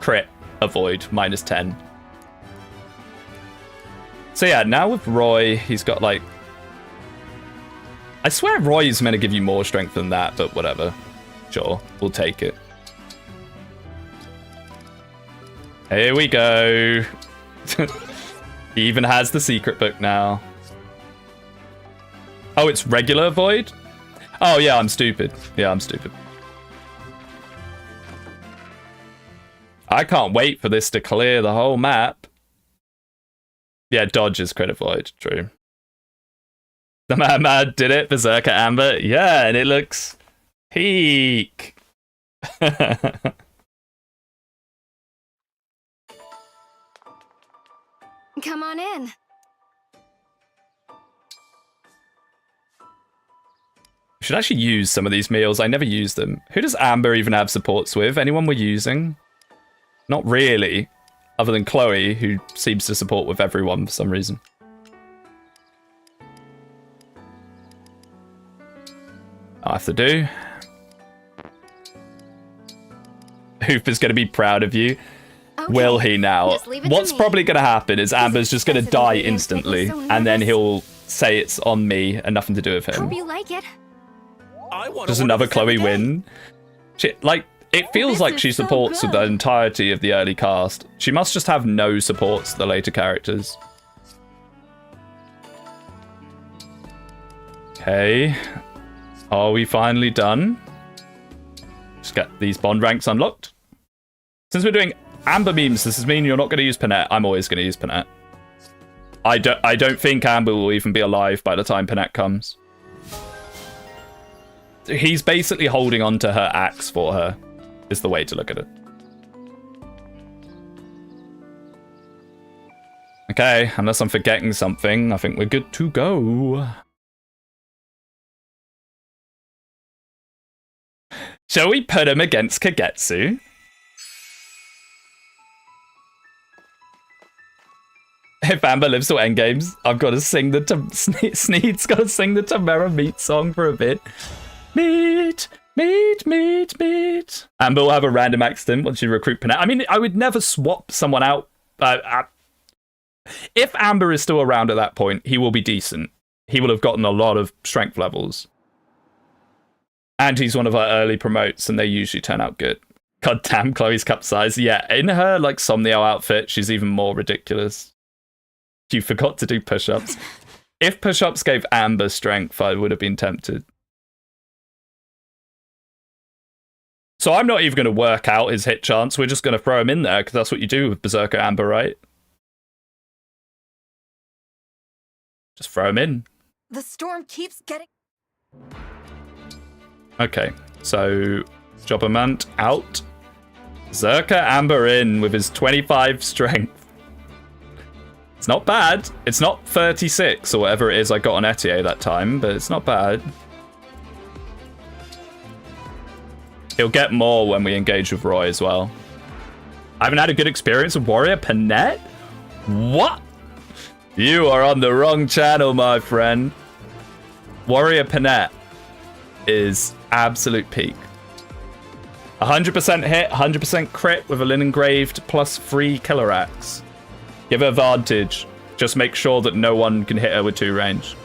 crit avoid, -10. So yeah, now with Roy, he's got like... I swear Roy is meant to give you more strength than that, but whatever. Sure, we'll take it. Here we go. He even has the secret book now. Oh, it's regular void? Oh, yeah, I'm stupid. I can't wait for this to clear the whole map. Yeah, dodge is crit void. True. The Mad did it. Berserker Amber. Yeah, and it looks peak. Come on in. Should actually use some of these meals. I never use them. Who does Amber even have supports with? Anyone we're using? Not really. Other than Chloe, who seems to support with everyone for some reason. I have to do. Hoop is going to be proud of you. Okay. Will he now? What's probably going to happen is Amber's just going to die instantly, and then he'll say it's on me and nothing to do with him. Hope you like it. Does another Chloe win? It feels like she supports with the entirety of the early cast. She must just have no supports to the later characters. Okay. Are we finally done? Just get these bond ranks unlocked. Since we're doing Amber memes, does this mean you're not going to use Panette? I'm always going to use Panette. I don't think Amber will even be alive by the time Panette comes. He's basically holding on to her axe for her, is the way to look at it. Okay, unless I'm forgetting something, I think we're good to go. Shall we put him against Kagetsu? If Amber lives till endgames, I've got to sing the... Sneed's got to sing the Tamara Meat song for a bit. Meat. Amber will have a random accident once you recruit Panette. I mean, I would never swap someone out. If Amber is still around at that point, he will be decent. He will have gotten a lot of strength levels. And he's one of our early promotes, and they usually turn out good. God damn, Chloe's cup size. Yeah, in her, like, Somniel outfit, she's even more ridiculous. You forgot to do push-ups. If push-ups gave Amber strength, I would have been tempted. So I'm not even going to work out his hit chance. We're just going to throw him in there, because that's what you do with Berserker Amber, right? Just throw him in. The storm keeps getting... Okay, so Jobbermant out. Berserker Amber in with his 25 strength. It's not bad. It's not 36 or whatever it is I got on Etier that time, but it's not bad. He'll get more when we engage with Roy as well. I haven't had a good experience with Warrior Panette? What? You are on the wrong channel, my friend. Warrior Panette is absolute peak. 100% hit, 100% crit with a Linen Engraved plus 3 Killer Axe. Give her advantage. Just make sure that no one can hit her with 2 range.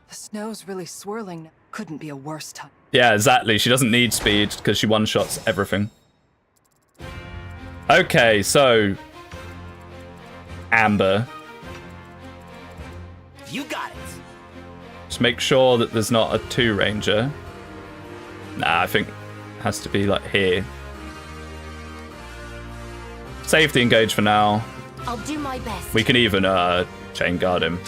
The snow's really swirling. Couldn't be a worse time. Yeah, exactly. She doesn't need speed because she one-shots everything. Okay, so Amber. You got it. Just make sure that there's not a 2-ranger. Nah, I think Has to be like here. Save the engage for now. I'll do my best. We can even chain guard him.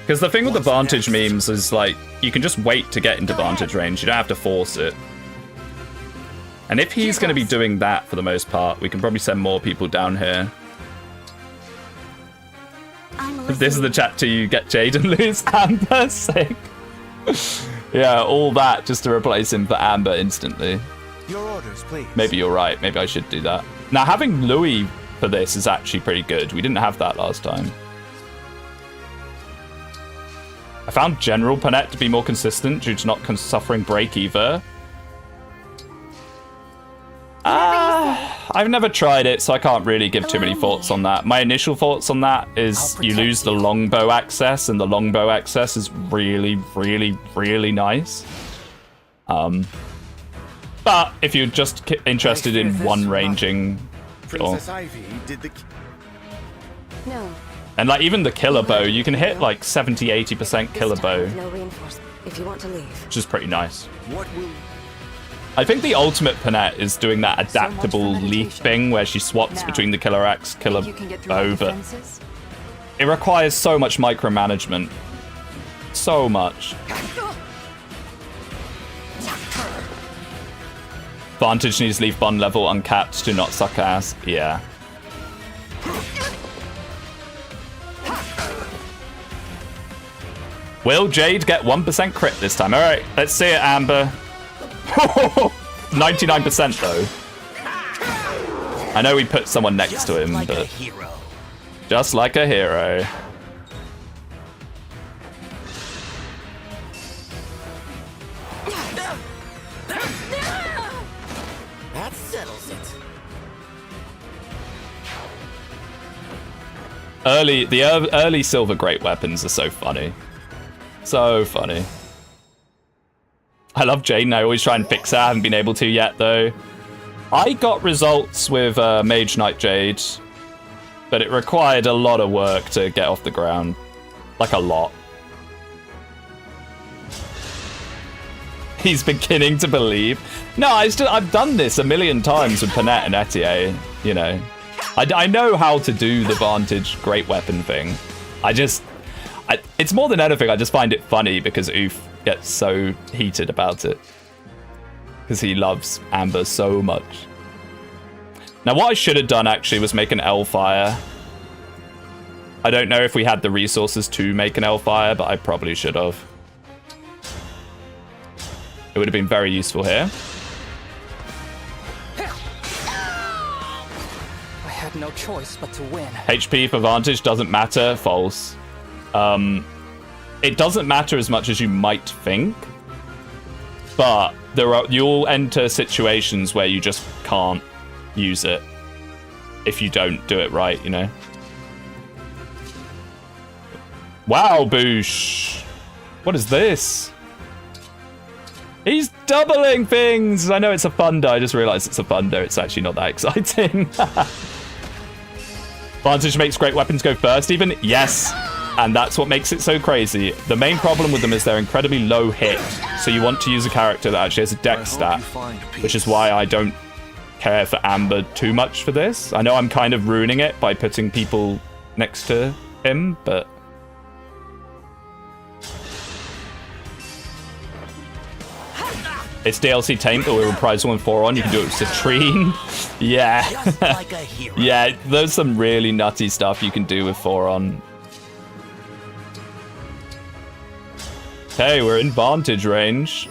Because the thing with the Vantage memes is like, you can just wait to get into Vantage range. You don't have to force it. And if he's going to be doing that for the most part, we can probably send more people down here. This is the chat to you get Jade and lose Amber. Sick. Yeah, all that just to replace him for Amber instantly. Your orders, please. Maybe you're right. Maybe I should do that. Now, having Louis for this is actually pretty good. We didn't have that last time. I found General Panette to be more consistent due to not suffering break either. I've never tried it, so I can't really give too many thoughts on that. My initial thoughts on that is you lose the longbow access, and the longbow access is really, really, really nice. But if you're just interested in one ranging, Princess Ivy did the... No. And like even the killer bow, you can hit like 70-80% killer bow, No reinforcement. If you want to leave. which is pretty nice. What will... I think the ultimate Panette is doing that adaptable leaf thing where she swaps between the killer axe, killer bow, but it requires so much micromanagement. So much. Vantage needs leaf bond level uncapped, do not suck ass. Yeah. Will Jade get 1% crit this time? Alright, let's see it, Amber. 99% though. I know we put someone next to him, but just like a hero. That settles it. The early silver great weapons are so funny. So funny. I love Jaden. I always try and fix it. I haven't been able to yet, though. I got results with Mage Knight Jade, but it required a lot of work to get off the ground. Like, a lot. He's beginning to believe. No, I've done this a million times with Panette and Etier, you know. I know how to do the Vantage great weapon thing. It's more than anything, I just find it funny because Oof gets so heated about it. Because he loves Amber so much. Now, what I should have done, actually, was make an L-Fire. I don't know if we had the resources to make an L-Fire, but I probably should have. It would have been very useful here. I had no choice but to win. HP for Vantage doesn't matter. False. It doesn't matter as much as you might think, but you'll enter situations where you just can't use it if you don't do it right, you know. Wow, Boosh. What is this? He's doubling things. I know it's a Thunder. I just realized it's a Thunder. It's actually not that exciting. Vantage makes great weapons go first even? Yes. And that's what makes it so crazy. The main problem with them is they're incredibly low hit. So you want to use a character that actually has a dex stat, which is why I don't care for Amber too much for this. I know I'm kind of ruining it by putting people next to him, but... It's DLC tamed, but we're reprisal and 4-on. You can do it with Citrine. Yeah. Like a hero. Yeah, there's some really nutty stuff you can do with 4-on. Okay, we're in Vantage range.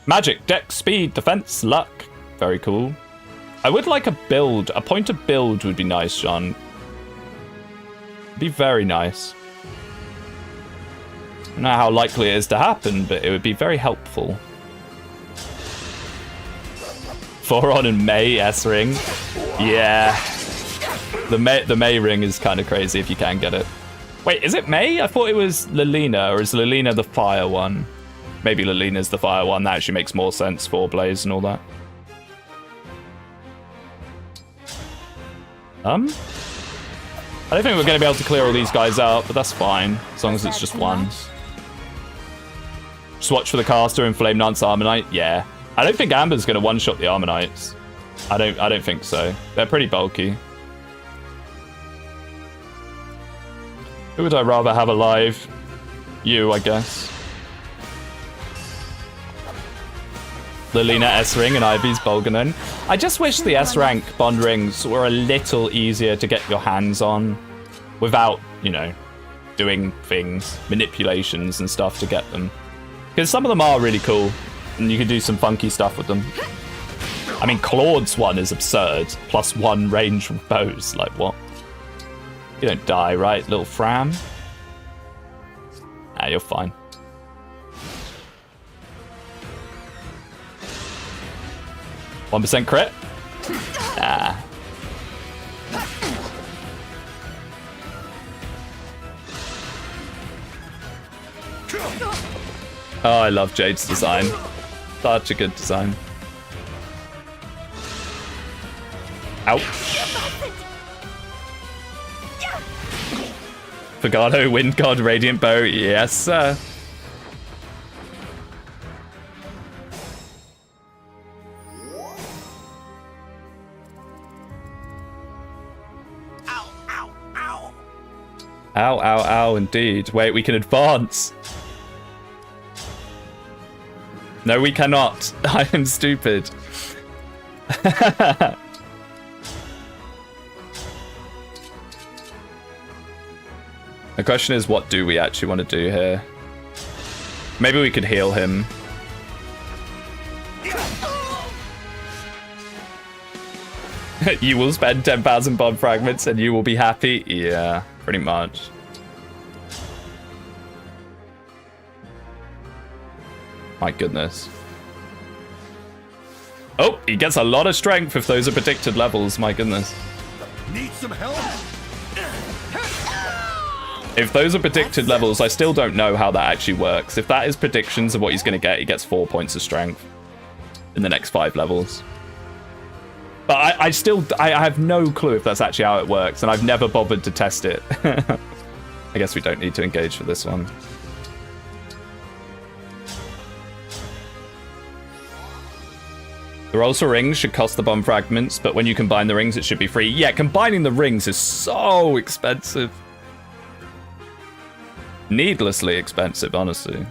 Magic, dex, speed, defense, luck. Very cool. I would like a build. A pointer build would be nice, Sean. Be very nice. I don't know how likely it is to happen, but it would be very helpful. 4-on and May S-ring. Yeah. The May ring is kind of crazy if you can get it. Wait, is it May? I thought it was Lilina, or is Lilina the fire one? Maybe Lilina's the fire one. That actually makes more sense for Blaze and all that. I don't think we're going to be able to clear all these guys out, but that's fine, as long as it's just one. Swatch for the caster and Flame Lance Armor Knight. Yeah. I don't think Amber's going to one-shot the Armor Knights. I don't think so. They're pretty bulky. Who would I rather have alive? You, I guess. Lilina S-Ring and Ivy's Bolganon. I just wish the S-Rank Bond Rings were a little easier to get your hands on without, you know, doing things, manipulations and stuff to get them. Because some of them are really cool, and you can do some funky stuff with them. I mean, Claude's one is absurd. +1 range from bows. Like, what? You don't die, right, little Fram? Nah, you're fine. %1 crit? Nah. Oh, I love Jade's design. Such a good design. Ouch. Fogado, Wind God, Radiant Bow. Yes, sir. Ow, ow, ow, indeed. Wait, we can advance. No, we cannot. I am stupid. The question is, what do we actually want to do here? Maybe we could heal him. You will spend 10,000 bond fragments and you will be happy? Yeah, pretty much. My goodness. Oh, he gets a lot of strength if those are predicted levels. My goodness. Need some help? If those are predicted levels, I still don't know how that actually works. If that is predictions of what he's going to get, he gets 4 points of strength in the next 5 levels. But I have no clue if that's actually how it works, and I've never bothered to test it. I guess we don't need to engage for this one. The rolls for rings should cost the bomb fragments, but when you combine the rings, it should be free. Yeah, combining the rings is so expensive. Needlessly expensive, honestly.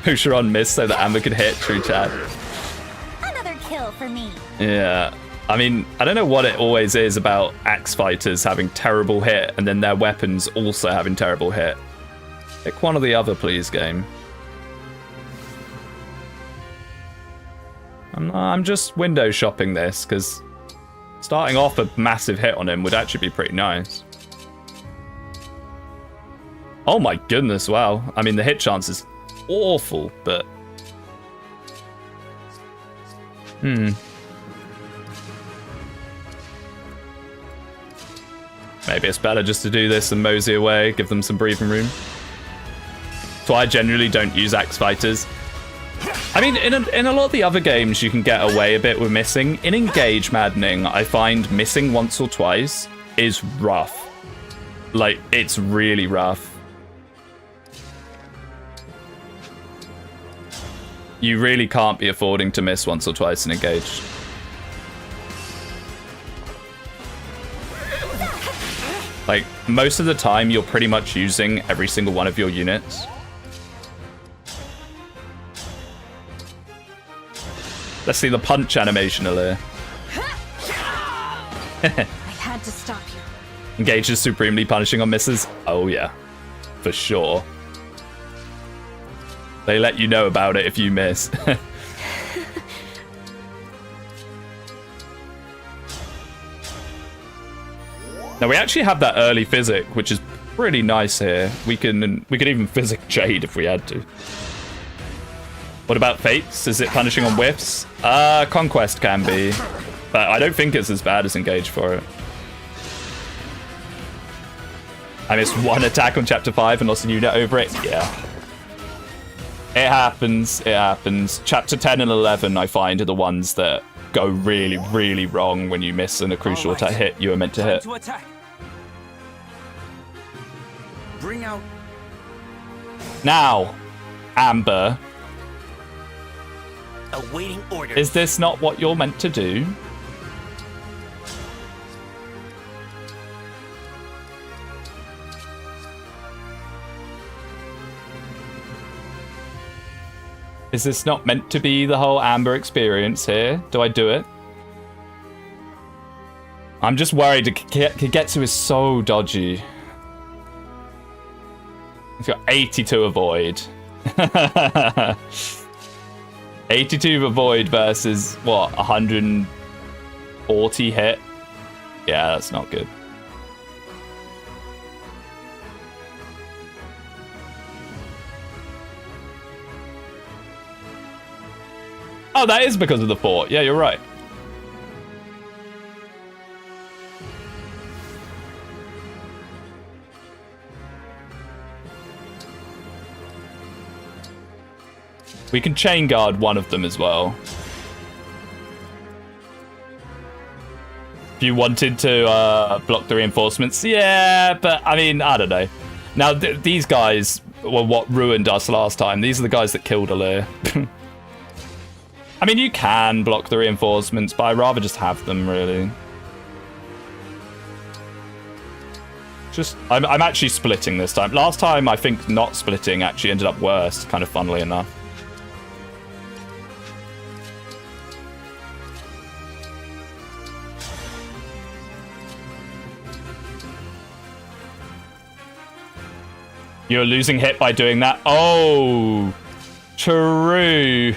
Pusheron missed so that Amber could hit. True chat. Another kill for me. Yeah. I mean, I don't know what it always is about axe fighters having terrible hit and then their weapons also having terrible hit. Pick one or the other, please, game. I'm just window shopping this, because starting off a massive hit on him would actually be pretty nice. Oh my goodness, wow. I mean, the hit chance is awful, but... Maybe it's better just to do this and mosey away, give them some breathing room. So I generally don't use axe fighters. I mean, in a lot of the other games, you can get away a bit with missing. In Engage Maddening, I find missing once or twice is rough. Like, it's really rough. You really can't be affording to miss once or twice in Engage. Like, most of the time, you're pretty much using every single one of your units. Let's see the punch animation, Alir. I had to stop you. Engage is supremely punishing on misses. Oh, yeah. For sure. They let you know about it if you miss. Now, we actually have that early physic, which is pretty nice here. We could even physic Jade if we had to. What about Fates? Is it punishing on whiffs? Conquest can be. But I don't think it's as bad as Engage for it. I missed one attack on Chapter 5 and lost a unit over it. Yeah. It happens. It happens. Chapter 10 and 11, I find, are the ones that go really, really wrong when you miss a crucial hit you were meant to hit. Bring out. Now, Amber, Awaiting orders. is this not what you're meant to do? Is this not meant to be the whole Amber experience here? Do I do it? I'm just worried. Kagetsu is so dodgy. He's got 82 avoid. 82 avoid versus, what, 140 hit? Yeah, that's not good. Oh, that is because of the fort. Yeah, you're right. We can chain guard one of them as well. If you wanted to block the reinforcements. Yeah, but I mean, I don't know. Now, these guys were what ruined us last time. These are the guys that killed Alir. I mean, you can block the reinforcements, but I'd rather just have them, really. I'm actually splitting this time. Last time, I think not splitting actually ended up worse, kind of funnily enough. You're losing hit by doing that? Oh, true.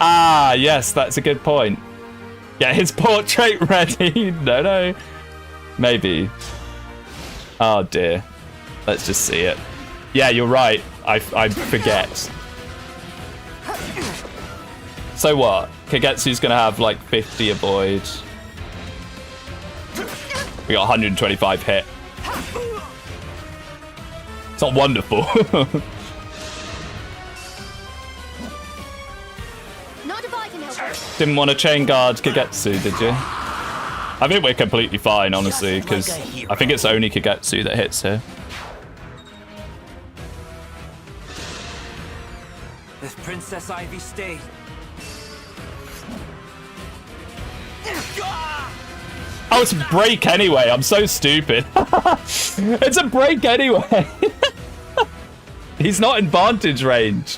Ah, yes, that's a good point. Get his portrait ready. No. Maybe. Oh, dear. Let's just see it. Yeah, you're right. I forget. So what? Kagetsu's going to have, like, 50 avoid. We got 125 hit. It's not wonderful. Not if I can help it. Didn't want to chain guard Kagetsu, did you? I think we're completely fine, honestly, because I think it's only Kagetsu that hits here. If Princess Ivy stayed. Oh, it's a break anyway. I'm so stupid. It's a break anyway. He's not in vantage range.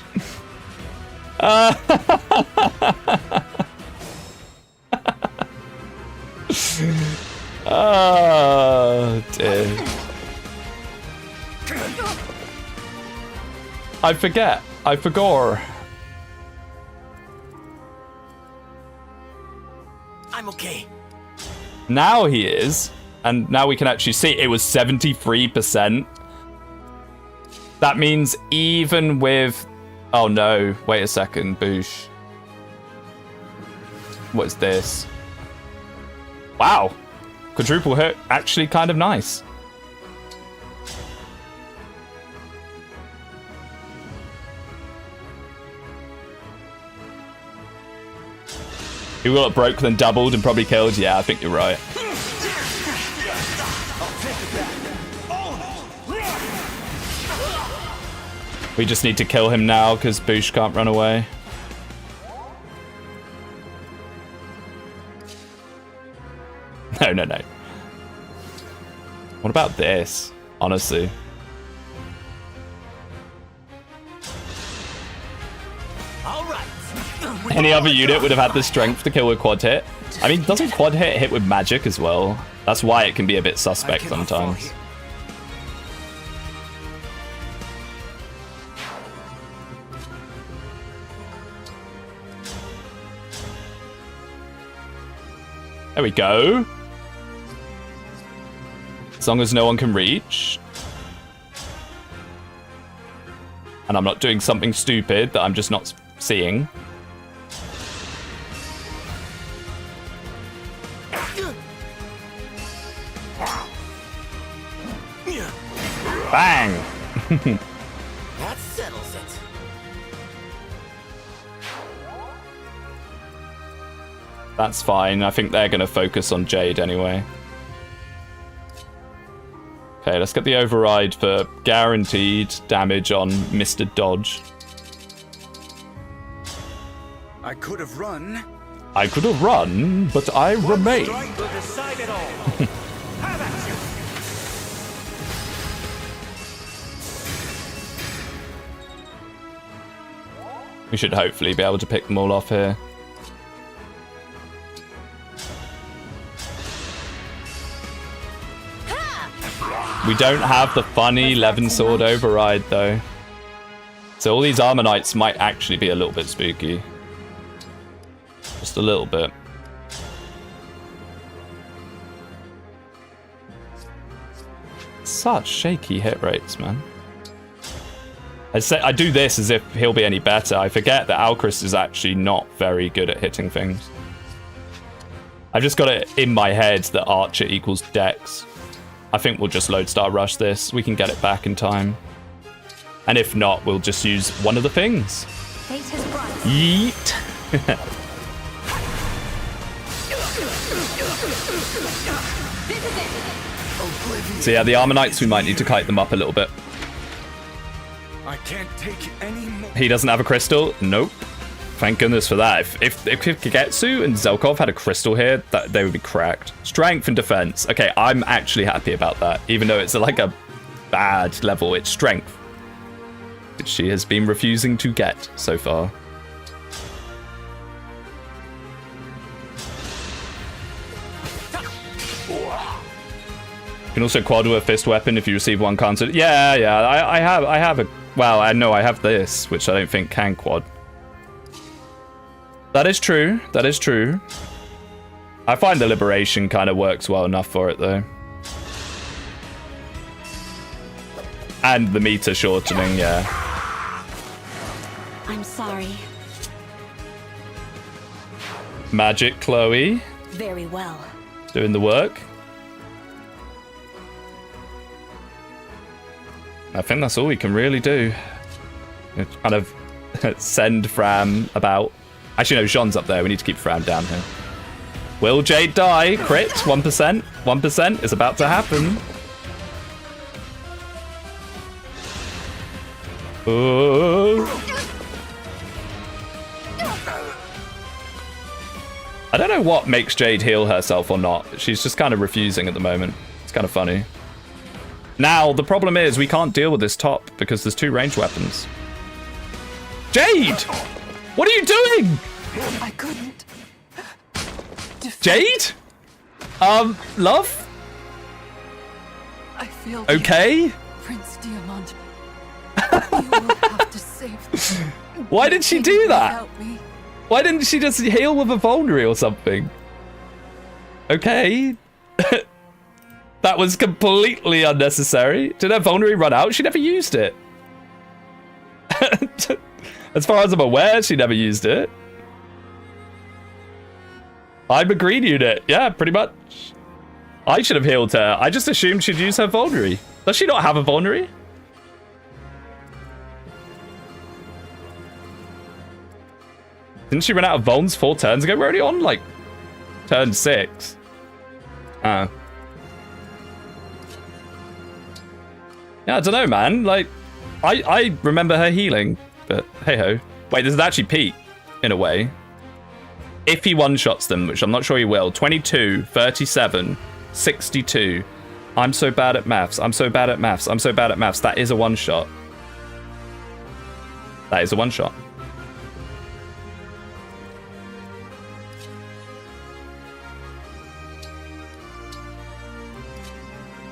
Oh, dear. I forget. I forgot. I'm okay. Now he is. And now we can actually see it was 73%. That means even with... Oh no, wait a second, Boosh. What is this? Wow. Quadruple hit, actually kind of nice. He will have broke, then doubled, and probably killed. Yeah, I think you're right. We just need to kill him now, because Boosh can't run away. No. What about this? Honestly. Any other unit would have had the strength to kill with quad hit. I mean, doesn't quad hit with magic as well? That's why it can be a bit suspect sometimes. There we go. As long as no one can reach. And I'm not doing something stupid that I'm just not seeing. Bang! That settles it. That's fine. I think they're going to focus on Jade anyway. Okay, let's get the override for guaranteed damage on Mr. Dodge. I could have run. I could have run, but I remain. Strike will decide it all. Have at you. We should hopefully be able to pick them all off here. We don't have the funny Levin Sword override though. So all these Armor Knights might actually be a little bit spooky. Just a little bit. Such shaky hit rates, man. I do this as if he'll be any better. I forget that Alchrist is actually not very good at hitting things. I've just got it in my head that Archer equals Dex. I think we'll just Lodestar Rush this. We can get it back in time. And if not, we'll just use one of the things. Fate has brought us. Yeet. So yeah, the Armor Knights, we might need to kite them up a little bit. I can't take any more. He doesn't have a crystal? Nope. Thank goodness for that. If Kagetsu and Zelkov had a crystal here, they would be cracked. Strength and defense. Okay, I'm actually happy about that. Even though it's like a bad level, it's strength. Which she has been refusing to get so far. You can also quad with a fist weapon if you receive one counter. Yeah, I have a... Well, I know I have this, which I don't think can quad. That is true. That is true. I find the liberation kind of works well enough for it, though. And the meter shortening, yeah. I'm sorry. Magic Chloe. Very well. Doing the work. I think that's all we can really do. Kind of send Fram about. Actually, no, Jean's up there. We need to keep Fram down here. Will Jade die? Crit, 1%. 1% is about to happen. Oh. I don't know what makes Jade heal herself or not. She's just kind of refusing at the moment. It's kind of funny. Now, the problem is we can't deal with this top because there's 2 ranged weapons. Jade! What are you doing? I couldn't. Jade? Love? I feel Okay? Prince Diamant. You will have to save them. Why did she do that? Without me. Why didn't she just heal with a vulnerary or something? Okay. That was completely unnecessary. Did her vulnerary run out? She never used it. As far as I'm aware, she never used it. I'm a green unit. Yeah, pretty much. I should have healed her. I just assumed she'd use her vulnerary. Does she not have a vulnerary? Didn't she run out of vulns 4 turns ago? We're already on, like, turn 6. Yeah, I don't know, man. Like, I remember her healing, but hey-ho. Wait, this is actually Pete, in a way. If he one-shots them, which I'm not sure he will. 22, 37, 62. I'm so bad at maths. I'm so bad at maths. I'm so bad at maths. That is a one-shot. That is a one-shot.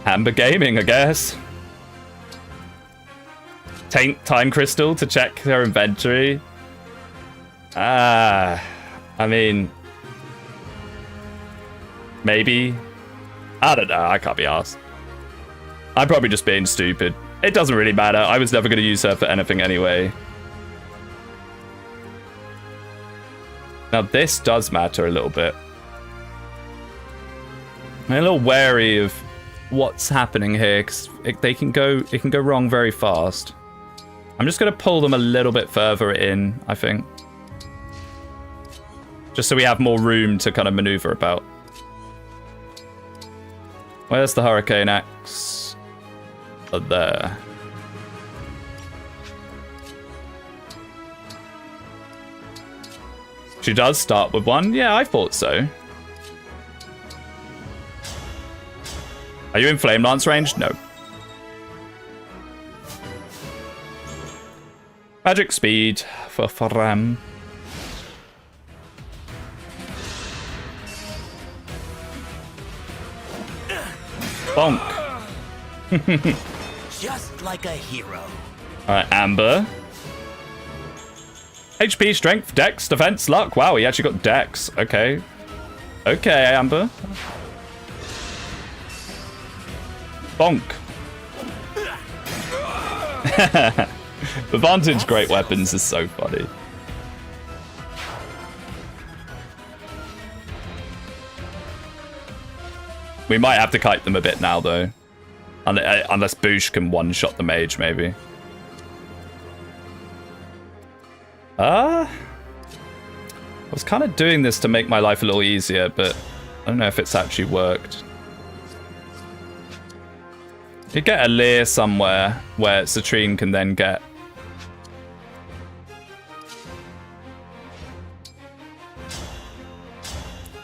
Amber Gaming, I guess. Taint Time Crystal to check her inventory. I mean, maybe. I don't know. I can't be arsed. I'm probably just being stupid. It doesn't really matter. I was never going to use her for anything anyway. Now this does matter a little bit. I'm a little wary of what's happening here because it can go wrong very fast. I'm just going to pull them a little bit further in, I think. Just so we have more room to kind of maneuver about. Where's the Hurricane Axe? are there. She does start with one. Yeah, I thought so. Are you in Flame Lance range? No. Magic speed for Faram. Bonk. Just like a hero. Alright, Amber. HP, strength, dex, defense, luck. Wow, he actually got dex. Okay. Okay, Amber. Bonk. The Vantage Great Weapons is so funny. We might have to kite them a bit now, though. Unless Boosh can one-shot the mage, maybe. I was kind of doing this to make my life a little easier, but I don't know if it's actually worked. You get a lair somewhere where Citrine can then get...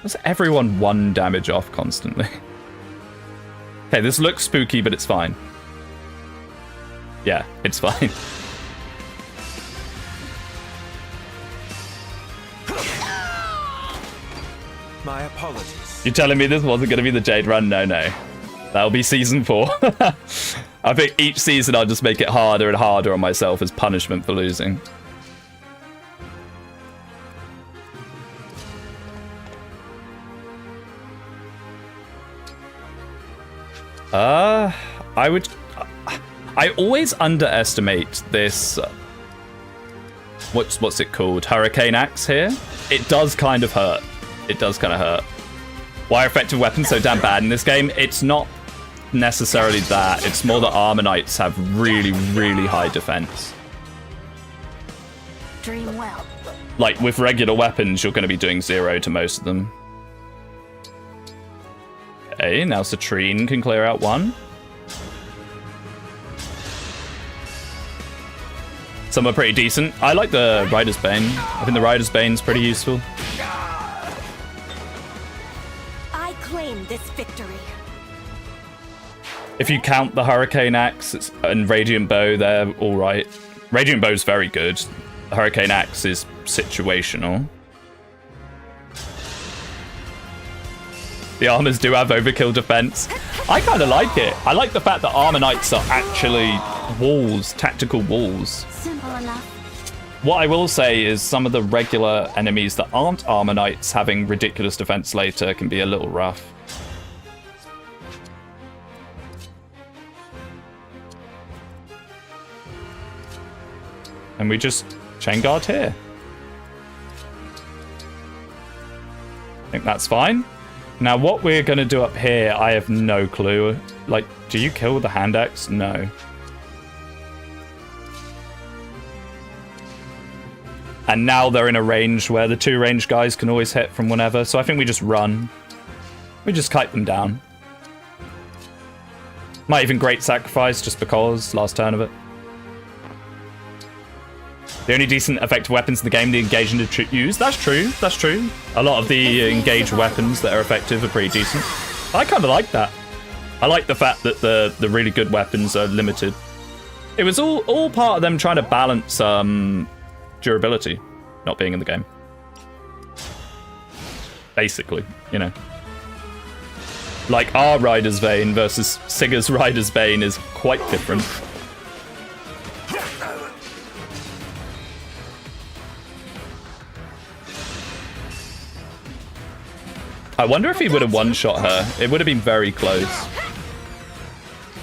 Does everyone 1 damage off constantly? Okay, this looks spooky, but it's fine. Yeah, it's fine. My apologies. You're telling me this wasn't going to be the Jade run? No, no. That'll be season 4. I think each season I'll just make it harder and harder on myself as punishment for losing. I always underestimate this. What's it called? Hurricane Axe here. It does kind of hurt. It does kind of hurt. Why are effective weapons so damn bad in this game? It's not necessarily that. It's more that Armor Knights have really, really high defense. Dream well. Like, with regular weapons, you're going to be doing 0 to most of them. Okay, now Citrine can clear out 1. Some are pretty decent. I like the Rider's Bane. I think the Rider's Bane's pretty useful. I claim this victory. If you count the Hurricane Axe and Radiant Bow, they're alright. Radiant Bow's very good. The Hurricane Axe is situational. The armors do have overkill defense. I kind of like it. I like the fact that Armor Knights are actually walls, tactical walls. Simple enough. What I will say is some of the regular enemies that aren't Armor Knights having ridiculous defense later can be a little rough. And we just chain guard here. I think that's fine. Now what we're going to do up here, I have no clue. Like, do you kill with the hand axe? No. And now they're in a range where the 2 range guys can always hit from whenever. So I think we just run. We just kite them down. Might even Great Sacrifice just because, last turn of it. The only decent effective weapons in the game the engage and use. That's true. That's true. A lot of the engaged weapons that are effective are pretty decent. I kind of like that. I like the fact that the really good weapons are limited. It was all part of them trying to balance durability not being in the game. Basically, you know. Like our Rider's Vein versus Sigur's Rider's Bane is quite different. I wonder if he would have one-shot her. It would have been very close.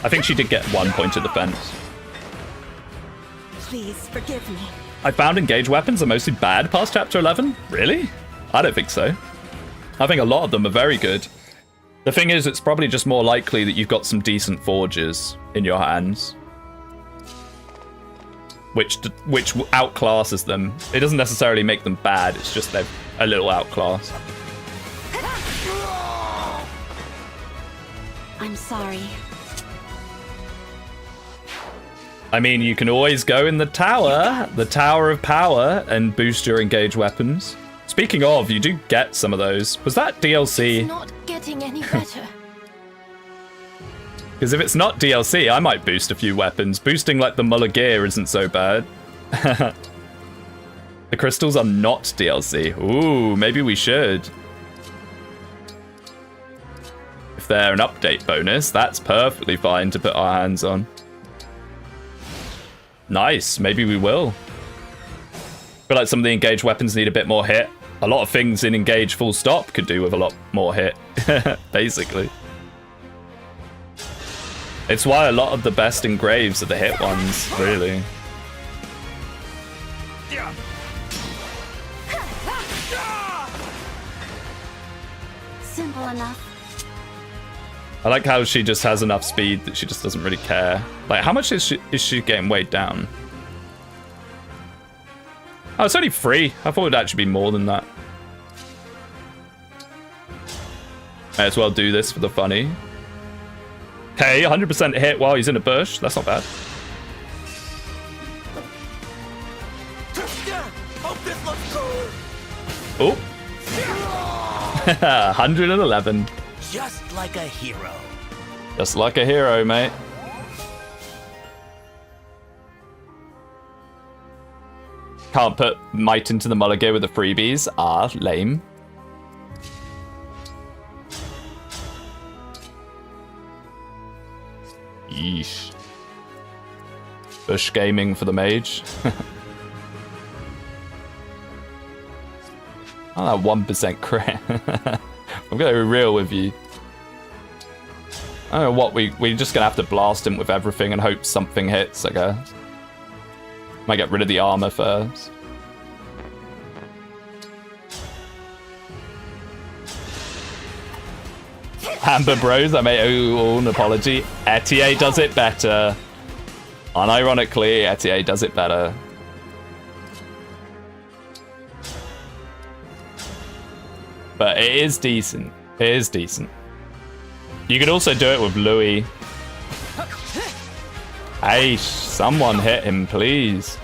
I think she did get 1 point of defense. Please forgive me. I found engaged weapons are mostly bad past chapter 11. Really? I don't think so. I think a lot of them are very good. The thing is, it's probably just more likely that you've got some decent forges in your hands. Which outclasses them. It doesn't necessarily make them bad, it's just they're a little outclassed. I'm sorry. I mean, you can always go in the Tower of Power, and boost your engaged weapons. Speaking of, you do get some of those. Was that DLC? It's not getting any better. Because if it's not DLC, I might boost a few weapons. Boosting like the Muller gear isn't so bad. The crystals are not DLC. Ooh, maybe we should. If they're an update bonus, that's perfectly fine to put our hands on. Nice, maybe we will. I feel like some of the engaged weapons need a bit more hit. A lot of things in engage full stop could do with a lot more hit, basically. It's why a lot of the best engraves are the hit ones, really. Simple enough. I like how she just has enough speed that she just doesn't really care. Like, how much is she getting weighed down? Oh, it's only 3. I thought it'd actually be more than that. May as well do this for the funny. Okay, 100% hit while he's in a bush. That's not bad. Oh. 111. Just like a hero. Just like a hero, mate. Can't put might into the Muller gear with the freebies. Ah, lame. Yeesh. Bush gaming for the mage. Oh, that 1% crit. I'm gonna be real with you. I don't know what we're just gonna have to blast him with everything and hope something hits, I guess. Might get rid of the armor first. Amber Bros, I may owe an apology. Etier does it better. Unironically, Etier does it better. But it is decent. It is decent. You could also do it with Louis. Hey, someone hit him, please.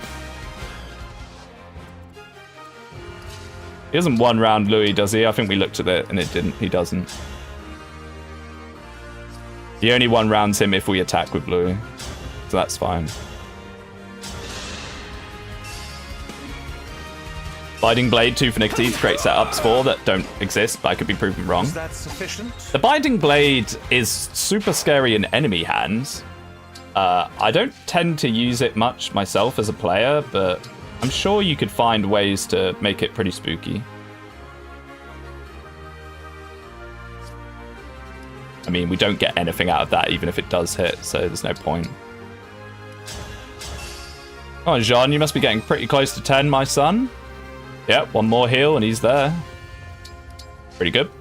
He doesn't one round Louis, does he? I think we looked at it and it didn't. He doesn't. He only one rounds him if we attack with Louis. So that's fine. Binding Blade, Tooth and Teeth, great setups for that don't exist, but I could be proven wrong. Is that sufficient? The Binding Blade is super scary in enemy hands. I don't tend to use it much myself as a player, but I'm sure you could find ways to make it pretty spooky. I mean, we don't get anything out of that, even if it does hit, so there's no point. Oh, Jean, you must be getting pretty close to 10, my son. Yep, one more heal and he's there. Pretty good.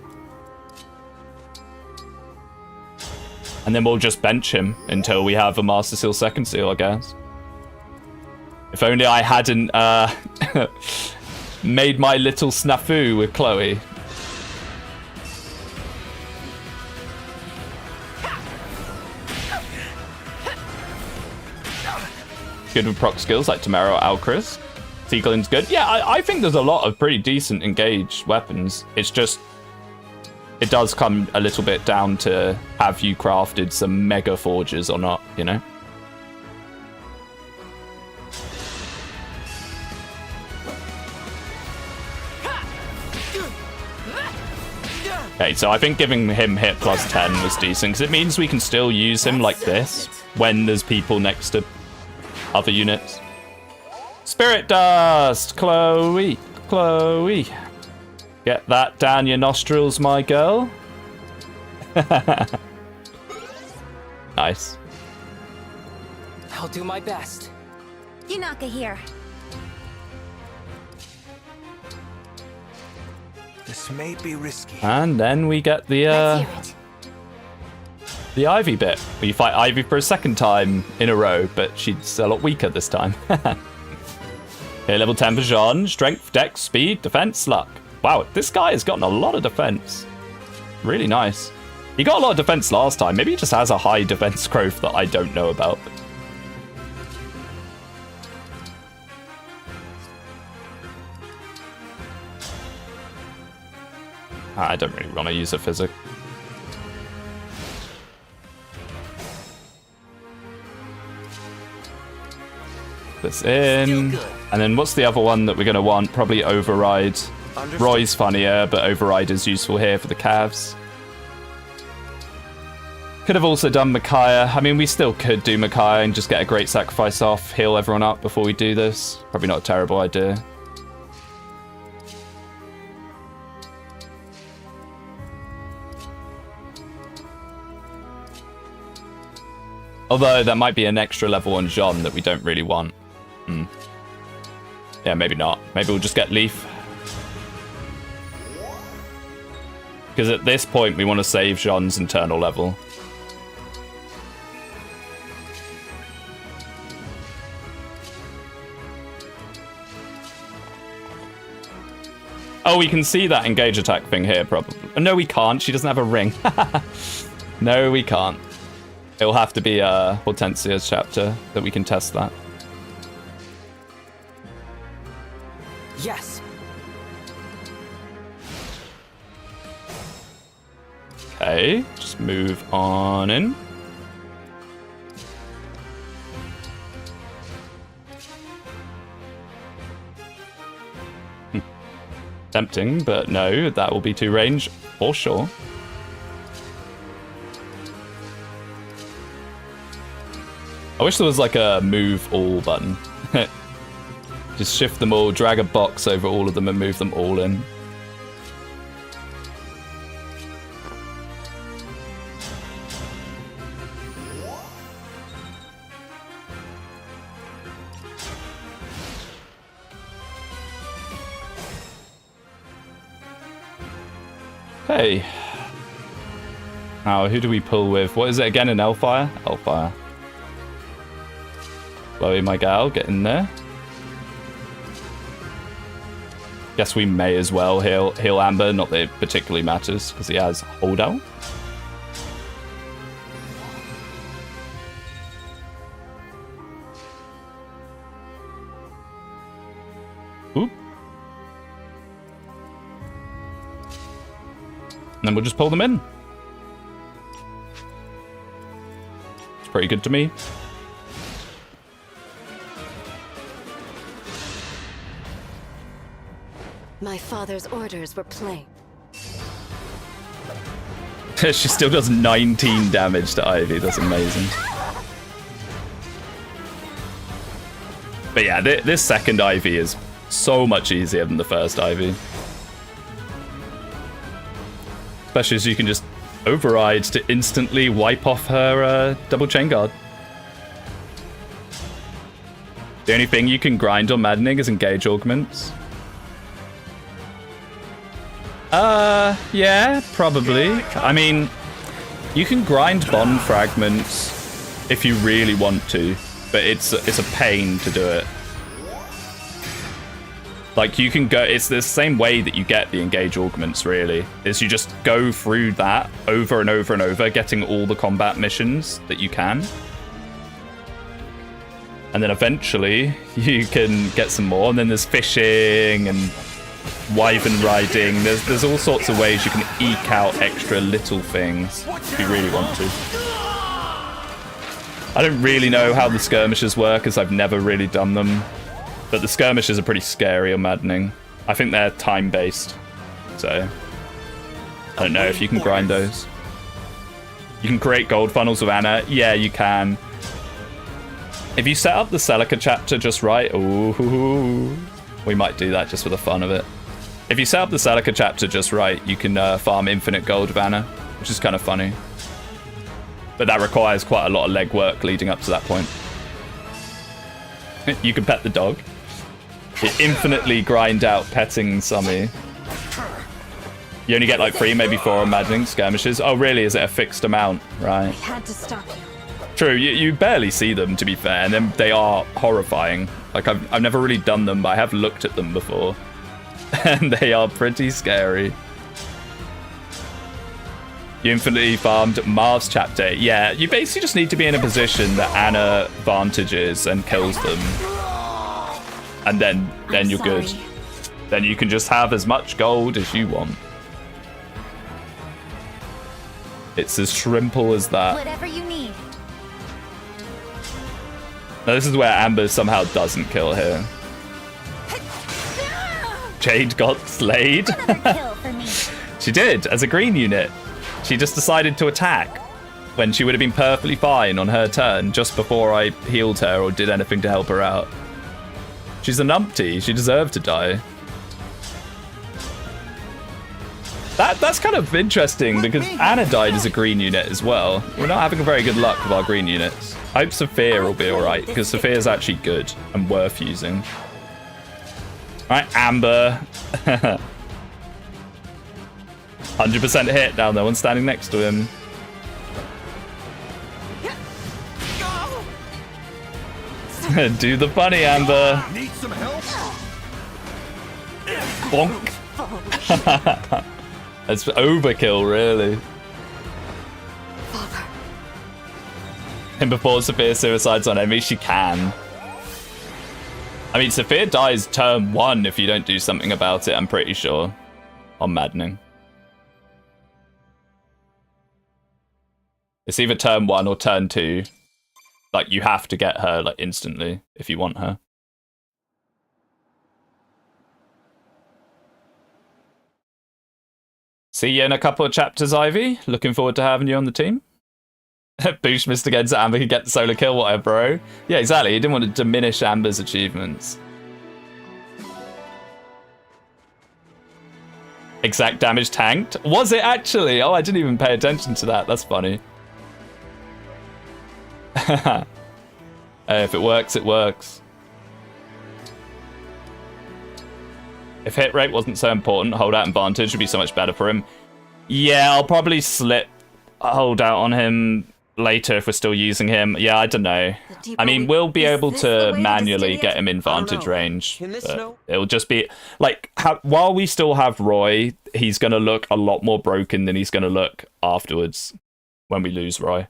And then we'll just bench him until we have a Master Seal second seal, I guess. If only I hadn't made my little snafu with Chloe. Good with proc skills like Tamara or Alcris. Seaglin's good. Yeah, I think there's a lot of pretty decent engaged weapons. It's just, it does come a little bit down to have you crafted some mega forges or not, you know? Okay, so I think giving him hit plus 10 was decent, because it means we can still use him like this when there's people next to other units. Spirit Dust! Chloe! Chloe! Get that down your nostrils, my girl. Nice. I'll do my best. Yunaka here. This may be risky. And then we get the Ivy bit. Where you fight Ivy for a second time in a row, but she's a lot weaker this time. Okay, level 10 for Jean. Strength, Dex, Speed, Defense, Luck. Wow, this guy has gotten a lot of defense. Really nice. He got a lot of defense last time. Maybe he just has a high defense growth that I don't know about. I don't really want to use a physic. This in. And then what's the other one that we're going to want? Probably override. Roy's funnier, but override is useful here for the calves. Could have also done Micaiah. I mean, we still could do Micaiah and just get a great sacrifice off, heal everyone up before we do this. Probably not a terrible idea. Although that might be an extra level on Jean that we don't really want. Yeah, maybe not. Maybe we'll just get Leaf. Because at this point, we want to save Jean's internal level. Oh, we can see that engage attack thing here, probably. No, we can't. She doesn't have a ring. No, we can't. It'll have to be Hortensia's chapter that we can test that. Yes. Okay, just move on in. Tempting, but no, that will be too range for sure. I wish there was like a move all button. Just shift them all, drag a box over all of them and move them all in. Hey. Now, who do we pull with? What is it again? An Elfire? Elfire. Chloe, my gal, get in there. Guess we may as well heal Amber, not that it particularly matters, because he has holdout. Oop. And then we'll just pull them in. It's pretty good to me. My father's orders were plain. She still does 19 damage to Ivy. That's amazing. But yeah, this second Ivy is so much easier than the first Ivy. Especially as you can just override to instantly wipe off her double chain guard. The only thing you can grind on Maddening is engage augments. Yeah, probably. I mean, you can grind bond fragments if you really want to, but it's a pain to do it. Like, you can go, it's the same way that you get the engage augments, really, is you just go through that over and over and over, getting all the combat missions that you can. And then eventually you can get some more, and then there's fishing and wyvern riding. There's all sorts of ways you can eke out extra little things if you really want to. I don't really know how the skirmishes work, as I've never really done them. But the skirmishes are pretty scary on Maddening. I think they're time-based, so I don't know if you can grind those. You can create gold funnels with Anna. Yeah, you can. If you set up the Celica chapter just right, ooh, we might do that just for the fun of it. If you set up the Celica chapter just right, you can farm infinite gold with Anna, which is kind of funny. But that requires quite a lot of legwork leading up to that point. You can pet the dog. You infinitely grind out petting Summy. You only get like 3, maybe 4 on Maddening skirmishes. Oh, really? Is it a fixed amount? Right. I had to stop you. True, you barely see them, to be fair, and then they are horrifying. Like, I've never really done them, but I have looked at them before. And they are pretty scary. You infinitely farmed Marv's chapter. Yeah, you basically just need to be in a position that Anna vantages and kills them. And then you're good. Then you can just have as much gold as you want. It's as shrimple as that. Whatever you need. Now this is where Amber somehow doesn't kill here. Jade got slayed. Another kill for me. She did, as a green unit. She just decided to attack when she would have been perfectly fine on her turn just before I healed her or did anything to help her out. She's a numpty. She deserved to die. That's kind of interesting because Anna died as a green unit as well. We're not having very good luck with our green units. I hope Sophia will be alright because Sophia's actually good and worth using. Alright, Amber. 100% hit down there, one standing next to him. Do the funny, Amber. Need some help? Bonk. That's overkill, really. Father. And before Sophia suicides on enemy, she can. I mean, Sophia dies turn 1 if you don't do something about it, I'm pretty sure. On Maddening. It's either turn 1 or turn 2. Like, you have to get her, like, instantly if you want her. See you in a couple of chapters, Ivy. Looking forward to having you on the team. Boosh missed again so Amber could get the solo kill, whatever, bro. Yeah, exactly. He didn't want to diminish Amber's achievements. Exact damage tanked? Was it actually? Oh, I didn't even pay attention to that. That's funny. If it works, it works. If hit rate wasn't so important, hold out advantage would be so much better for him. Yeah, I'll probably slip hold out on him later if we're still using him. Yeah, I don't know. I mean, we'll be able to manually get him in vantage range. But it'll just be like, while we still have Roy, he's going to look a lot more broken than he's going to look afterwards when we lose Roy.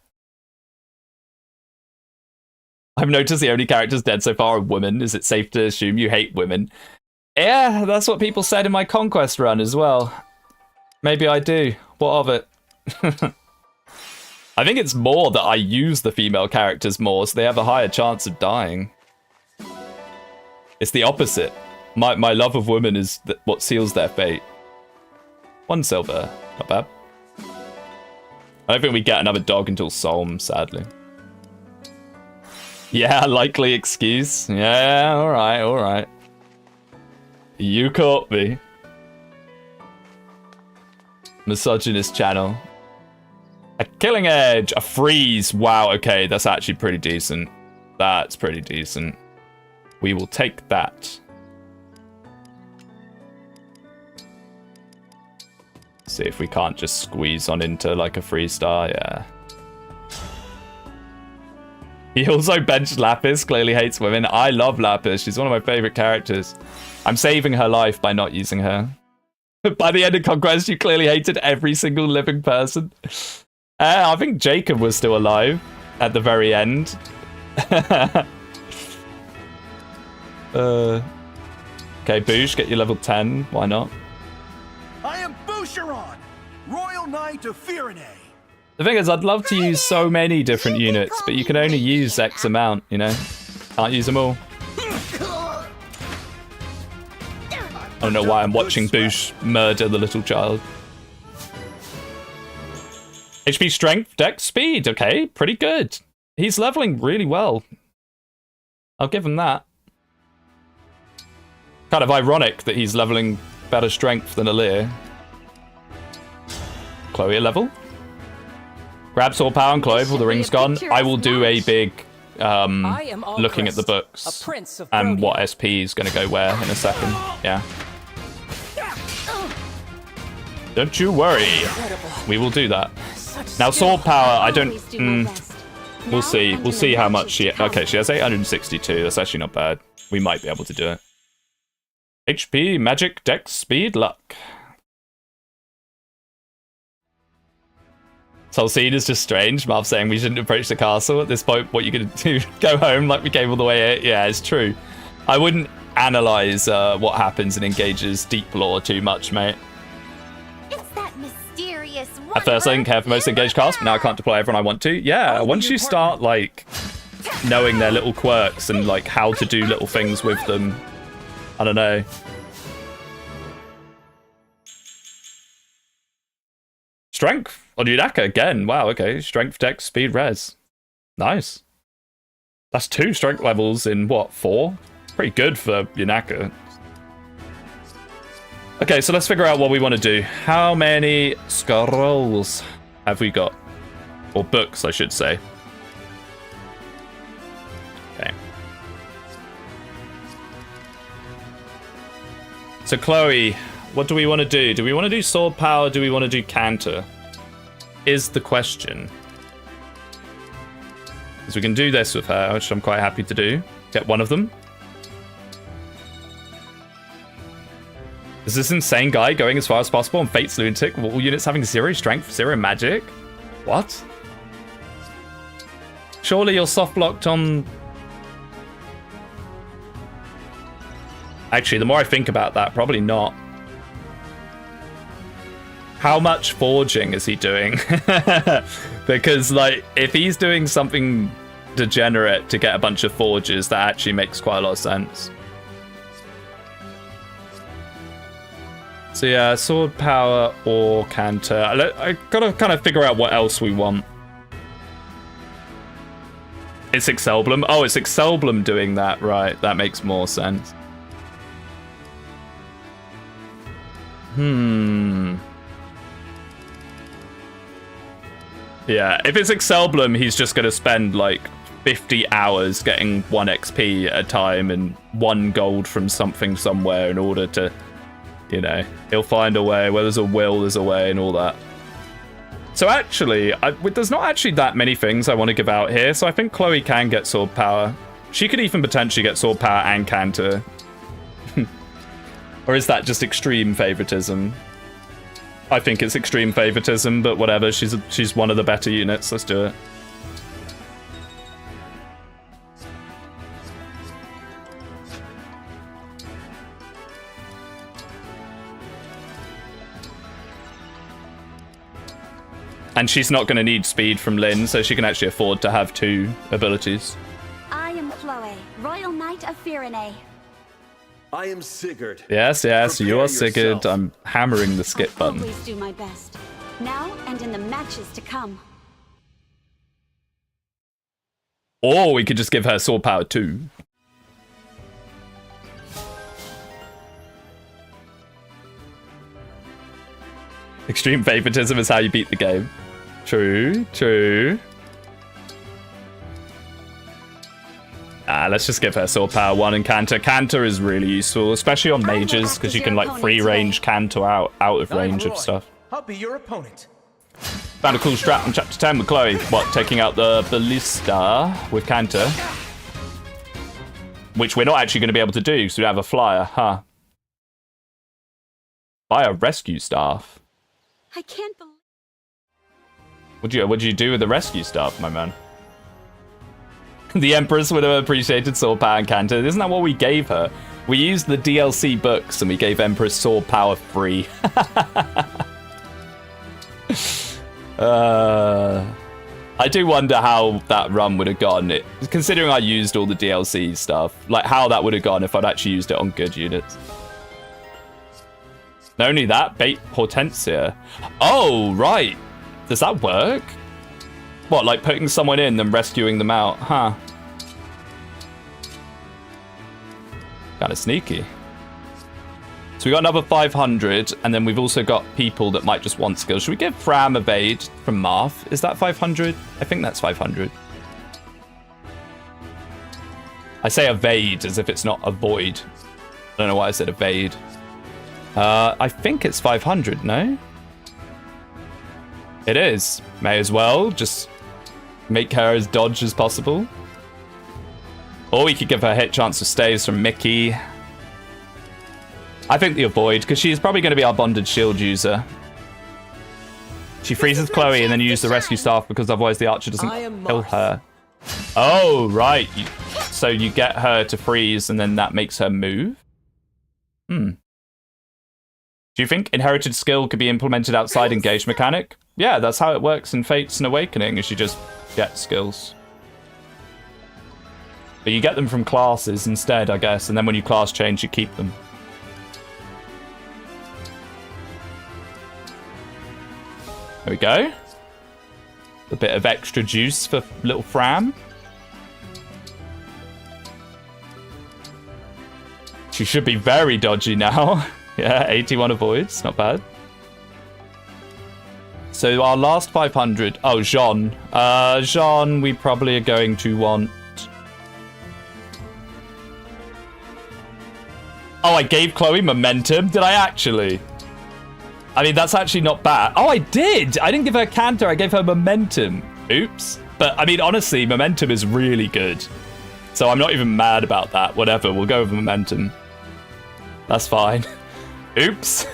I've noticed the only characters dead so far are women. Is it safe to assume you hate women? Yeah, that's what people said in my Conquest run as well. Maybe I do. What of it? I think it's more that I use the female characters more, so they have a higher chance of dying. It's the opposite. My love of women is what seals their fate. 1 silver. Not bad. I don't think we get another dog until Solm, sadly. Yeah, likely excuse. Yeah, alright, alright. You caught me. Misogynist channel. A killing edge, a freeze. Wow, okay, that's actually pretty decent. That's pretty decent. We will take that. See if we can't just squeeze on into like a 3-star, yeah. He also benched Lapis, clearly hates women. I love Lapis, she's one of my favorite characters. I'm saving her life by not using her. By the end of Conquest, you clearly hated every single living person. I think Jacob was still alive at the very end. Okay, Boosh, get your level 10. Why not? I am Boucheron, Royal Knight of Firene. The thing is, I'd love to use so many different units, but you can only use X amount, you know? Can't use them all. I don't know why I'm watching Boosh murder the little child. HP strength, dex, speed. Okay, pretty good. He's leveling really well. I'll give him that. Kind of ironic that he's leveling better strength than Alear. Chloe at level. Grab sword power and Chloe before the ring's gone. I will do a big looking at the books and what SP is going to go where in a second. Yeah. Don't you worry. We will do that. Now sword power, I don't... we'll see. We'll see how much she... Okay, she has 862. That's actually not bad. We might be able to do it. HP, magic, dex, speed, luck. Soul Seed is just strange. Marv saying we shouldn't approach the castle. At this point, what you're going to do? Go home like we came all the way here? Yeah, it's true. I wouldn't analyze what happens in Engage's deep lore too much, mate. It's that mysterious this one. At first I didn't care for most engaged cast, but now I can't deploy everyone I want to. Yeah, once you start like knowing their little quirks and like how to do little things with them, I don't know. Strength on Yunaka again. Wow, okay. Strength, dex, speed, res. Nice. That's 2 strength levels in what, 4? Pretty good for Yunaka. Okay, so let's figure out what we want to do. How many scrolls have we got? Or books, I should say. Okay. So Chloe, what do we want to do? Do we want to do sword power? Do we want to do canter? Is the question. Because we can do this with her, which I'm quite happy to do. Get one of them. Is this insane guy going as far as possible on Fate's Lunatic? All units having 0 strength, 0 magic? What? Surely you're soft blocked on... Actually, the more I think about that, probably not. How much forging is he doing? Because, like, if he's doing something degenerate to get a bunch of forges, that actually makes quite a lot of sense. So yeah, sword power or canter. I gotta kind of figure out what else we want. It's Excelblum. Oh, it's Excelblum doing that, right? That makes more sense. Yeah, if it's Excelblum, he's just gonna spend like 50 hours getting 1 XP at a time and 1 gold from something somewhere in order to, you know, he'll find a way. Where there's a will, there's a way and all that. So actually, there's not actually that many things I want to give out here, so I think Chloe can get sword power. She could even potentially get sword power and canter. Or is that just extreme favoritism? I think it's extreme favoritism, but whatever. She's one of the better units. Let's do it. And she's not going to need speed from Lynn, so she can actually afford to have 2 abilities. I am Chloe, Royal Knight of Firene. I am Sigurd. Yes, yes, you are Prepare Sigurd. yourself. I'm hammering the skip I'll button. always do my best, now and in the matches to come. Or we could just give her sword power too. Extreme favoritism is how you beat the game. True, true. Let's just give her sword power 1 and canter. Canter is really useful, especially on mages, because you can like free range canter out of range of stuff. I'll be your opponent. Found a cool strat in chapter 10 with Chloe. What, taking out the ballista with canter? Which we're not actually going to be able to do because we don't have a flyer, huh? Buy a rescue staff. I can't believe... What'd you do with the rescue staff, my man? The Empress would have appreciated sword power and canter. Isn't that what we gave her? We used the DLC books and we gave Empress sword power free. I do wonder how that run would have gone. Considering I used all the DLC stuff, like how that would have gone if I'd actually used it on good units. Not only that, bait Hortensia. Oh, right. Does that work? What, like putting someone in and rescuing them out? Huh. Kind of sneaky. So we got another 500, and then we've also got people that might just want skills. Should we give Fram evade from Marth? Is that 500? I think that's 500. I say evade as if it's not avoid. I don't know why I said evade. I think it's 500, no? It is. May as well just make her as dodge as possible. Or we could give her hit chance of staves from Mickey. I think the avoid, because she's probably going to be our bonded shield user. She freezes Chloe and then you use the rescue staff because otherwise the archer doesn't kill her. Oh, right. So you get her to freeze and then that makes her move? Hmm. Do you think inherited skill could be implemented outside engaged mechanic? Yeah, that's how it works in Fates and Awakening, is you just get skills. But you get them from classes instead, I guess, and then when you class change, you keep them. There we go. A bit of extra juice for little Fram. She should be very dodgy now. Yeah, 81 avoids, not bad. So our last 500. Oh, Jean. Jean, we probably are going to want. Oh, I gave Chloe momentum. Did I actually? I mean, that's actually not bad. Oh, I did. I didn't give her Canter. I gave her momentum. Oops. But I mean, honestly, momentum is really good. So I'm not even mad about that. Whatever. We'll go with momentum. That's fine. Oops.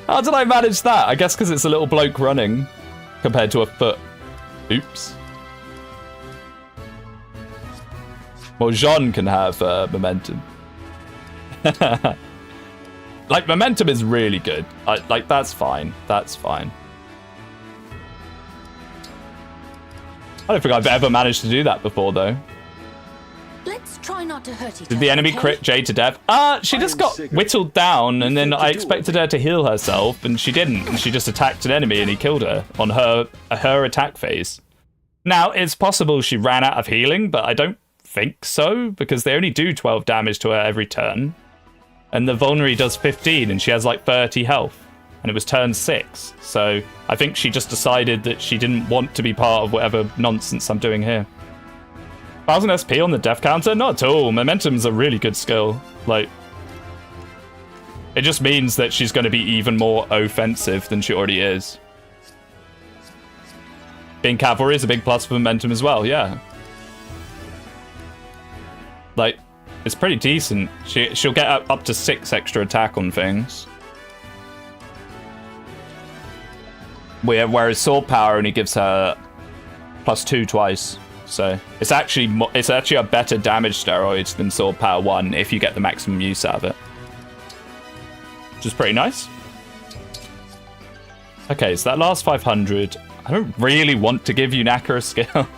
How did I manage that? I guess because it's a little bloke running compared to a foot. Oops. Well, Jean can have momentum. Like, momentum is really good. Like, that's fine. That's fine. I don't think I've ever managed to do that before, though. Let's try not to hurt each other. Did the enemy crit Jade to death? She just got whittled down, and then I expected her to heal herself, and she didn't. And she just attacked an enemy, and he killed her on her attack phase. Now, it's possible she ran out of healing, but I don't think so, because they only do 12 damage to her every turn. And the Vulnerary does 15, and she has like 30 health. And it was turn 6. So I think she just decided that she didn't want to be part of whatever nonsense I'm doing here. 1000 SP on the death counter? Not at all. Momentum's a really good skill. Like, it just means that she's going to be even more offensive than she already is. Being cavalry is a big plus for momentum as well, yeah. Like, it's pretty decent. She'll get up to 6 extra attack on things. Whereas sword power only gives her +2 twice. So it's actually a better damage steroid than sword power 1 if you get the maximum use out of it. Which is pretty nice. Okay, so that last 500. I don't really want to give you Naka a skill.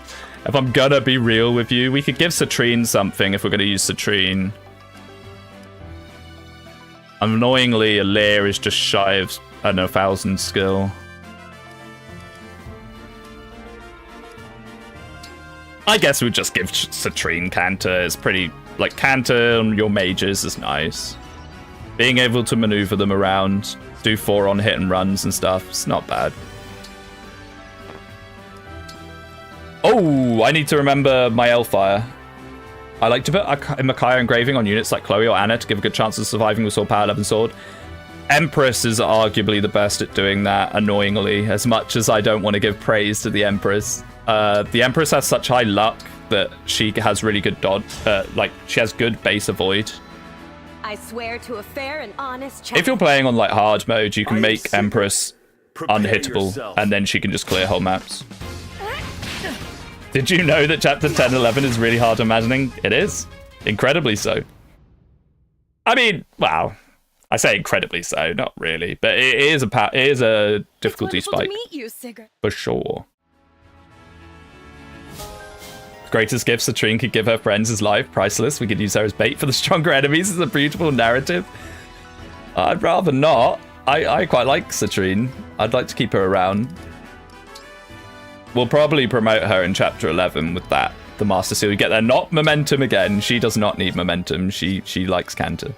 If I'm gonna be real with you, we could give Citrine something if we're gonna use Citrine. Annoyingly, Alir is just shy of, I don't know, 1000 skill. I guess we'd just give Citrine Canter. It's pretty, like, Canter on your mages is nice. Being able to maneuver them around, do 4 on hit and runs and stuff, it's not bad. Oh, I need to remember my Hellfire. I like to put a Micaiah engraving on units like Chloe or Anna to give a good chance of surviving with sword power 11 sword. Empress is arguably the best at doing that, annoyingly, as much as I don't want to give praise to the Empress. The Empress has such high luck that she has really good dodge. Like, she has good base avoid. I swear to a fair and honest if you're playing on, like, hard mode, you can make Empress unhittable, and then she can just clear whole maps. Did you know that chapter 10 11 is really hard imagining? It is. Incredibly so. I mean, wow. I say incredibly so, not really. But it is a difficulty spike. To meet you, Sigurd. For sure. Greatest gift Citrine could give her friends is life. Priceless. We could use her as bait for the stronger enemies as a beautiful narrative. I'd rather not. I quite like Citrine. I'd like to keep her around. We'll probably promote her in chapter 11 with that. The Master Seal. You get there. Not momentum again. She does not need momentum. She likes Canter.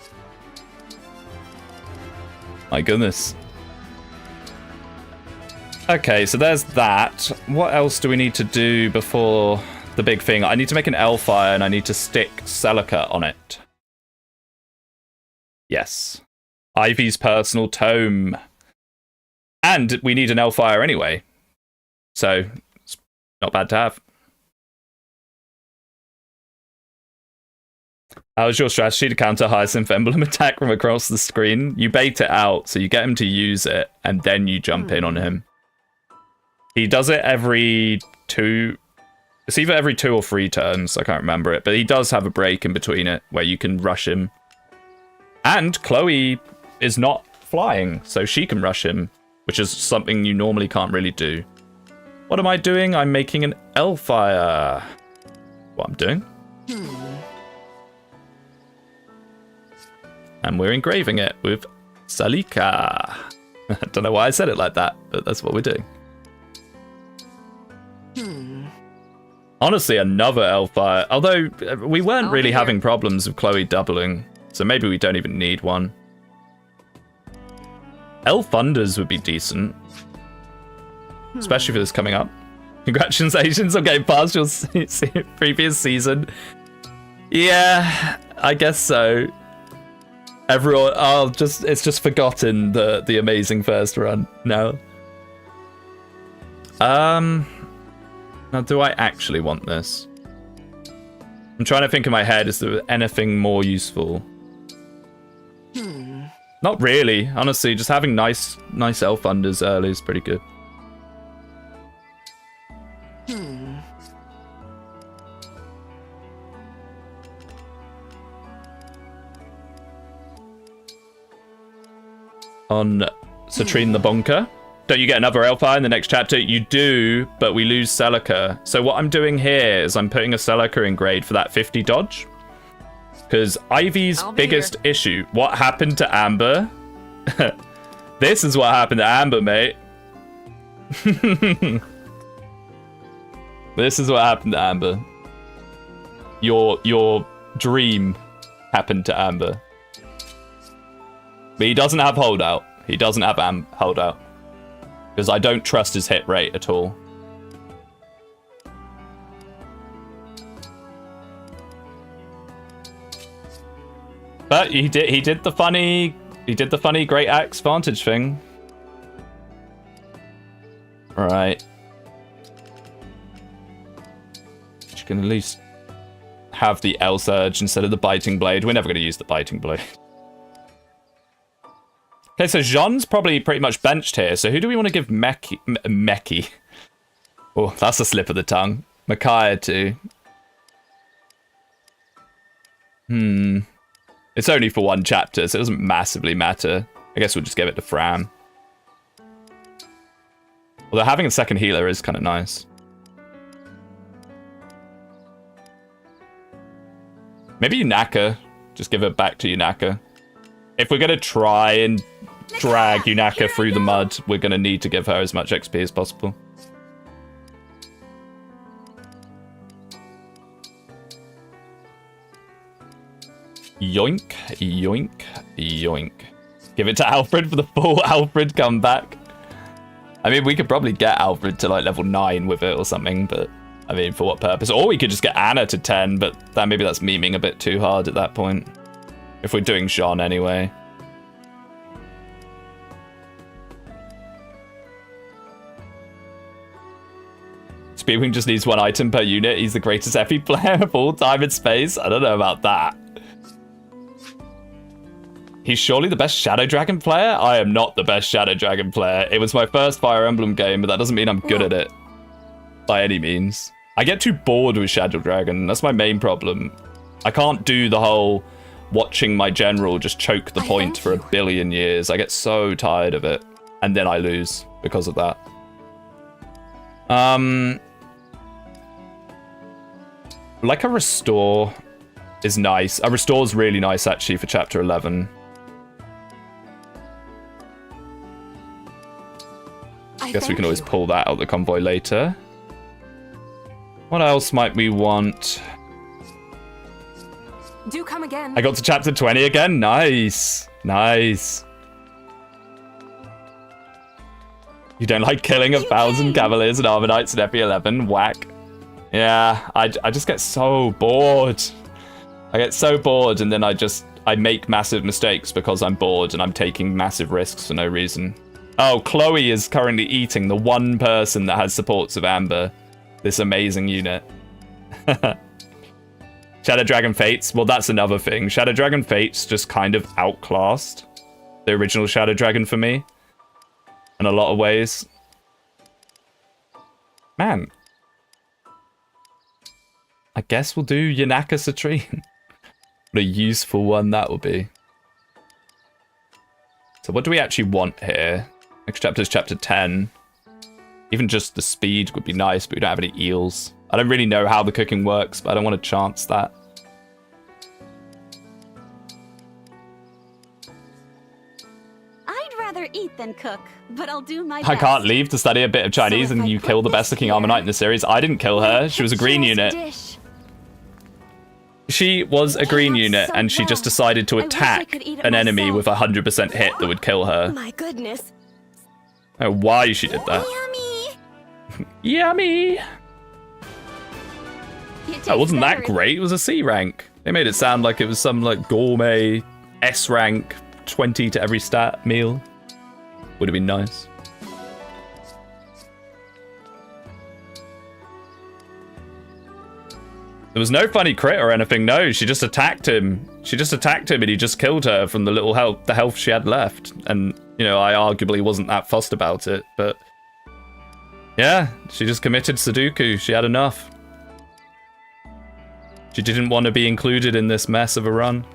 My goodness. Okay, so there's that. What else do we need to do before the big thing? I need to make an Hellfire and I need to stick Celica on it. Yes. Ivy's personal tome. And we need an Hellfire anyway. So, it's not bad to have. How's your strategy to counter Hyacinth Emblem attack from across the screen? You bait it out, so you get him to use it, and then you jump in on him. He does it every 2... It's either every 2 or 3 turns, I can't remember it, but he does have a break in between it, where you can rush him. And Chloe is not flying, so she can rush him, which is something you normally can't really do. What am I doing? I'm making an Elfire. What I'm doing? And we're engraving it with Salika. I don't know why I said it like that, but that's what we're doing. Honestly, another Elfire. Although, we weren't really having problems with Chloe doubling, so maybe we don't even need one. Elfunders would be decent. Especially for this coming up. Congratulations on getting past your previous season. Yeah, I guess so. Everyone, it's just forgotten the amazing first run now. Now do I actually want this? I'm trying to think in my head, is there anything more useful? Not really, honestly, just having nice elf unders early is pretty good. On Citrine the Bonker. Don't you get another Elfire in the next chapter? You do, but we lose Celica. So what I'm doing here is I'm putting a Celica in grade for that 50 dodge. Because Ivy's biggest issue... What happened to Amber? This is what happened to Amber, mate. This is what happened to Amber. Your dream happened to Amber. But he doesn't have holdout. He doesn't have holdout. Because I don't trust his hit rate at all. But he did the funny great axe vantage thing. Right. You can at least have the L Surge instead of the biting blade. We're never going to use the biting blade. Okay, so Jean's probably pretty much benched here. So who do we want to give Meki? Oh, that's a slip of the tongue. Micaiah to. It's only for one chapter, so it doesn't massively matter. I guess we'll just give it to Fram. Although having a second healer is kind of nice. Maybe Yunaka. Just give it back to Yunaka. If we're going to try and drag Yunaka through the mud, we're going to need to give her as much XP as possible. Yoink, yoink, yoink. Give it to Alfred for the full Alfred comeback. I mean, we could probably get Alfred to like level 9 with it or something, but I mean, for what purpose? Or we could just get Anna to 10, but maybe that's memeing a bit too hard at that point. If we're doing Jean anyway. Speedwing just needs one item per unit. He's the greatest FE player of all time in space. I don't know about that. He's surely the best Shadow Dragon player? I am not the best Shadow Dragon player. It was my first Fire Emblem game, but that doesn't mean I'm good at it. By any means. I get too bored with Shadow Dragon. That's my main problem. I can't do the whole watching my general just choke the point for a billion years. I get so tired of it. And then I lose because of that. Like a restore is nice. A restore is really nice actually for chapter 11. I guess we can always pull that out of the convoy later. What else might we want? Do come again. I got to chapter 20 again. Nice. Nice. You don't like killing 1,000 Cavaliers and Armor Knights in FE11? Whack. Yeah, I just get so bored. I get so bored and then I make massive mistakes because I'm bored and I'm taking massive risks for no reason. Oh, Chloe is currently eating the one person that has supports of Amber. This amazing unit. Shadow Dragon Fates. Well, that's another thing. Shadow Dragon Fates just kind of outclassed the original Shadow Dragon for me. In a lot of ways. Man. I guess we'll do Yanaka Citrine. What a useful one that will be. So what do we actually want here? Next chapter is chapter 10. Even just the speed would be nice, but we don't have any eels. I don't really know how the cooking works, but I don't want to chance that. I'd rather eat than cook, but I'll do my best. I can't leave to study a bit of Chinese and you kill the best looking armor knight in the series. I didn't kill her. She was a green unit. She was a green unit and she just decided to attack an enemy with a 100% hit that would kill her. My goodness. I don't know why she did that. Yummy! That wasn't that great. It was a C rank. They made it sound like it was some like gourmet S rank 20 to every stat meal. Would have been nice. There was no funny crit or anything, no. She just attacked him. She just attacked him and he just killed her from the little health, the health she had left. And, you know, I arguably wasn't that fussed about it, but... yeah, she just committed Sudoku. She had enough. She didn't want to be included in this mess of a run.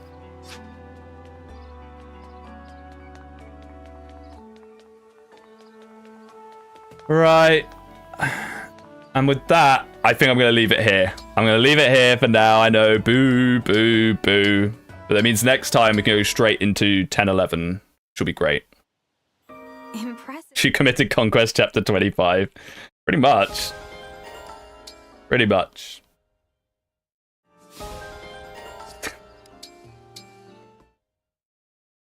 Right. And with that, I think I'm going to leave it here. I'm going to leave it here for now. I know, boo, boo, boo. But that means next time we can go straight into 10-11, which will be great. Impressive. She committed Conquest Chapter 25. Pretty much. Pretty much.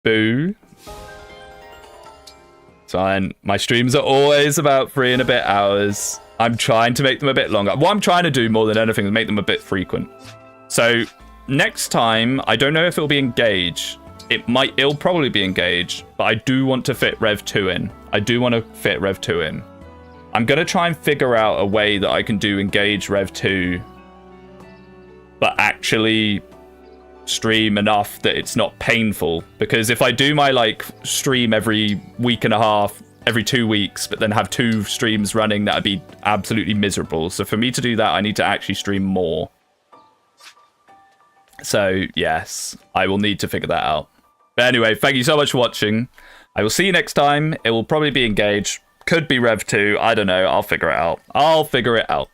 Boo. Fine. My streams are always about 3 and a bit hours. I'm trying to make them a bit longer. What I'm trying to do more than anything is make them a bit frequent. So next time, I don't know if it'll be Engage. It'll probably be Engage, but I do want to fit Rev 2 in. I do want to fit Rev 2 in. I'm going to try and figure out a way that I can do Engage Rev 2, but actually stream enough that it's not painful. Because if I do my like stream every week and a half, every 2 weeks, but then have 2 streams running, that'd be absolutely miserable. So for me to do that, I need to actually stream more. So yes, I will need to figure that out. But anyway, thank you so much for watching. I will see you next time. It will probably be Engage. Could be Rev 2. I don't know. I'll figure it out.